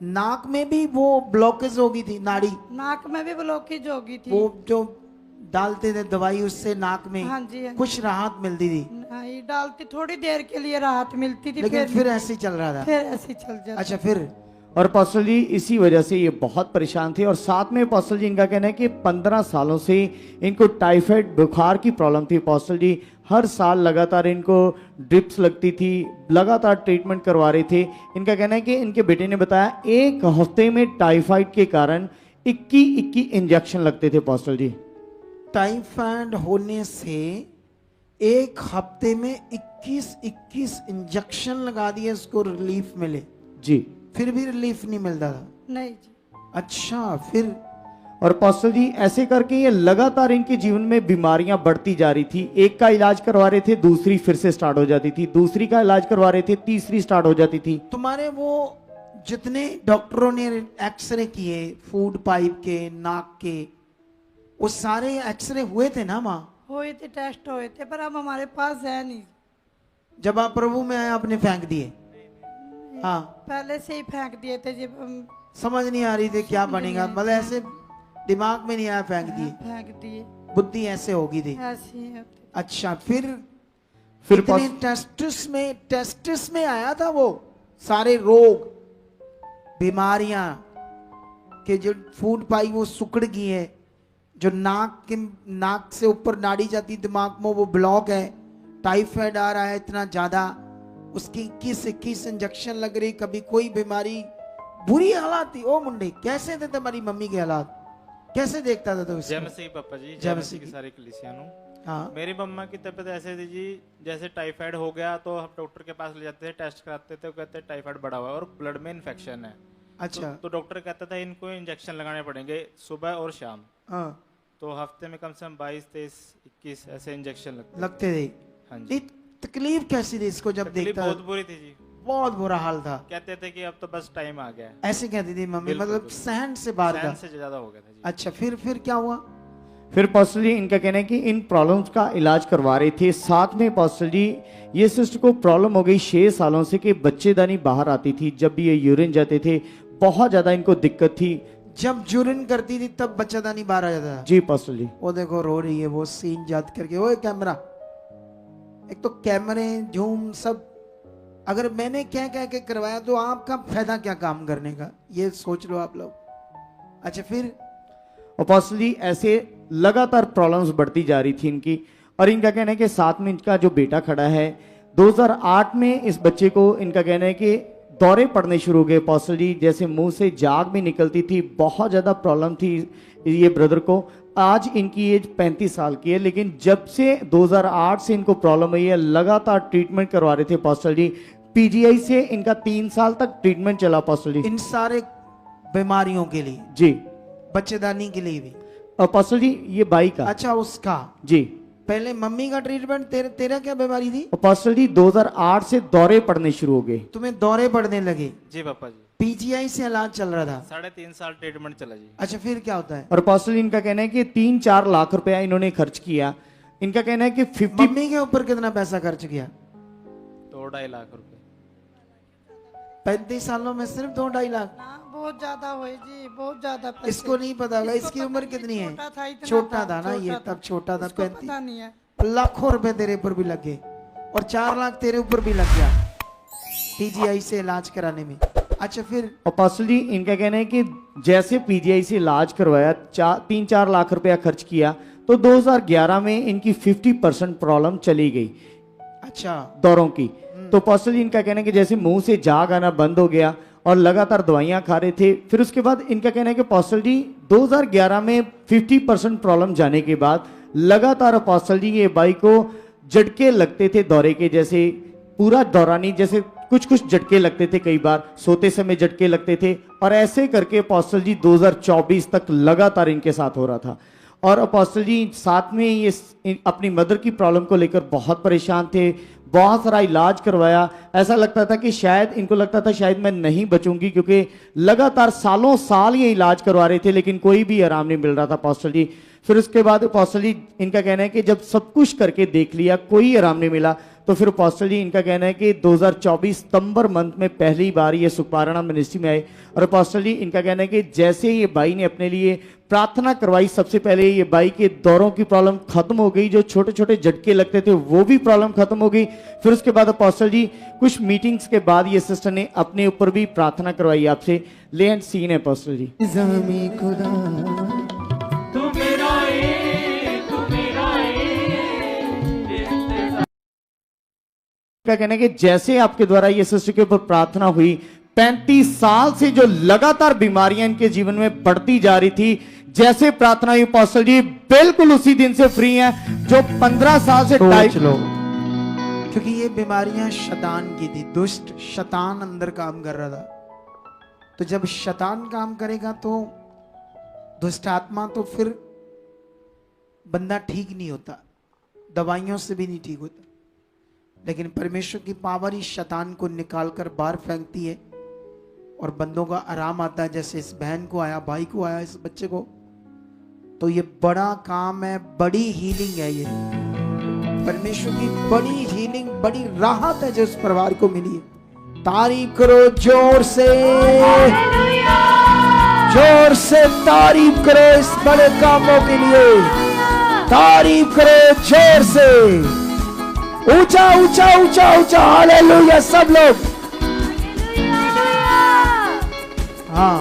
नाक में भी वो ब्लॉकेज हो गई थी, नाड़ी नाक में भी ब्लॉकेज हो गई थी। वो जो डालते थे दवाई, उससे नाक में हाँ जी, हाँ जी। कुछ राहत मिलती थी। ये डालती, थोड़ी देर के लिए राहत मिलती थी, लेकिन फिर ऐसे ही चल रहा था, फिर ऐसे चल जाता। अच्छा, फिर और अपोस्टल जी इसी वजह से ये बहुत परेशान थे। और साथ में अपोस्टल जी इनका कहना है कि 15 सालों से इनको टाइफाइड बुखार की प्रॉब्लम थी अपोस्टल जी। हर साल लगातार इनको ड्रिप्स लगती थी, लगातार ट्रीटमेंट करवा रहे थे। इनका कहना है कि इनके बेटे ने बताया 1 हफ्ते में टाइफाइड के कारण 21 इंजेक्शन लगते थे अपोस्टल जी। टाइफाइड होने से 1 हफ्ते में 21 इंजेक्शन लगा दिए, इसको रिलीफ मिले जी, फिर भी रिलीफ नहीं मिलता था? नहीं जी। अच्छा, फिर? और अपोस्टल जी ऐसे करके ये लगातार इनके जीवन में बीमारियां बढ़ती जा रही थी। एक का इलाज करवा रहे थे, दूसरी फिर से स्टार्ट हो जाती थी, दूसरी का इलाज करवा रहे थे, तीसरी स्टार्ट हो जाती थी। तुम्हारे वो जितने डॉक्टरों ने एक्सरे किए फूड पाइप के, नाक के, वो सारे एक्सरे हुए थे ना माँ? हुए थे, टेस्ट हुए थे, पर अब हमारे पास है नहीं। जब आप प्रभु में आए आपने फेंक दिए? हाँ, पहले से ही फेंक दिए थे। जब समझ नहीं आ रही थी क्या बनेगा, मतलब ऐसे दिमाग में नहीं आया, फेंक दिए। फेंक दिए, बुद्धि ऐसे होगी थी। ऐसे ही होते। अच्छा, फिर फिर टेस्टिस में आया था वो सारे रोग बीमारियां के जो फूड पाई वो सुकड़ गई है, जो नाक से ऊपर नाड़ी जाती दिमाग में वो ब्लॉक है, टाइफाइड आ रहा है इतना ज्यादा, उसकी 21 इंजेक्शन लग रही, कभी कोई बीमारी, बुरी हालात थी। ओ मुंडे कैसे थे तुम्हारी मम्मी के हालात, कैसे देखता था तो जय मसीह पापा जी, जय मसीह की सारी कलीसिया नु। हाँ, मेरी मम्मा की तबीयत ऐसे थी जी, जैसे टाइफाइड हो गया तो हम डॉक्टर के पास ले जाते थे, टेस्ट कराते थे, कहते टाइफाइड बढ़ा हुआ है और ब्लड में इन्फेक्शन है। अच्छा, तो डॉक्टर कहता था इनको इंजेक्शन लगाने पड़ेंगे सुबह और शाम। हाँ, तो हफ्ते में कम से कम 22, 23, 21 ऐसे इंजेक्शन लगते थे। हाँ जी। तकलीफ कैसी थी इसको जब देखता? बहुत बुरी थी जी, बहुत बुरा हाल था। कहते थे कि अब तो बस टाइम आ गया। ऐसे कहती थी मम्मी, मतलब सहन से बाहर का, सहन से ज्यादा हो गया था जी। अच्छा, फिर क्या हुआ? फिर पास्टर जी इनका कहना है कि इन प्रॉब्लम्स का इलाज करवा रहे थे, साथ में पास्टर जी ये सिस्टर को प्रॉब्लम हो गई 6 सालों से कि बच्चेदानी बाहर आती थी, जब भी ये यूरिन जाते थे बहुत ज्यादा इनको दिक्कत थी। जब यूरिन करती थी तब बच्चेदानी बाहर आ जाता था? जी पास्टर जी। वो देखो रो रही है, वो सीन याद करके, ओए कैमरा, एक तो कैमरे झूम सब, अगर मैंने क्या कह के करवाया तो आपका फायदा क्या काम करने का, ये सोच लो आप लोग। अच्छा, फिर और पास्टर जी ऐसे लगातार प्रॉब्लम्स बढ़ती जा रही थी इनकी, और इनका कहना है कि साथ में इनका जो बेटा खड़ा है 2008 में इस बच्चे को इनका कहना है कि दौरे पड़ने शुरू हो गए पास्टर जी, जैसे मुंह से जाग भी निकलती थी, बहुत ज़्यादा प्रॉब्लम थी ये ब्रदर को। आज इनकी एज 35 साल की है, लेकिन जब से 2008 से इनको प्रॉब्लम हुई है लगातार ट्रीटमेंट करवा रहे थे पास्टर जी। पीजीआई से इनका 3 साल तक ट्रीटमेंट चला पास्टर जी, इन सारे बीमारियों के लिए जी, बच्चेदानी के लिए भी। और पास्टर जी ये भाई का, अच्छा, उसका जी, पहले मम्मी का ट्रीटमेंट, तेरा क्या बीमारी थी? और पास्टर जी 2008 से दौरे पड़ने शुरू हो गए। तुम्हें दौरे पड़ने लगे? जी पापा जी। पीजीआई से इलाज चल रहा था? 3.5 साल ट्रीटमेंट चला जी। अच्छा, फिर क्या होता है? और पास्टर जी इनका कहना है कि 3-4 लाख रुपया इन्होंने खर्च किया। इनका कहना है कि 50 मम्मी के ऊपर कितना पैसा खर्च किया? 2-2.5 लाख रुपए। 35 सालों में सिर्फ 2-2.5 लाख? बहुत ज्यादा हुए जी, बहुत ज्यादा। इसको नहीं पता होगा, इसकी उम्र कितनी है? छोटा था ना ये, तब छोटा था। 35 लाखों रुपए तेरे ऊपर भी लग गए, और 4 लाख तेरे ऊपर भी लग गया पीजीआई से इलाज कराने में। अच्छा, फिर? और पास्टर जी इनका कहना है कि जैसे पीजीआई से इलाज करवाया, 3-4 लाख रुपया खर्च किया, तो 2011 में इनकी 50% प्रॉब्लम चली गई। अच्छा, दौरों की। तो पास्टर जी इनका कहना है कि जैसे मुंह से जाग आना बंद हो गया और लगातार दवाइयां खा रहे थे। फिर उसके बाद इनका कहना है कि पास्टर जी 2011 में 50% प्रॉब्लम जाने के बाद लगातार पास्टर जी ये बाई को झटके लगते थे दौरे के, जैसे पूरा दौरानी जैसे कुछ झटके लगते थे, कई बार सोते समय झटके लगते थे, और ऐसे करके पास्टर जी 2024 तक लगातार इनके साथ हो रहा था। और अपोस्टल जी साथ में ये अपनी मदर की प्रॉब्लम को लेकर बहुत परेशान थे, बहुत सारा इलाज करवाया। ऐसा लगता था कि शायद इनको लगता था शायद मैं नहीं बचूंगी, क्योंकि लगातार सालों साल ये इलाज करवा रहे थे लेकिन कोई भी आराम नहीं मिल रहा था अपोस्टल जी। फिर उसके बाद अपोस्टल जी इनका कहना है कि जब सब कुछ करके देख लिया कोई आराम नहीं मिला, तो फिर अपोस्टल जी इनका कहना है कि 2024 सितंबर मंथ में पहली बार ये सुखपारायण मिनिस्ट्री में आए। और अपोस्टल जी इनका कहना है कि जैसे ये भाई ने अपने लिए प्रार्थना करवाई, सबसे पहले ये भाई के दौरों की प्रॉब्लम खत्म हो गई, जो छोटे छोटे झटके लगते थे वो भी प्रॉब्लम खत्म हो गई। फिर उसके बाद अपोस्टल जी कुछ मीटिंग्स के बाद ये सिस्टर ने अपने ऊपर भी प्रार्थना करवाई आपसे। ले एंड सीन है अपोस्टल जी। क्या कहना है कि जैसे आपके द्वारा ये सिस्टर के ऊपर प्रार्थना हुई, 35 साल से जो लगातार बीमारियां इनके जीवन में बढ़ती जा रही थी, जैसे प्रार्थना हुई अपोस्टल जी बिल्कुल उसी दिन से फ्री हैं। जो 15 साल से लो, क्योंकि ये बीमारियां शैतान की थी, दुष्ट शैतान अंदर काम कर रहा था। तो जब शैतान काम करेगा तो दुष्ट आत्मा, तो फिर बंदा ठीक नहीं होता, दवाइयों से भी नहीं ठीक होता। लेकिन परमेश्वर की पावर इस शैतान को निकालकर बाहर फेंकती है और बंदों का आराम आता है। जैसे इस बहन को आया, भाई को आया, इस बच्चे को। तो ये बड़ा काम है, बड़ी हीलिंग है, ये परमेश्वर की बड़ी हीलिंग, बड़ी राहत है जो इस परिवार को मिली है। तारीफ करो जोर से। जोर से तारीफ करो इस बड़े कामों के लिए, तारीफ करो जोर से, ऊंचा ऊंचा ऊंचा ऊंचा हालेलुया सब लोग। हाँ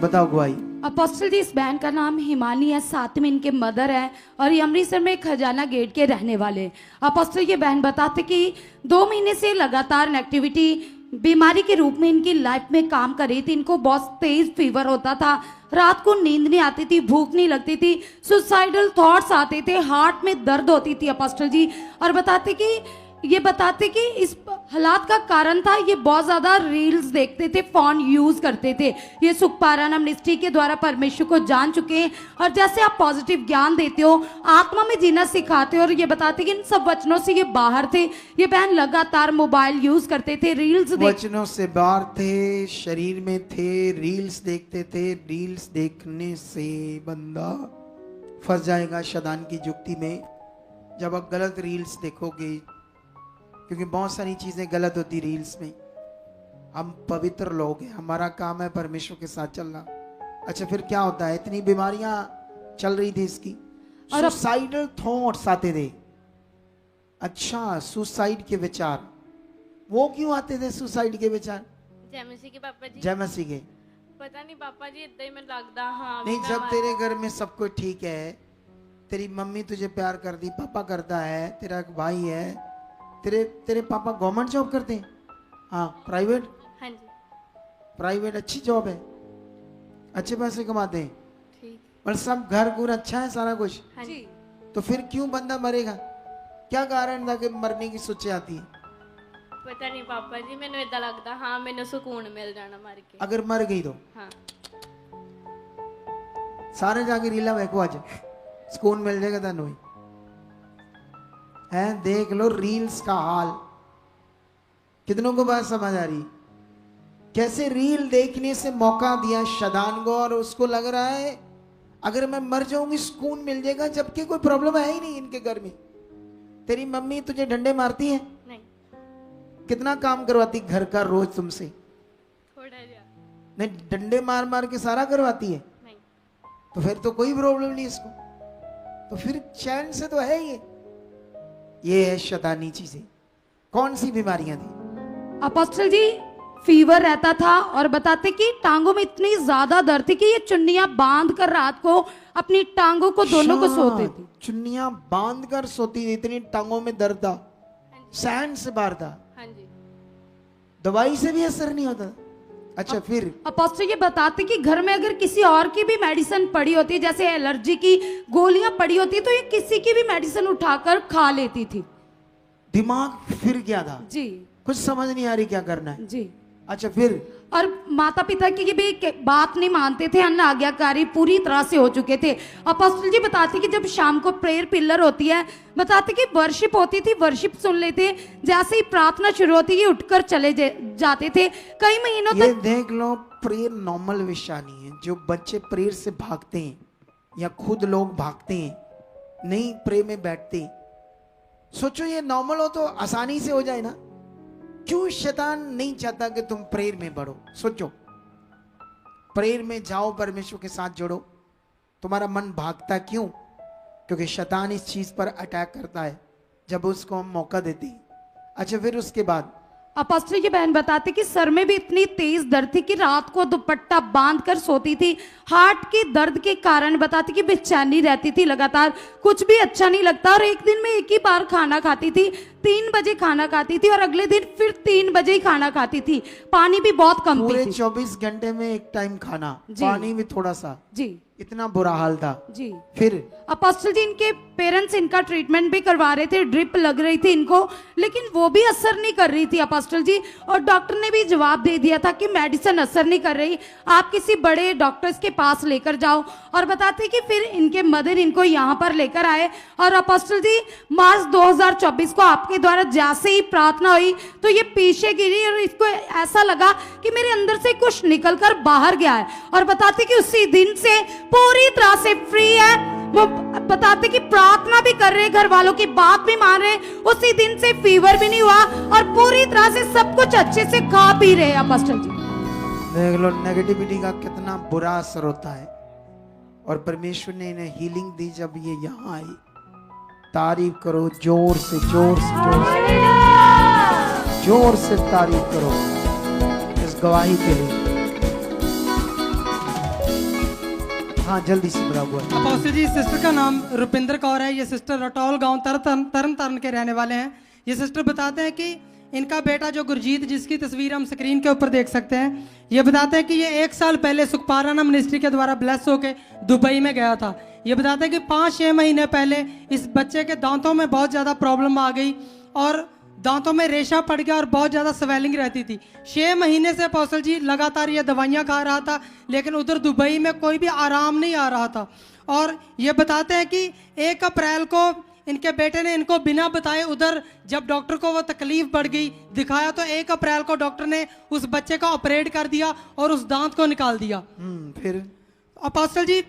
बताओ गुआई। अपोस्टल जी, इस बहन का नाम हिमानी है, साथ में इनके मदर है और ये अमृतसर में खजाना गेट के रहने वाले। अपोस्टल ये बहन बताते कि 2 महीने से लगातार नेगेटिविटी बीमारी के रूप में इनकी लाइफ में काम कर रही थी। इनको बहुत तेज फीवर होता था, रात को नींद नहीं आती थी, भूख नहीं लगती थी, सुसाइडल थॉट्स आते थे, हार्ट में दर्द होती थी अपोस्टल जी। और बताते कि इस हालात का कारण था ये बहुत ज्यादा रील्स देखते थे, फोन यूज करते थे। ये सुखपारण मिनिस्ट्री के द्वारा परमेश्वर को जान चुके हैं और जैसे आप पॉजिटिव ज्ञान देते हो, आत्मा में जीना सिखाते हो, और ये बताते कि इन सब वचनों से ये बाहर थे। ये बहन लगातार मोबाइल यूज करते थे, रील्स वचनों से बाहर थे, शरीर में थे, रील्स देखते थे। रील्स देखने से बंदा फंस जाएगा शैतान की जुक्ति में। जब आप गलत रील्स देखोगे, क्योंकि बहुत सारी चीजें गलत होती रील्स में। हम पवित्र लोग हैं, हमारा काम है परमेश्वर के साथ चलना। अच्छा फिर क्या होता है, इतनी बीमारियां चल रही थी इसकी, सुसाइडल थॉट्स आते थे। अच्छा सुसाइड के विचार, वो क्यों आते थे सुसाइड के विचार? जय मसीह के पापा जी। जय मसीह के। पता नहीं पापा जी, इतना ही मैं लगता। हाँ नहीं, जब तेरे घर में सब कुछ ठीक है, तेरी मम्मी तुझे प्यार करती, पापा करता है, तेरा एक भाई है, तेरे पापा गवर्नमेंट जॉब करते हैं? हाँ प्राइवेट? हाँ जी प्राइवेट अच्छी जॉब है, अच्छे पैसे कमाते हैं, ठीक, पर सब घर घूर अच्छा है सारा कुछ। हाँ जी। तो फिर क्यों बंदा मरेगा? क्या कारण था कि मरने की सोचे आती है? पता नहीं पापा जी, मैंने इतना लगता। हाँ मैंने सुकून मिल जाना मर के। अगर मर गई तो हाँ सारे जाके रीला देखो, आज सुकून मिल जाएगा तेनों ही है। देख लो रील्स का हाल, कितनों को बात समझ आ रही? कैसे रील देखने से मौका दिया शैतान को, और उसको लग रहा है अगर मैं मर जाऊंगी सुकून मिल जाएगा, जबकि कोई प्रॉब्लम है ही नहीं इनके घर में। तेरी मम्मी तुझे डंडे मारती है? नहीं। कितना काम करवाती घर का रोज तुमसे? थोड़ा जा। नहीं, डंडे मार मार के सारा करवाती है? नहीं। तो फिर तो कोई प्रॉब्लम नहीं इसको, तो फिर चैन से तो है ये है शैतानी चीजें। कौन सी बीमारियां थी? अपोस्टल जी फीवर रहता था और बताते कि टांगों में इतनी ज्यादा दर्द थी कि ये चुन्नियां बांध कर रात को अपनी टांगों को दोनों को सोते थे। चुन्नियां बांध कर सोती थी, इतनी टांगों में दर्द था, सैंड से बाहर था। हाँ जी। दवाई से भी असर नहीं होता? अच्छा फिर अपोस्टल ये बताते कि घर में अगर किसी और की भी मेडिसिन पड़ी होती है, जैसे एलर्जी की गोलियां पड़ी होती है, तो ये किसी की भी मेडिसिन उठाकर खा लेती थी। दिमाग फिर गया था जी, कुछ समझ नहीं आ रही क्या करना है जी। अच्छा फिर? और माता पिता की भी बात नहीं मानते थे, अन्न आज्ञाकारी पूरी तरह से हो चुके थे। अपोस्टल जी बताते कि जब शाम को प्रेयर पिलर होती है, बताते कि वर्शिप होती थी, वर्शिप सुन लेते, जैसे ही प्रार्थना शुरू होती है उठकर चले जाते थे। कई महीनों ये तक देख लो, प्रेयर नॉर्मल विषय नहीं है। जो बच्चे प्रेयर से भागते हैं या खुद लोग भागते हैं, नहीं प्रेयर में बैठते, सोचो ये नॉर्मल हो तो आसानी से हो जाए ना। क्यों शैतान नहीं चाहता कि तुम प्रेयर में बढ़ो? सोचो, प्रेयर में जाओ, परमेश्वर के साथ जुड़ो, तुम्हारा मन भागता क्यों? क्योंकि शैतान इस चीज पर अटैक करता है जब उसको हम मौका देते हैं। अच्छा फिर उसके बाद अपोस्टल की बहन बताते कि सर में भी इतनी तेज दर्द थी कि रात को दुपट्टा बांध कर सोती थी। हार्ट के दर्द के कारण बताती कि बेचैनी रहती थी, लगातार कुछ भी अच्छा नहीं लगता, और एक दिन में एक ही बार खाना खाती थी। 3 बजे खाना खाती थी और अगले दिन फिर 3 बजे ही खाना खाती थी। पानी भी बहुत कम पूरे पीती। 24 घंटे में एक टाइम खाना, जी। पानी भी थोड़ा सा जी, इतना बुरा हाल था जी। फिर अपोस्टल जी इनके पेरेंट्स इनका ट्रीटमेंट भी करवा रहे थे, ड्रिप लग रही थी इनको, लेकिन वो भी असर नहीं कर रही थी अपोस्टल जी। और डॉक्टर ने भी जवाब दे दिया था कि मेडिसिन असर नहीं कर रही, आप किसी बड़े डॉक्टर्स के पास लेकर जाओ। और बताते कि फिर इनके मदर इनको यहाँ पर लेकर आए। और अपोस्टल जी मार्च 2024 को आपके द्वारा जैसे ही प्रार्थना हुई तो ये पीछे गिरी और इसको ऐसा लगा कि मेरे अंदर से कुछ निकलकर बाहर गया है। और बताते कि उसी दिन से पूरी तरह से फ्री है। वो बताते कि प्रार्थना भी कर रहे, घर वालों की बात भी मान रहे, उसी दिन से फीवर भी नहीं हुआ और पूरी तरह से सब कुछ अच्छे से खा पी रहे। अपोस्टल जी देख लो नेगेटिविटी का कितना बुरा असर होता है। और परमेश्वर ने इन्हें हीलिंग दी जब ये यहाँ आई। तारीफ करो जोर से, जोर से, जोर से, जोर से तारीफ करो इस गवाही के लिए। हाँ जल्दी से बड़ा हुआ। अपोस्टल जी, सिस्टर का नाम रुपिंदर कौर है। ये सिस्टर रटौल गांव तरन तारण के रहने वाले हैं। ये सिस्टर बताते हैं कि इनका बेटा जो गुरजीत, जिसकी तस्वीर हम स्क्रीन के ऊपर देख सकते हैं, ये बताते हैं कि ये 1 साल पहले सुखपाराना मिनिस्ट्री के द्वारा ब्लेस होके दुबई में गया था। ये बताते हैं कि 5-6 महीने पहले इस बच्चे के दांतों में बहुत ज़्यादा प्रॉब्लम आ गई और दांतों में रेशा पड़ गया और बहुत ज़्यादा स्वेलिंग रहती थी। 6 महीने से अपोस्टल जी लगातार ये दवाइयाँ खा रहा था, लेकिन उधर दुबई में कोई भी आराम नहीं आ रहा था। और ये बताते हैं कि 1 अप्रैल को इनके बेटे ने इनको बिना बताए उधर जब डॉक्टर को वो तकलीफ बढ़ गई दिखाया, तो 1 अप्रैल को डॉक्टर ने उस बच्चे का ऑपरेट कर दिया और उस दांत को निकाल दिया। फिर अपोस्टल जी,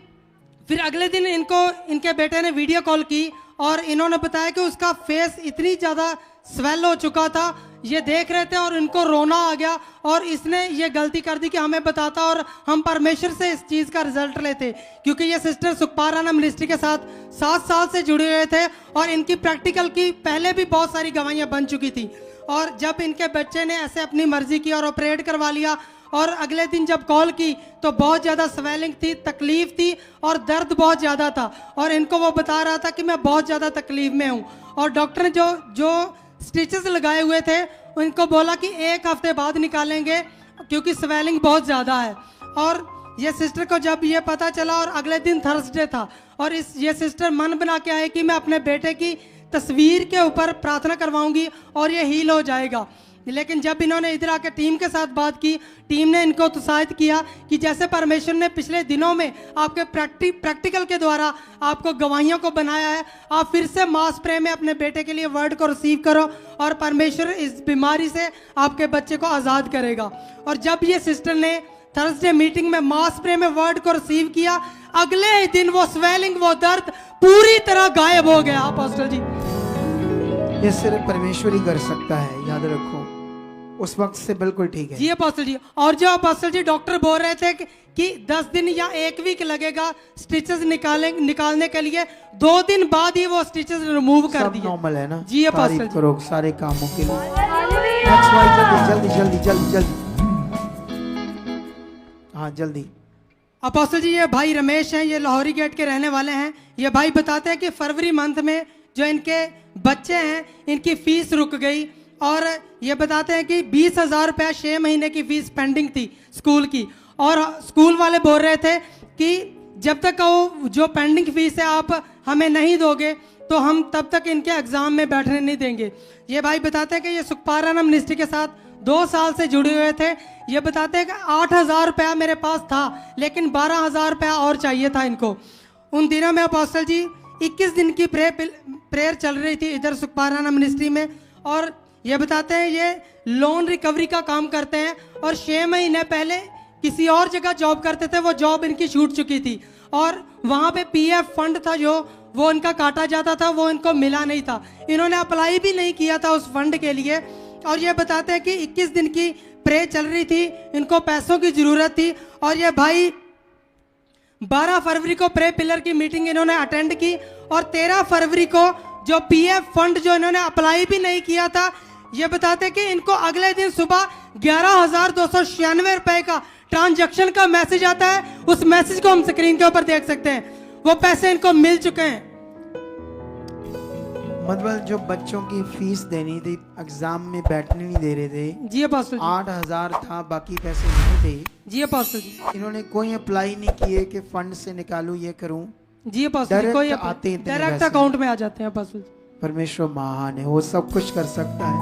फिर अगले दिन इनको इनके बेटे ने वीडियो कॉल की और इन्होंने बताया कि उसका फेस इतनी ज़्यादा स्वेल हो चुका था, ये देख रहे थे और इनको रोना आ गया और इसने ये गलती कर दी कि हमें बताता और हम परमेश्वर से इस चीज़ का रिजल्ट लेते, क्योंकि ये सिस्टर सुखपाराना मिनिस्ट्री के साथ 7 साल से जुड़े हुए थे और इनकी प्रैक्टिकल की पहले भी बहुत सारी गवाहियाँ बन चुकी थी। और जब इनके बच्चे ने ऐसे अपनी मर्जी की और ऑपरेट करवा लिया और अगले दिन जब कॉल की तो बहुत ज़्यादा स्वेलिंग थी, तकलीफ थी और दर्द बहुत ज़्यादा था और इनको वो बता रहा था कि मैं बहुत ज़्यादा तकलीफ में हूँ। और डॉक्टर ने जो स्टिचेस लगाए हुए थे उनको बोला कि 1 हफ्ते बाद निकालेंगे क्योंकि स्वेलिंग बहुत ज़्यादा है। और ये सिस्टर को जब ये पता चला और अगले दिन थर्सडे था और ये सिस्टर मन बना के आए कि मैं अपने बेटे की तस्वीर के ऊपर प्रार्थना करवाऊंगी और ये हील हो जाएगा। लेकिन जब इन्होंने इधर आके टीम के साथ बात की, टीम ने इनको उत्साहित किया कि जैसे परमेश्वर ने पिछले दिनों में आपके प्रैक्टिकल के द्वारा आपको गवाहियों को बनाया है, आप फिर से मास प्रे में अपने बेटे के लिए वर्ड को रिसीव करो और परमेश्वर इस बीमारी से आपके बच्चे को आज़ाद करेगा। और जब ये सिस्टर ने थर्सडे मीटिंग में मास प्रे में वर्ड को रिसीव किया, अगले ही दिन वो स्वेलिंग, वो दर्द पूरी तरह गायब हो गया। अपोस्टल जी, ये सिर्फ परमेश्वर ही कर सकता है, याद रखो। उस वक्त से बिल्कुल ठीक है जी अपोस्टल जी। और जो अपोस्टल जी डॉक्टर बोल रहे थे कि 10 दिन या 1 वीक लगेगा स्टिचेस निकालने के लिए, 2 दिन बाद ही वो स्टिचेस रिमूव कर दिए। नॉर्मल है ना जी अपोस्टल तारीफ करो सारे कामों के लिए। जल्दी जल्दी जल्दी जल्दी, हाँ जल्दी। अपोस्टल जी, ये भाई रमेश हैं, ये लाहौरी गेट के रहने वाले हैं। ये भाई बताते हैं कि फरवरी मंथ में जो इनके बच्चे हैं इनकी फीस रुक गई और ये बताते हैं कि 20,000 रुपया 6 महीने की फीस पेंडिंग थी स्कूल की। और स्कूल वाले बोल रहे थे कि जब तक वो जो पेंडिंग फीस है आप हमें नहीं दोगे तो हम तब तक इनके एग्जाम में बैठने नहीं देंगे। ये भाई बताते हैं कि ये सुखपाराना मिनिस्ट्री के साथ 2 साल से जुड़े हुए थे। ये बताते हैं कि 8,000 रुपया मेरे पास था लेकिन 12,000 रुपया और चाहिए था इनको। उन दिनों में अपोस्टल जी 21 दिन की प्रेयर चल रही थी इधर सुखपाराना मिनिस्ट्री में। और ये बताते हैं ये लोन रिकवरी का काम करते हैं और 6 महीने पहले किसी और जगह जॉब करते थे, वो जॉब इनकी छूट चुकी थी और वहाँ पे पीएफ फंड था जो वो इनका काटा जाता था, वो इनको मिला नहीं था। इन्होंने अप्लाई भी नहीं किया था उस फंड के लिए। और ये बताते हैं कि 21 दिन की प्रे चल रही थी, इनको पैसों की ज़रूरत थी और ये भाई 12 फरवरी को प्रे पिलर की मीटिंग इन्होंने अटेंड की और 13 फरवरी को जो पीएफ फंड जो इन्होंने अप्लाई भी नहीं किया था, ये बताते कि इनको अगले दिन सुबह 11,296 रुपए का ट्रांजैक्शन का मैसेज आता है। उस मैसेज को हम स्क्रीन के ऊपर देख सकते हैं, वो पैसे इनको मिल चुके हैं। मतलब जो बच्चों की फीस देनी थी, एग्जाम में बैठने नहीं दे रहे थे जी अपोस्टल, 8,000 था, बाकी पैसे नहीं थे जी अपोस्टल जी। इन्होंने कोई अप्लाई नहीं किए कि फंड से निकालूं ये करूं जी अपोस्टल, कोई आते हैं डायरेक्ट अकाउंट में आ जाते हैं अपोस्टल। परमेश्वर महान है, वो सब कुछ कर सकता है।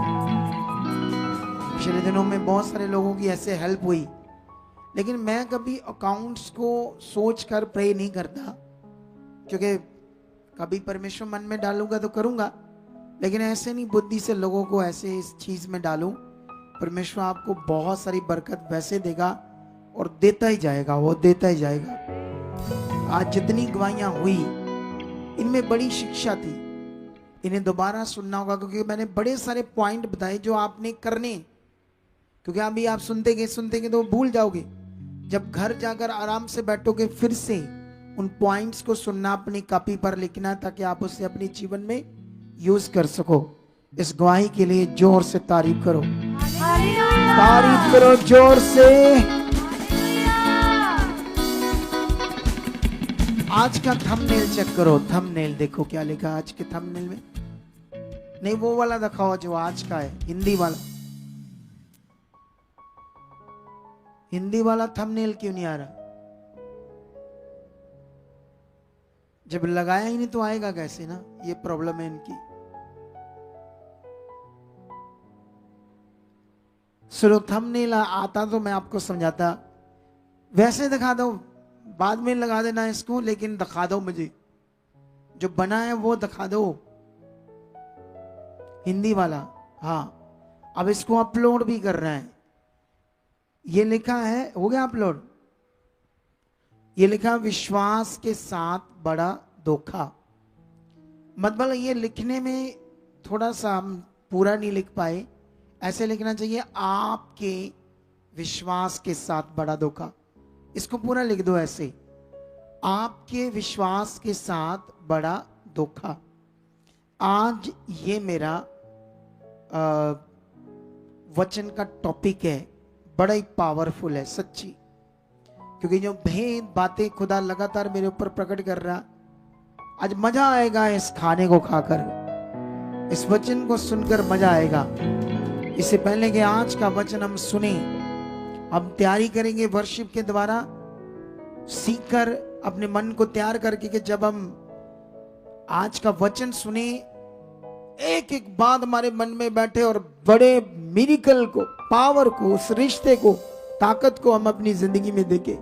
पिछले दिनों में बहुत सारे लोगों की ऐसे हेल्प हुई, लेकिन मैं कभी अकाउंट्स को सोच कर प्रे नहीं करता, क्योंकि कभी परमेश्वर मन में डालूंगा तो करूंगा, लेकिन ऐसे नहीं बुद्धि से लोगों को ऐसे इस चीज में डालूं। परमेश्वर आपको बहुत सारी बरकत वैसे देगा और देता ही जाएगा, वो देता ही जाएगा। आज जितनी गवाहियां हुई इनमें बड़ी शिक्षा थी, इन्हें दोबारा सुनना होगा, क्योंकि मैंने बड़े सारे पॉइंट बताए जो आपने करने, क्योंकि अभी आप सुनते गए तो भूल जाओगे। जब घर जाकर आराम से बैठोगे फिर से उन पॉइंट्स को सुनना, अपनी कॉपी पर लिखना, ताकि आप उसे अपने जीवन में यूज कर सको। इस गवाही के लिए जोर से तारीफ करो, तारीफ करो जोर से। आज का थंबनेल चेक करो, थंबनेल देखो क्या लिखा आज के थंबनेल में। नहीं वो वाला दिखाओ जो आज का है, हिंदी वाला। हिंदी वाला थंबनेल क्यों नहीं आ रहा? जब लगाया ही नहीं तो आएगा कैसे ना, ये प्रॉब्लम है इनकी। सुनो, थंबनेल आता तो मैं आपको समझाता, वैसे दिखा दो, बाद में लगा देना इसको, लेकिन दिखा दो मुझे जो बना है वो दिखा दो, हिंदी वाला। हाँ, अब इसको अपलोड भी करना है। ये लिखा है, हो गया अपलोड। ये लिखा विश्वास के साथ बड़ा धोखा। मतलब ये लिखने में थोड़ा सा हम पूरा नहीं लिख पाए, ऐसे लिखना चाहिए आपके विश्वास के साथ बड़ा धोखा। इसको पूरा लिख दो ऐसे, आपके विश्वास के साथ बड़ा धोखा। आज ये मेरा वचन का टॉपिक है, बड़ा ही पावरफुल है सच्ची, क्योंकि जो भेद बातें खुदा लगातार मेरे ऊपर प्रकट कर रहा। आज मजा आएगा इस खाने को खाकर, इस वचन को सुनकर मजा आएगा। इससे पहले कि आज का वचन हम सुने, हम तैयारी करेंगे वर्शिप के द्वारा, सीखकर अपने मन को तैयार करके कि जब हम आज का वचन सुने, एक एक बात हमारे मन में बैठे और बड़े मिरेकल को, पावर को, उस रिश्ते को, ताकत को हम अपनी जिंदगी में देखें।